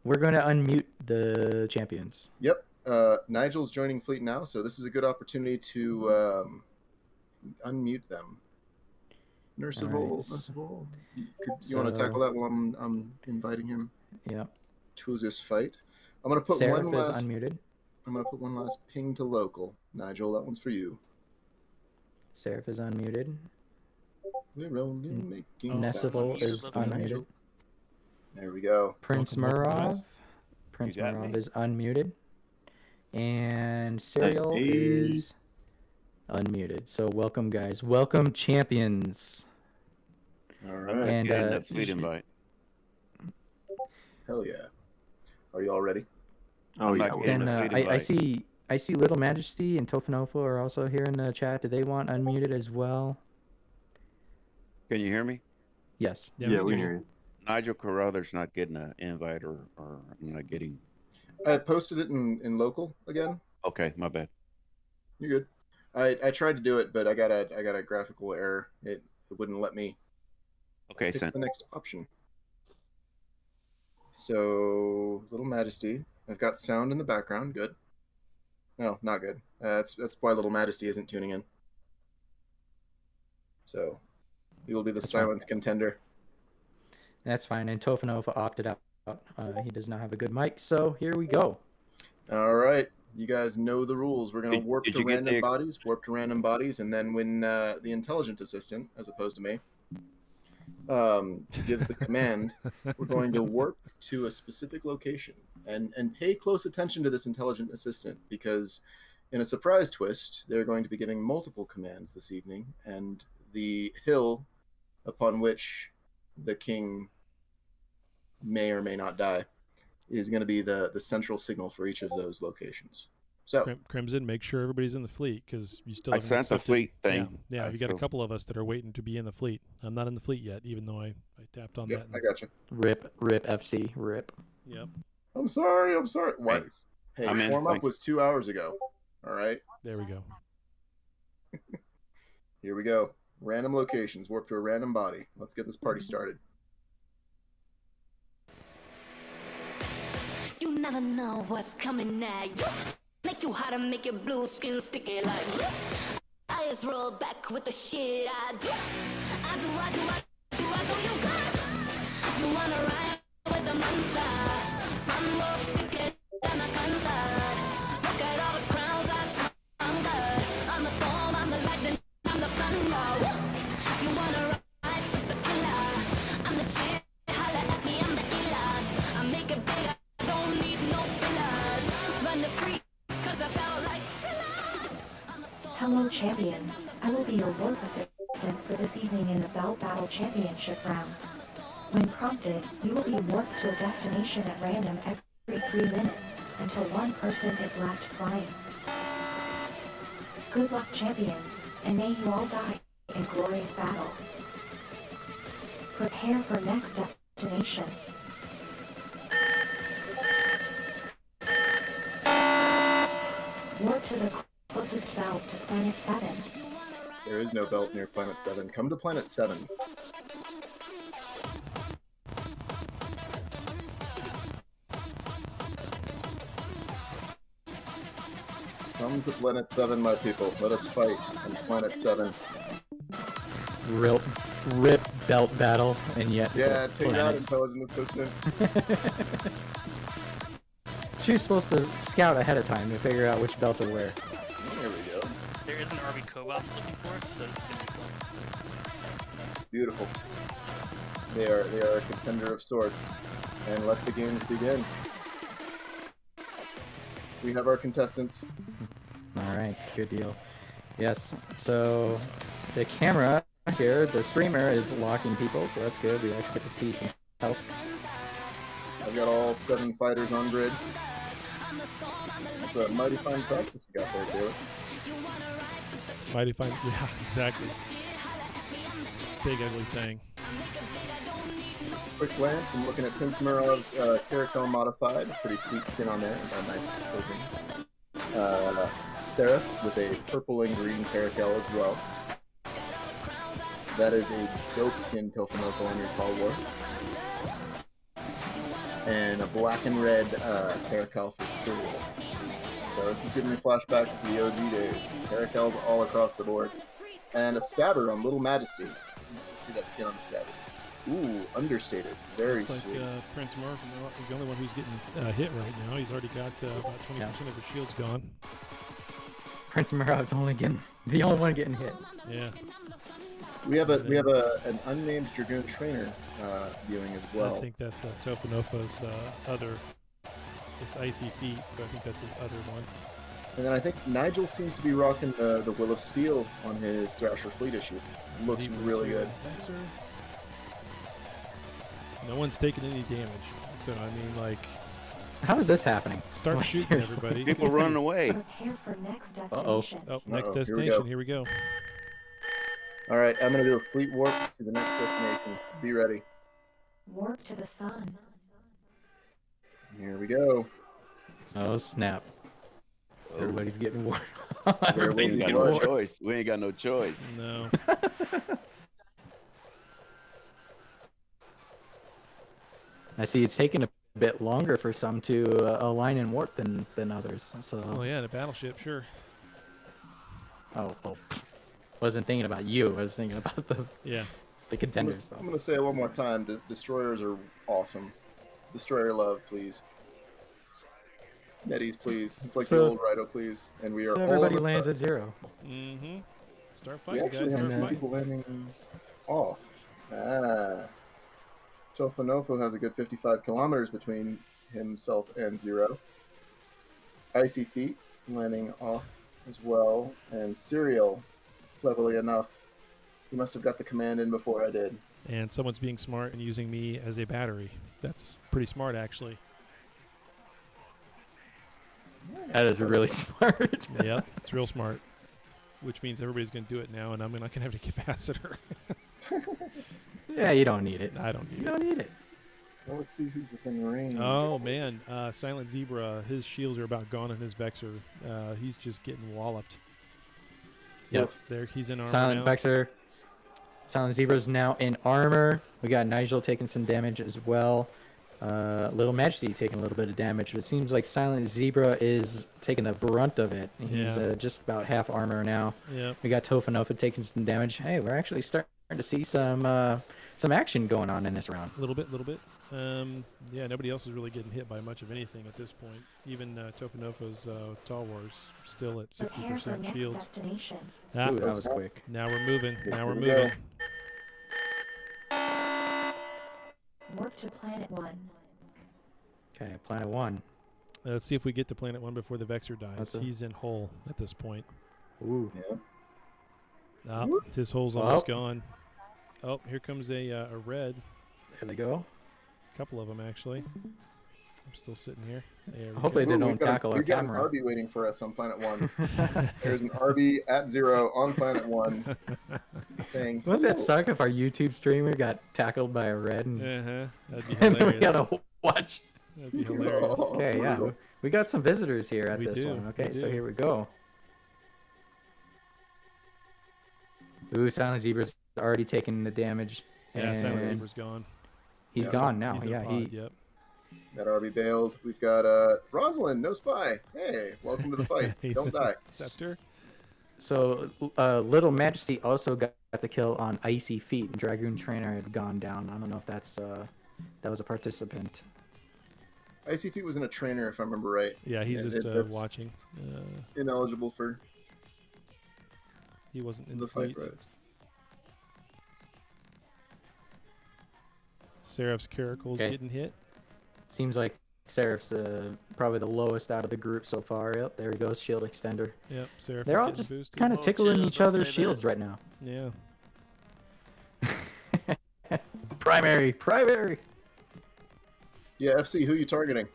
We're going to unmute the champions.
Yep. Nigel's joining fleet now, so this is a good opportunity to unmute them. Nursival, you want to tackle that while I'm inviting him?
Yeah.
To this fight. I'm gonna put
Seraph
one last.
is unmuted.
I'm gonna put one last ping to local. Nigel, that one's for you.
Seraph is unmuted.
We're only making.
Nessival is unmuted.
There we go.
Prince Mirov. Prince Mirov is unmuted. And Serial is unmuted. So welcome, guys. Welcome, champions.
All right.
And
that fleet invite.
Hell yeah. Are you all ready?
Oh yeah.
And I see Little Majesty and Tofanofo are also here in the chat. Do they want unmuted as well?
Can you hear me?
Yes.
Yeah, we can hear you. Nigel Carruthers not getting an invite, or I'm not getting.
I posted it in local again.
Okay, my bad.
You're good. I tried to do it, but I got a graphical error. It wouldn't let me.
Okay,
pick
sent.
the next option. So, Little Majesty, I've got sound in the background. Good. No, not good. That's why Little Majesty isn't tuning in. So he will be the silent contender.
That's fine. And Tofanova opted out. He does not have a good mic, so here we go.
All right, you guys know the rules. We're gonna warp
did
to
you get
random
the-
bodies, and then when the intelligent assistant, as opposed to me, gives the command, we're going to warp to a specific location and pay close attention to this intelligent assistant, because in a surprise twist, they're going to be giving multiple commands this evening, and the hill upon which the king may or may not die is going to be the central signal for each of those locations. So
Crimson, make sure everybody's in the fleet, because you still
I
haven't
sent the
accepted-
fleet thing.
Yeah,
I
we got a
still-
couple of us that are waiting to be in the fleet. I'm not in the fleet yet, even though I tapped on that.
I got you.
Rip FC, rip.
Yep.
I'm sorry. What? Hey,
I'm in,
warm up
thanks.
was 2 hours ago. All right.
There we go.
Here we go. Random locations. Warp to a random body. Let's get this party started.
You never know what's coming at you. Make you hot and make your blue skin sticky like glue. I just roll back with the shit I do. I do you good. You wanna ride with the monster. Some more ticket than my concert. Look at all the crowns I conquered. I'm the storm, I'm the lightning, I'm the thunder. You wanna ride with the killer. I'm the shit, holla at me, I'm the illest. I make it bigger. Don't need no fillers. Run the streets, cause I sound like
Hello champions, I will be your warp assistant for this evening in the Bell Battle Championship round. When prompted, you will be warped to a destination at random every 3 minutes, until one person is left flying. Good luck champions, and may you all die in glorious battle. Prepare for next destination. Warp to the closest belt to Planet 7.
There is no belt near Planet 7. Come to Planet 7. Come to Planet 7, my people. Let us fight on Planet 7.
Rip belt battle, and yet it's
Yeah,
a
take out
planets.
Intelligent Assistant.
She was supposed to scout ahead of time to figure out which belts are where.
There we go.
There is an Army Kobops looking for us, so it's gonna be fun.
Beautiful. They are a contender of sorts. And let the games begin. We have our contestants.
All right, good deal. Yes, so the camera here, the streamer is locking people, so that's good. We actually get to see some help.
I've got all 7 fighters on grid. That's a mighty fine practice you got there, Taylor.
Mighty fine. Yeah, exactly. Big ugly thing.
Just a quick glance, I'm looking at Prince Murov's Caracal Modified. Pretty sweet skin on there. Got a nice open. Seraph with a purple and green Caracal as well. That is a dope skin Tofanoko on your Call War. And a black and red Caracal for Stool. So this is giving me flashbacks to the OG days. Caracals all across the board. And a Stabber on Little Majesty. See that skin on the Stabber. Ooh, understated. Very
Looks
sweet.
like Prince Murphy is the only one who's getting hit right now. He's already got about 20% of his shields gone.
Prince Murov's the only one getting hit.
Yeah.
We have an unnamed Dragoon trainer viewing as well.
I think that's Tofanofa's other. It's Icy Feet, so I think that's his other one.
And then I think Nigel seems to be rocking the Will of Steel on his Thrasher Fleet issue. Looks really good.
Thanks, sir. No one's taking any damage, so I mean, like.
How is this happening?
Start
Like,
shooting,
seriously.
everybody.
People running away.
Prepare for next
Uh-oh.
destination.
Oh, next
Uh-oh, here we
destination.
go.
Here we go.
All right, I'm going to do a fleet warp to the next destination. Be ready.
Warp to the sun.
Here we go.
Oh, snap. Everybody's getting warped.
We
Everybody's
ain't got
getting
no
warped.
choice. We ain't got no choice.
No.
I see it's taking a bit longer for some to align and warp than others. So.
Oh yeah, the battleship, sure.
Oh, well, wasn't thinking about you. I was thinking about the contenders.
I'm gonna say it one more time. Destroyers are awesome. Destroyer love, please. Netties, please. It's like the old Rhino, please. And we are
So
all
everybody
on the
lands
side.
at 0.
Mm-hmm. Start
We
fighting,
actually
guys.
have
Start
some
fighting.
people landing off. Tofanofo has a good 55 kilometers between himself and 0. Icy Feet landing off as well. And Serial, cleverly enough, he must have got the command in before I did.
And someone's being smart and using me as a battery. That's pretty smart, actually.
That is really smart.
Yep, it's real smart. Which means everybody's going to do it now, and I'm not going to have a capacitor.
Yeah, you don't need it.
I don't need it.
You don't need it.
Well, let's see who's within range.
Oh, man. Silent Zebra, his shields are about gone on his Vexor. He's just getting walloped.
Yep.
There, he's in armor
Silent
now.
Vexor. Silent Zebra's now in armor. We got Nigel taking some damage as well. Little Majesty taking a little bit of damage, but it seems like Silent Zebra is taking the brunt of it. He's
Yeah.
just about half armor now.
Yep.
We got Tofanofo taking some damage. Hey, we're actually starting to see some action going on in this round.
A little bit. Yeah, nobody else is really getting hit by much of anything at this point. Even Tofanofo's Tall War's still at
Prepare for
60%
next
shields.
destination.
Ah,
Ooh, that was quick.
Now we're moving. Now we're
Here we go.
moving.
Warp to Planet 1.
Okay, Planet 1.
Let's see if we get to Planet 1 before the Vexor dies.
That's a-
He's in hole at this point.
Ooh.
Yeah.
Ah, his hole's almost gone. Oh, here comes a red.
There they go.
A couple of them, actually. I'm still sitting here. There we
Hopefully
go.
they don't
we've got
tackle our
we've got
camera.
an RB waiting for us on Planet 1. There's an RB at 0 on Planet 1 saying,
Wouldn't that suck if our YouTube streamer got tackled by a red and,
That'd be
and then we
hilarious.
gotta watch?
That'd be hilarious.
Okay, yeah. We got some visitors here at
We
this
do,
one. Okay,
we
so
do.
here we go. Ooh, Silent Zebra's already taking the damage.
Yeah, Silent
and
Zebra's gone.
He's
Yeah.
gone now.
He's in
Yeah,
pod, yep.
That RB bailed. We've got Rosalind, no spy. Hey, welcome to the fight.
He's
Don't
in
die.
Scepter.
So, Little Majesty also got the kill on Icy Feet. Dragoon Trainer had gone down. I don't know if that's that was a participant.
Icy Feet was in a trainer, if I remember right.
Yeah, he's
And
just
that's
watching.
Ineligible for
He wasn't in
the fight,
fleet.
right?
Seraph's Caracle's
Okay.
getting hit.
Seems like Seraph's probably the lowest out of the group so far. Yep, there he goes, shield extender.
Yep, Seraph
They're
is
all
getting
just
boosted.
kind of tickling
chill,
each
don't
other's
say that.
shields right now.
Yeah.
Primary.
Yeah, FC, who are you targeting?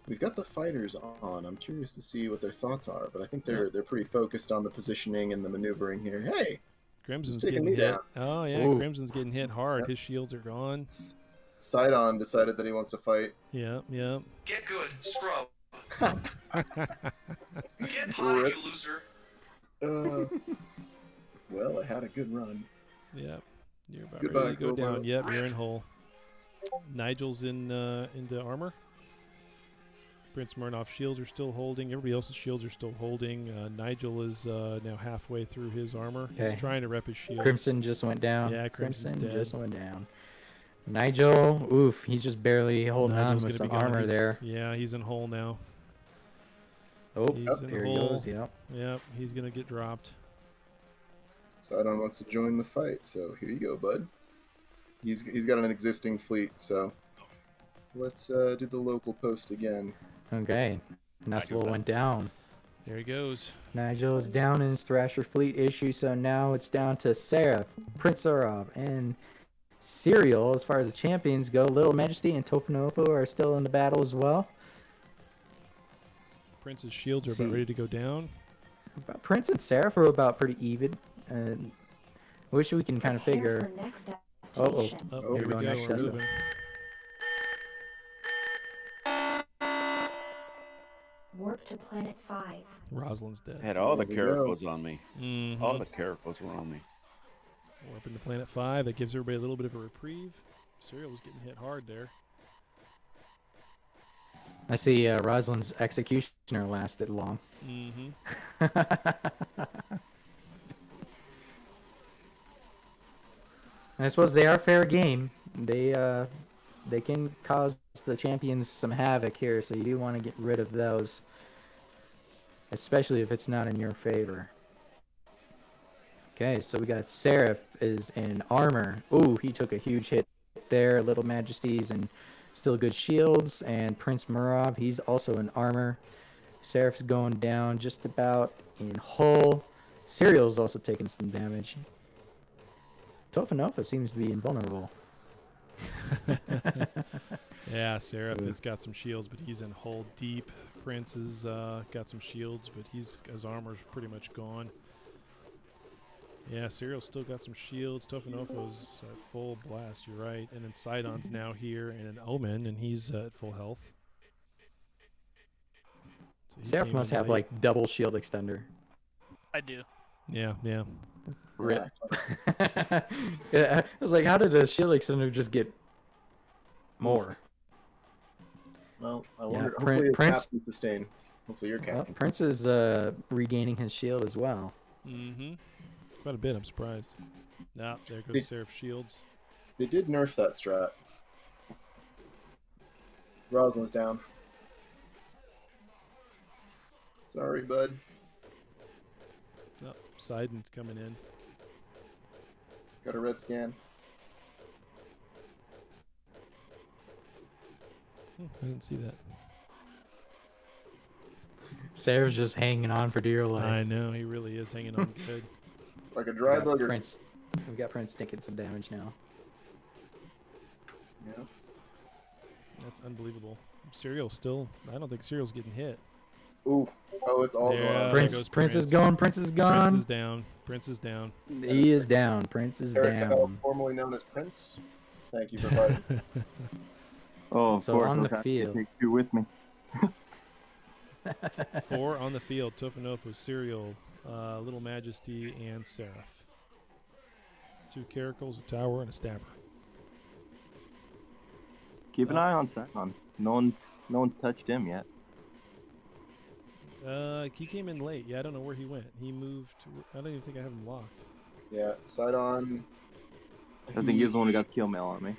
We've got the fighters on. I'm curious to see what their thoughts are, but I think they're pretty focused on the positioning and the maneuvering here. Hey,
Crimson's
taking
getting
me
hit.
down?
Oh yeah,
Ooh.
Crimson's getting hit hard. His shields are gone.
Sidon decided that he wants to fight.
Yep.
Get good, scrub. Get
Rip.
potted, you loser.
Well, I had a good run.
Yep. You're about
Goodbye,
ready to go
Cobra.
down. Yep, you're in hole. Nigel's into armor. Prince Murnoff's shields are still holding. Everybody else's shields are still holding. Nigel is now halfway through his armor.
Okay.
He's trying to rep his shield.
Crimson just went down.
Yeah, Crimson's dead.
just went down. Nigel, oof, he's just barely holding
Nigel's
on with
gonna
some
be gone.
armor
He's-
there.
Yeah, he's in hole now.
Oh,
He's in
here he
hole.
goes. Yep.
Yep, he's gonna get dropped.
Sidon wants to join the fight, so here you go, bud. He's got an existing fleet, so let's do the local post again.
Okay. Nestable went down.
There he goes.
Nigel is down in his Thrasher fleet issue, so now it's down to Seraph, Prince Zurov, and Serial. As far as the champions go, Little Majesty and Tofanofo are still in the battle as well.
Prince's shields are
See.
about ready to go down.
Prince and Seraph are about pretty even. And wish we can kind of
Prepare
figure.
for next
Oh,
destination.
here we go.
next
We're
destination.
moving.
Warp to Planet 5.
Rosalind's dead.
I had all the
There we go.
caracals on me.
Mhm.
All the caracals were on me.
Warping to Planet 5. That gives everybody a little bit of a reprieve. Serial was getting hit hard there.
I see Rosalind's executioner lasted long.
Mm-hmm.
I suppose they are fair game. They can cause the champions some havoc here, so you do want to get rid of those, especially if it's not in your favor. Okay, so we got Seraph is in armor. Ooh, he took a huge hit there. Little Majesties and still good shields, and Prince Murab, he's also in armor. Seraph's going down just about in hull. Serial's also taking some damage. Tofanova seems to be invulnerable.
Yeah, Seraph has got some shields, but he's in hull deep. Prince has got some shields, but his armor's pretty much gone. Yeah, Serial's still got some shields. Tofanova's at full blast, you're right. And then Sidon's now here, and an Omen, and he's at full health. So
Seraph must have like double shield extender.
I do.
Yeah.
Rip. Yeah, I was like, how did a shield extender just get more?
Well, I
Yeah,
wonder. Hopefully, it's
Prince-
captain sustain. Hopefully, your
Well,
captain.
Prince is regaining his shield as well.
Mm-hmm. Quite a bit, I'm surprised. Nah, there goes
They-
Seraph shields.
They did nerf that strat. Rosalind's down. Sorry, bud.
Oh, Sidon's coming in.
Got a red scan.
I didn't see that.
Seraph's just hanging on for dear life.
I know, he really is hanging on good.
Like a dry
We got
bugger.
Prince, we got Prince taking some damage now.
Yeah.
That's unbelievable. Serial still, I don't think Serial's getting hit.
Ooh. Oh, it's all
Yeah,
going on.
there
Prince,
goes
Prince is gone. Prince is gone.
Prince is down. Prince is down.
He is down. Prince is
Eric Bell,
down.
formerly known as Prince. Thank you for fighting.
Oh, of
So
course,
on
I'll
the
have to
field.
take you with me.
4 on the field. Tofanova, Serial, Little Majesty, and Seraph. 2 Caracals, a Tower, and a Stabber.
Keep an eye on Sanon. No one's touched him yet.
He came in late. Yeah, I don't know where he went. He moved. I don't even think I have him locked.
Yeah, Sidon.
I think he's the one who got kill mail on me.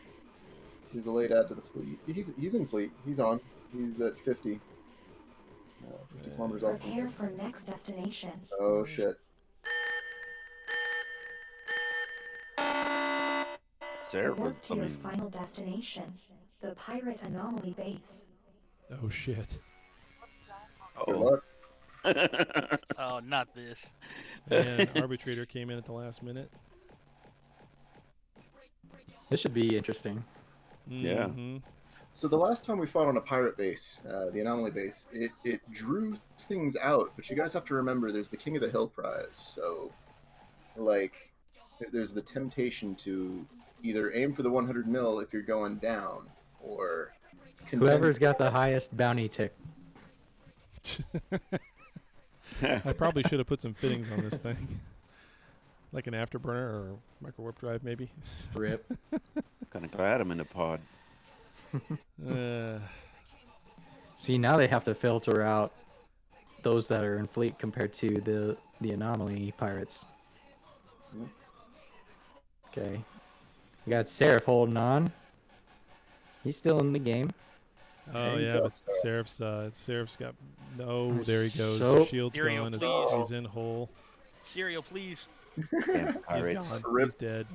He's a late add to the fleet. He's in fleet. He's on. He's at 50. 50 kilometers off.
Prepare for next destination.
Oh shit.
Sarah,
Work to
I
your
mean,
final destination, the Pirate Anomaly Base.
Oh, shit.
Good luck.
Oh, not this.
And Arbitrator came in at the last minute.
This should be interesting.
Yeah.
Mhm.
So the last time we fought on a pirate base, the Anomaly base, it drew things out, but you guys have to remember there's the King of the Hill prize, so like there's the temptation to either aim for the 100 mil if you're going down, or
Whoever's got the highest bounty tick.
I probably should have put some fittings on this thing. Like an afterburner or micro warp drive, maybe.
Rip.
Kind of glad I'm in the pod.
See, now they have to filter out those that are in fleet compared to the Anomaly pirates. Okay. We got Seraph holding on. He's still in the game.
Oh yeah, but Seraph's got there he goes.
So-
Shield's
Serial,
gone.
please.
He's in hole.
Cereal, please.
Damn
He's
pirates.
gone.
Rip.
He's dead.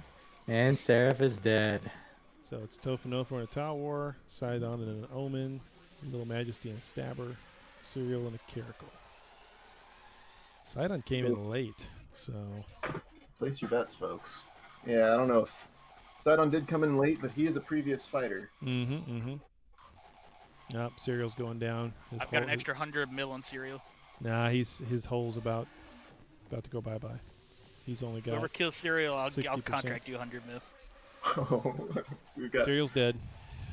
And Seraph is dead.
So it's Tofanova and a Tower, Sidon and an Omen, Little Majesty and a Stabber, Serial and a Caracal. Sidon came in late, so
place your bets, folks. Yeah, I don't know if Sidon did come in late, but he is a previous fighter.
Nope, Serial's going down. His
I've got an
hole-
extra 100 mil on cereal.
Nah, his hole's about to go bye-bye. He's only got
Whoever kills cereal, I'll
60%.
contract you 100 mil.
Oh, we've got
Serial's dead.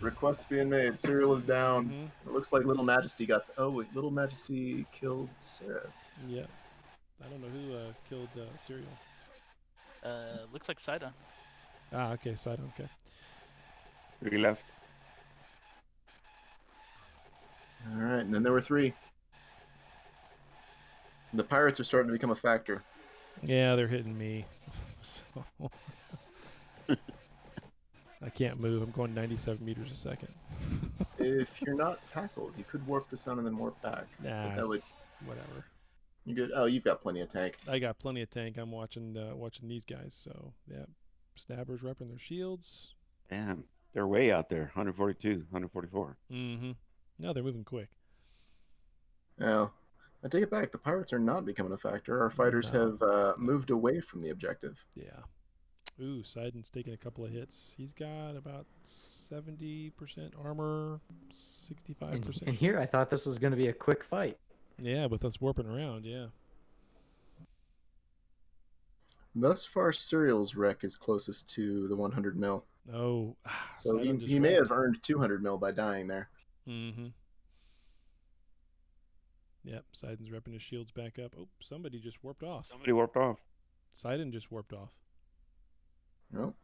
requests being made. Serial is down.
Mm-hmm.
It looks like Little Majesty got. Oh wait, Little Majesty killed Seraph.
Yeah. I don't know who killed Serial.
Looks like Sidon.
Ah, okay, Sidon, okay.
3 left.
All right, and then there were 3. The pirates are starting to become a factor.
Yeah, they're hitting me. So I can't move. I'm going 97 meters a second.
If you're not tackled, you could warp the sun and then warp back.
Nah,
But that would.
whatever.
You good? Oh, you've got plenty of tank.
I got plenty of tank. I'm watching these guys. So yeah, Stabbers repping their shields.
Damn, they're way out there. 142, 144.
Mm-hmm. No, they're moving quick.
Oh, I take it back. The pirates are not becoming a factor. Our fighters have moved away from the objective.
Yeah. Ooh, Sidon's taking a couple of hits. He's got about 70% armor, 65%.
And here I thought this was going to be a quick fight.
Yeah, with us warping around, yeah.
Thus far, Serial's wreck is closest to the 100 mil.
Oh,
so
Sidon just
he may
wrecked.
have earned 200 mil by dying there.
Mm-hmm. Yep, Sidon's repping his shields back up. Oh, somebody just warped off.
Somebody warped off.
Sidon just warped off.
Nope.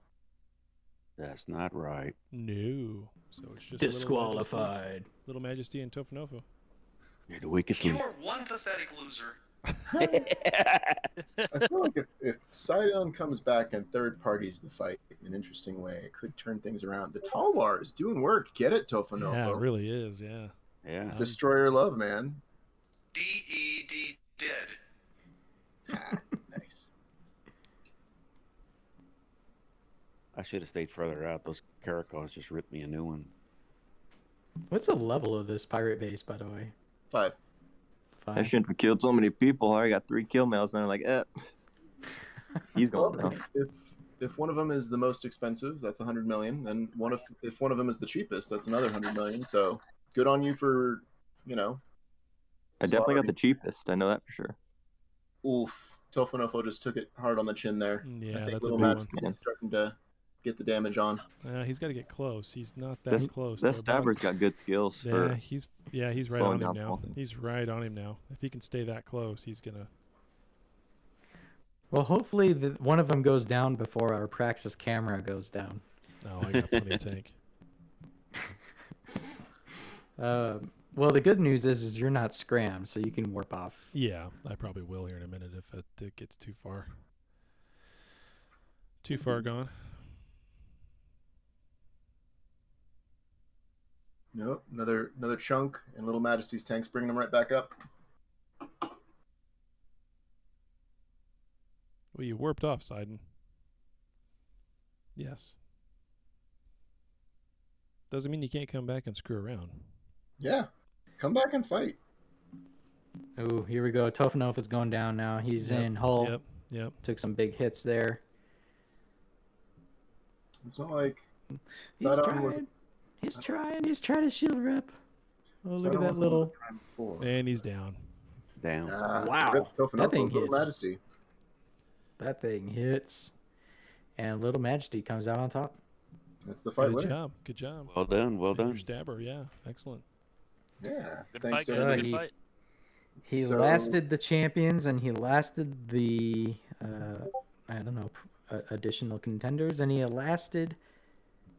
That's not right.
No. So it's just
Disqualified.
Little Majesty and Tofanofo.
You're the weakest link.
You're one pathetic loser.
I feel like if Sidon comes back and third parties the fight in an interesting way, it could turn things around. The Talwar is doing work. Get it, Tofanofo.
Yeah, it really is, yeah.
Yeah.
Destroyer love, man.
D-E-D dead.
Nice.
I should have stayed further out. Those Caracals just ripped me a new one.
What's the level of this pirate base, by the way?
5.
I shouldn't have killed so many people. I already got 3 kill mails, and I'm like, he's going down.
If one of them is the most expensive, that's 100 million, and if one of them is the cheapest, that's another 100 million. So good on you for,
I definitely got the cheapest. I know that for sure.
Oof. Tofanofo just took it hard on the chin there.
Yeah,
I think
that's a
Little
big
Majesty
one.
is starting to get the damage on.
He's got to get close. He's not that close.
That
though,
Stabber's got good skills.
Yeah,
for
he's right
slowing
on him
down
now.
small things.
He's right on him now. If he can stay that close, he's gonna.
Well, hopefully one of them goes down before our Praxis camera goes down.
No, I got plenty of tank.
Well, the good news is you're not scrammed, so you can warp off.
Yeah, I probably will here in a minute if it gets too far. Too far gone.
Nope. Another chunk, and Little Majesty's tanks bringing them right back up.
Well, you warped off, Sidon. Yes. Doesn't mean you can't come back and screw around.
Yeah. Come back and fight.
Oh, here we go. Tofanov is going down now. He's in hull.
Yep.
Took some big hits there.
It's not like
He's trying. He's trying to shield rep. Oh, look at that little.
And he's down.
Down.
Wow. That thing
Little
hits.
Majesty.
That thing hits. And Little Majesty comes out on top.
That's the fight
Good
winner.
job. Good job.
Well done. Well
And your
done.
Stabber, yeah. Excellent.
Yeah.
Good
Thanks,
fight,
sir.
guys.
So
Good fight.
He
So-
lasted the champions, and he lasted the additional contenders, and he lasted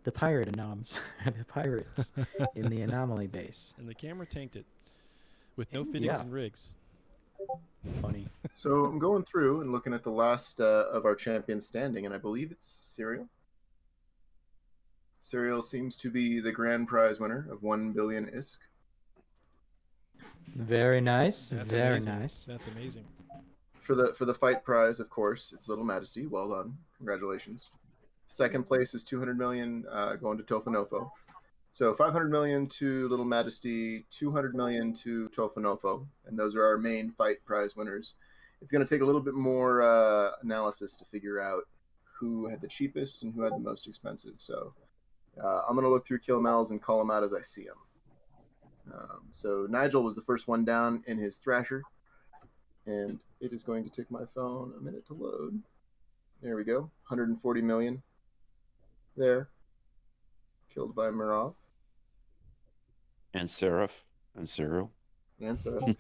the pirate anoms, the pirates in the anomaly base.
And the camera tanked it with no fittings
Yeah.
and rigs.
Funny.
So I'm going through and looking at the last of our champions standing, and I believe it's Serial. Serial seems to be the grand prize winner of 1 billion ISK.
Very nice.
That's
Very
amazing.
nice.
That's amazing.
For the fight prize, of course, it's Little Majesty. Well done. Congratulations. Second place is 200 million going to Tofanofo. So 500 million to Little Majesty, 200 million to Tofanofo, and those are our main fight prize winners. It's going to take a little bit more analysis to figure out who had the cheapest and who had the most expensive. So I'm going to look through kill mals and call them out as I see them. So Nigel was the first one down in his Thrasher, and it is going to take my phone a minute to load. There we go, 140 million there, killed by Mirov.
And Seraph. And Cyril.
And Sarah.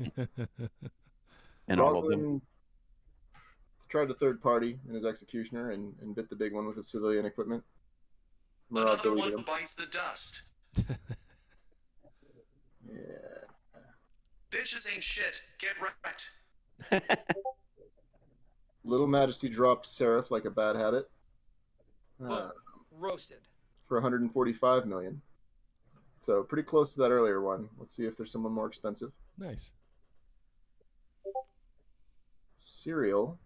And all of them.
Roslin tried a third party in his Executioner and bit the big one with his civilian equipment. Murad
Another
deleted
one
him.
bites the dust.
Yeah.
Bitches ain't shit. Get wrecked.
Little Majesty dropped Seraph like a bad habit.
Roasted.
For 145 million. So pretty close to that earlier one. Let's see if there's someone more expensive.
Nice.
Serial.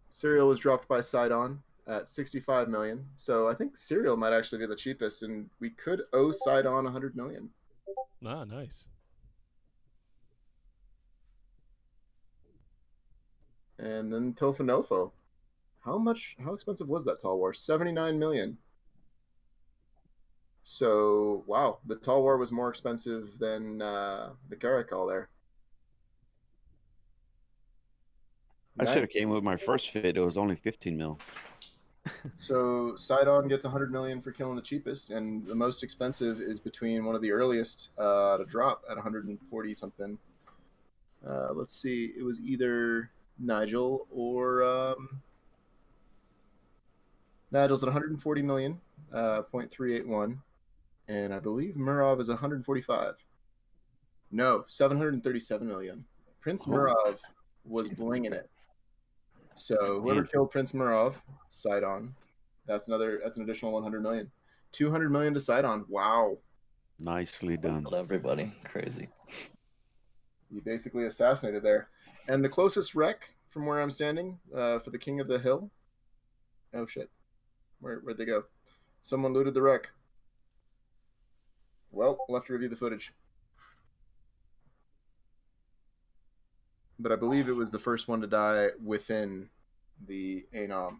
Serial was dropped by Sidon at 65 million. So I think Serial might actually be the cheapest, and we could owe Sidon 100 million.
Ah, nice.
And then Tofanofo. How expensive was that Tall War? 79 million. So, wow, the Tall War was more expensive than the Garacol there.
I should have came with my first fit. It was only 15 mil.
So Sidon gets 100 million for killing the cheapest, and the most expensive is between one of the earliest to drop at 140 something. Let's see, it was either Nigel or Nigel's at 140 million, 0.381, and I believe Murov is 145. No, 737 million. Prince Murov was blinging it. So whoever killed Prince Murov, Sidon, that's an additional 100 million. 200 million to Sidon. Wow.
Nicely done.
Everybody. Crazy.
You basically assassinated there. And the closest wreck from where I'm standing for the King of the Hill. Oh shit. Where'd they go? Someone looted the wreck. Well, we'll have to review the footage. But I believe it was the first one to die within the Anom.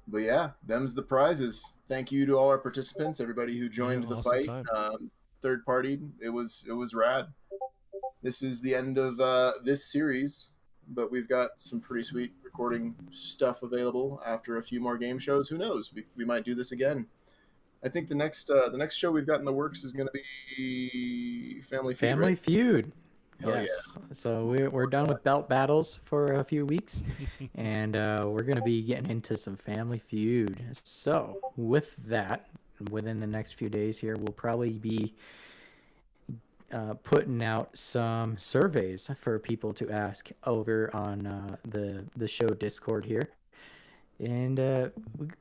But yeah, them's the prizes. Thank you to all our participants, everybody who joined the
awesome
fight.
time.
Third party, it was rad. This is the end of this series, but we've got some pretty sweet recording stuff available after a few more game shows. Who knows? We might do this again. I think the next show we've got in the works is going to be Family Feud.
Family
right?
Feud.
Hell
Yes. So we're done with belt battles for a few weeks, and we're gonna be getting into some Family Feud. So with that, within the next few days here, we'll probably be putting out some surveys for people to ask over on the show Discord here, and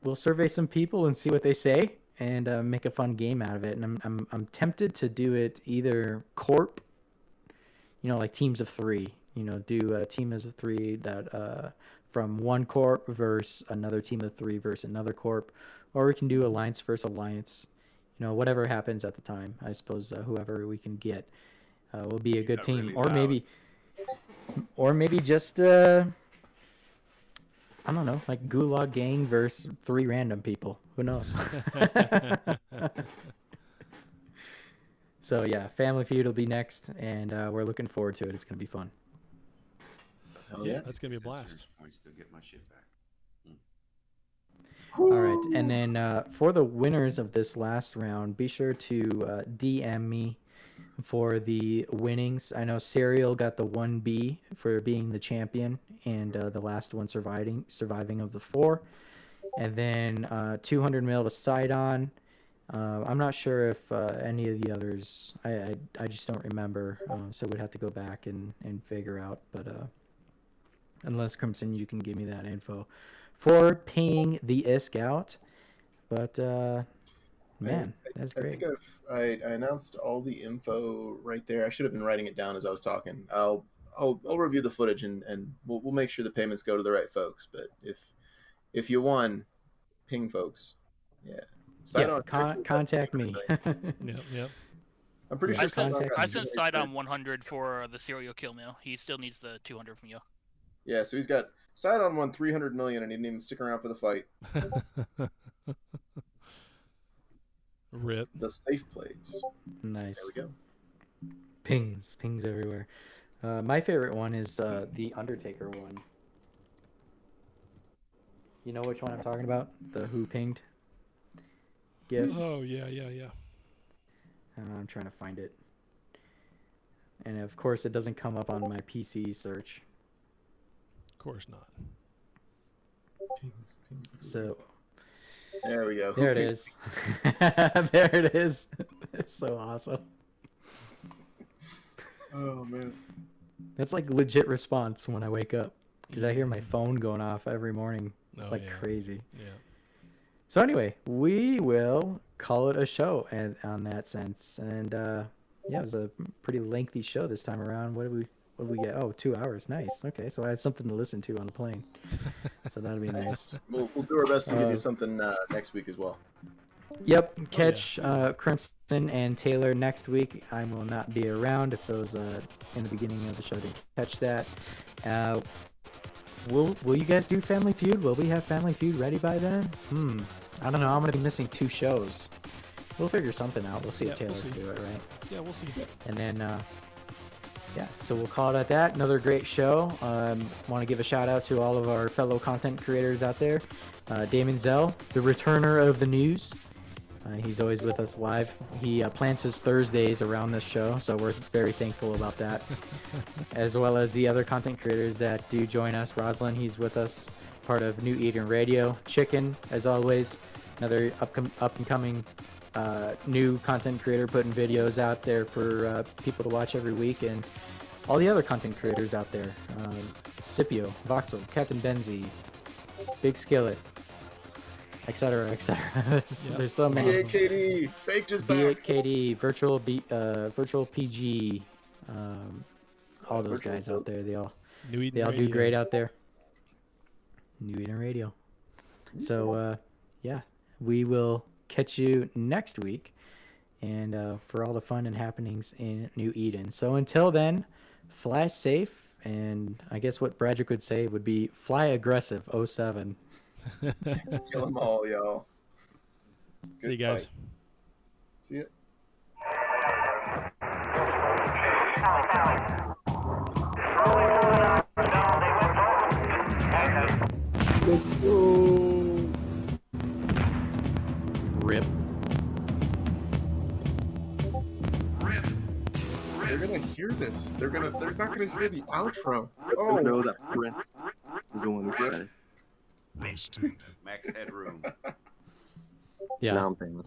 we'll survey some people and see what they say, and make a fun game out of it. And I'm tempted to do it either corp. Like teams of three, do a team as of three that from one corp versus another team of three versus another corp, or we can do alliance versus alliance, whatever happens at the time. I suppose whoever we can get will be a good team, really or maybe just I don't know, like Gulag Gang versus 3 random people. Who knows? So yeah, Family Feud will be next, and we're looking forward to it. It's gonna be fun.
Hell yeah,
that's gonna be a blast.
I still get my shit back.
All right, and then for the winners of this last round, be sure to DM me for the winnings. I know Serial got the 1B for being the champion, and the last one surviving of the 4, and then 200 mil to Sidon. I'm not sure if any of the others, I just don't remember, so we'd have to go back and figure out, but unless Crimson, you can give me that info for paying the ISK out, but man, that's great.
I think I announced all the info right there. I should have been writing it down as I was talking. I'll review the footage and we'll make sure the payments go to the right folks, but if you won, ping folks. Yeah.
Contact me.
Yep.
I'm pretty sure.
I sent Sidon 100 for the serial kill mail. He still needs the 200 from you.
Yeah, so he's got Sidon won 300 million and he didn't even stick around for the fight.
Rip.
The safe plays.
Nice.
There we go.
Pings everywhere. My favorite one is the Undertaker one. You know which one I'm talking about? The who pinged GIF.
Oh yeah.
I'm trying to find it, and of course it doesn't come up on my PC search.
Of course not.
So
There we go.
there it is. There it is. It's so awesome.
Oh man.
That's like legit response when I wake up because I hear my phone going off every morning like
yeah.
crazy.
Yeah.
So anyway, we will call it a show and on that sense. And yeah, it was a pretty lengthy show this time around. What did we get? Oh, 2 hours. Nice. Okay, so I have something to listen to on the plane. So that'll be nice.
We'll do our best to give you something next week as well.
Yep, catch Crimson and Taylor next week. I will not be around if those in the beginning of the show didn't catch that. Will you guys do Family Feud? Will we have Family Feud ready by then? I don't know. I'm gonna be missing 2 shows. We'll figure something out. We'll see if Taylor can do it, right?
Yeah, we'll see.
And then yeah, so we'll call it at that. Another great show. Want to give a shout out to all of our fellow content creators out there. Damon Zell, the returner of the news. He's always with us live. He plans his Thursdays around this show, so we're very thankful about that. As well as the other content creators that do join us. Rosalind, he's with us, part of New Eden Radio. Chicken, as always, another up-and-coming new content creator putting videos out there for people to watch every week. And all the other content creators out there. Scipio, Voxel, Captain Benzie, Big Skillet, etc., etc. There's so many.
B8KD, Fake just back.
B8KD, Virtual PG, all those guys out there. They all do great out there. New Eden Radio. So yeah, we will catch you next week, and for all the fun and happenings in New Eden. So until then, fly safe, and I guess what Bradrick would say would be fly aggressive 07.
Kill them all, y'all.
See you guys.
See ya.
Rip.
They're gonna hear this. They're not gonna hear the outro.
Oh no, that Prince is the one who said it.
Roasted.
Max headroom.
Yeah.
Now I'm famous.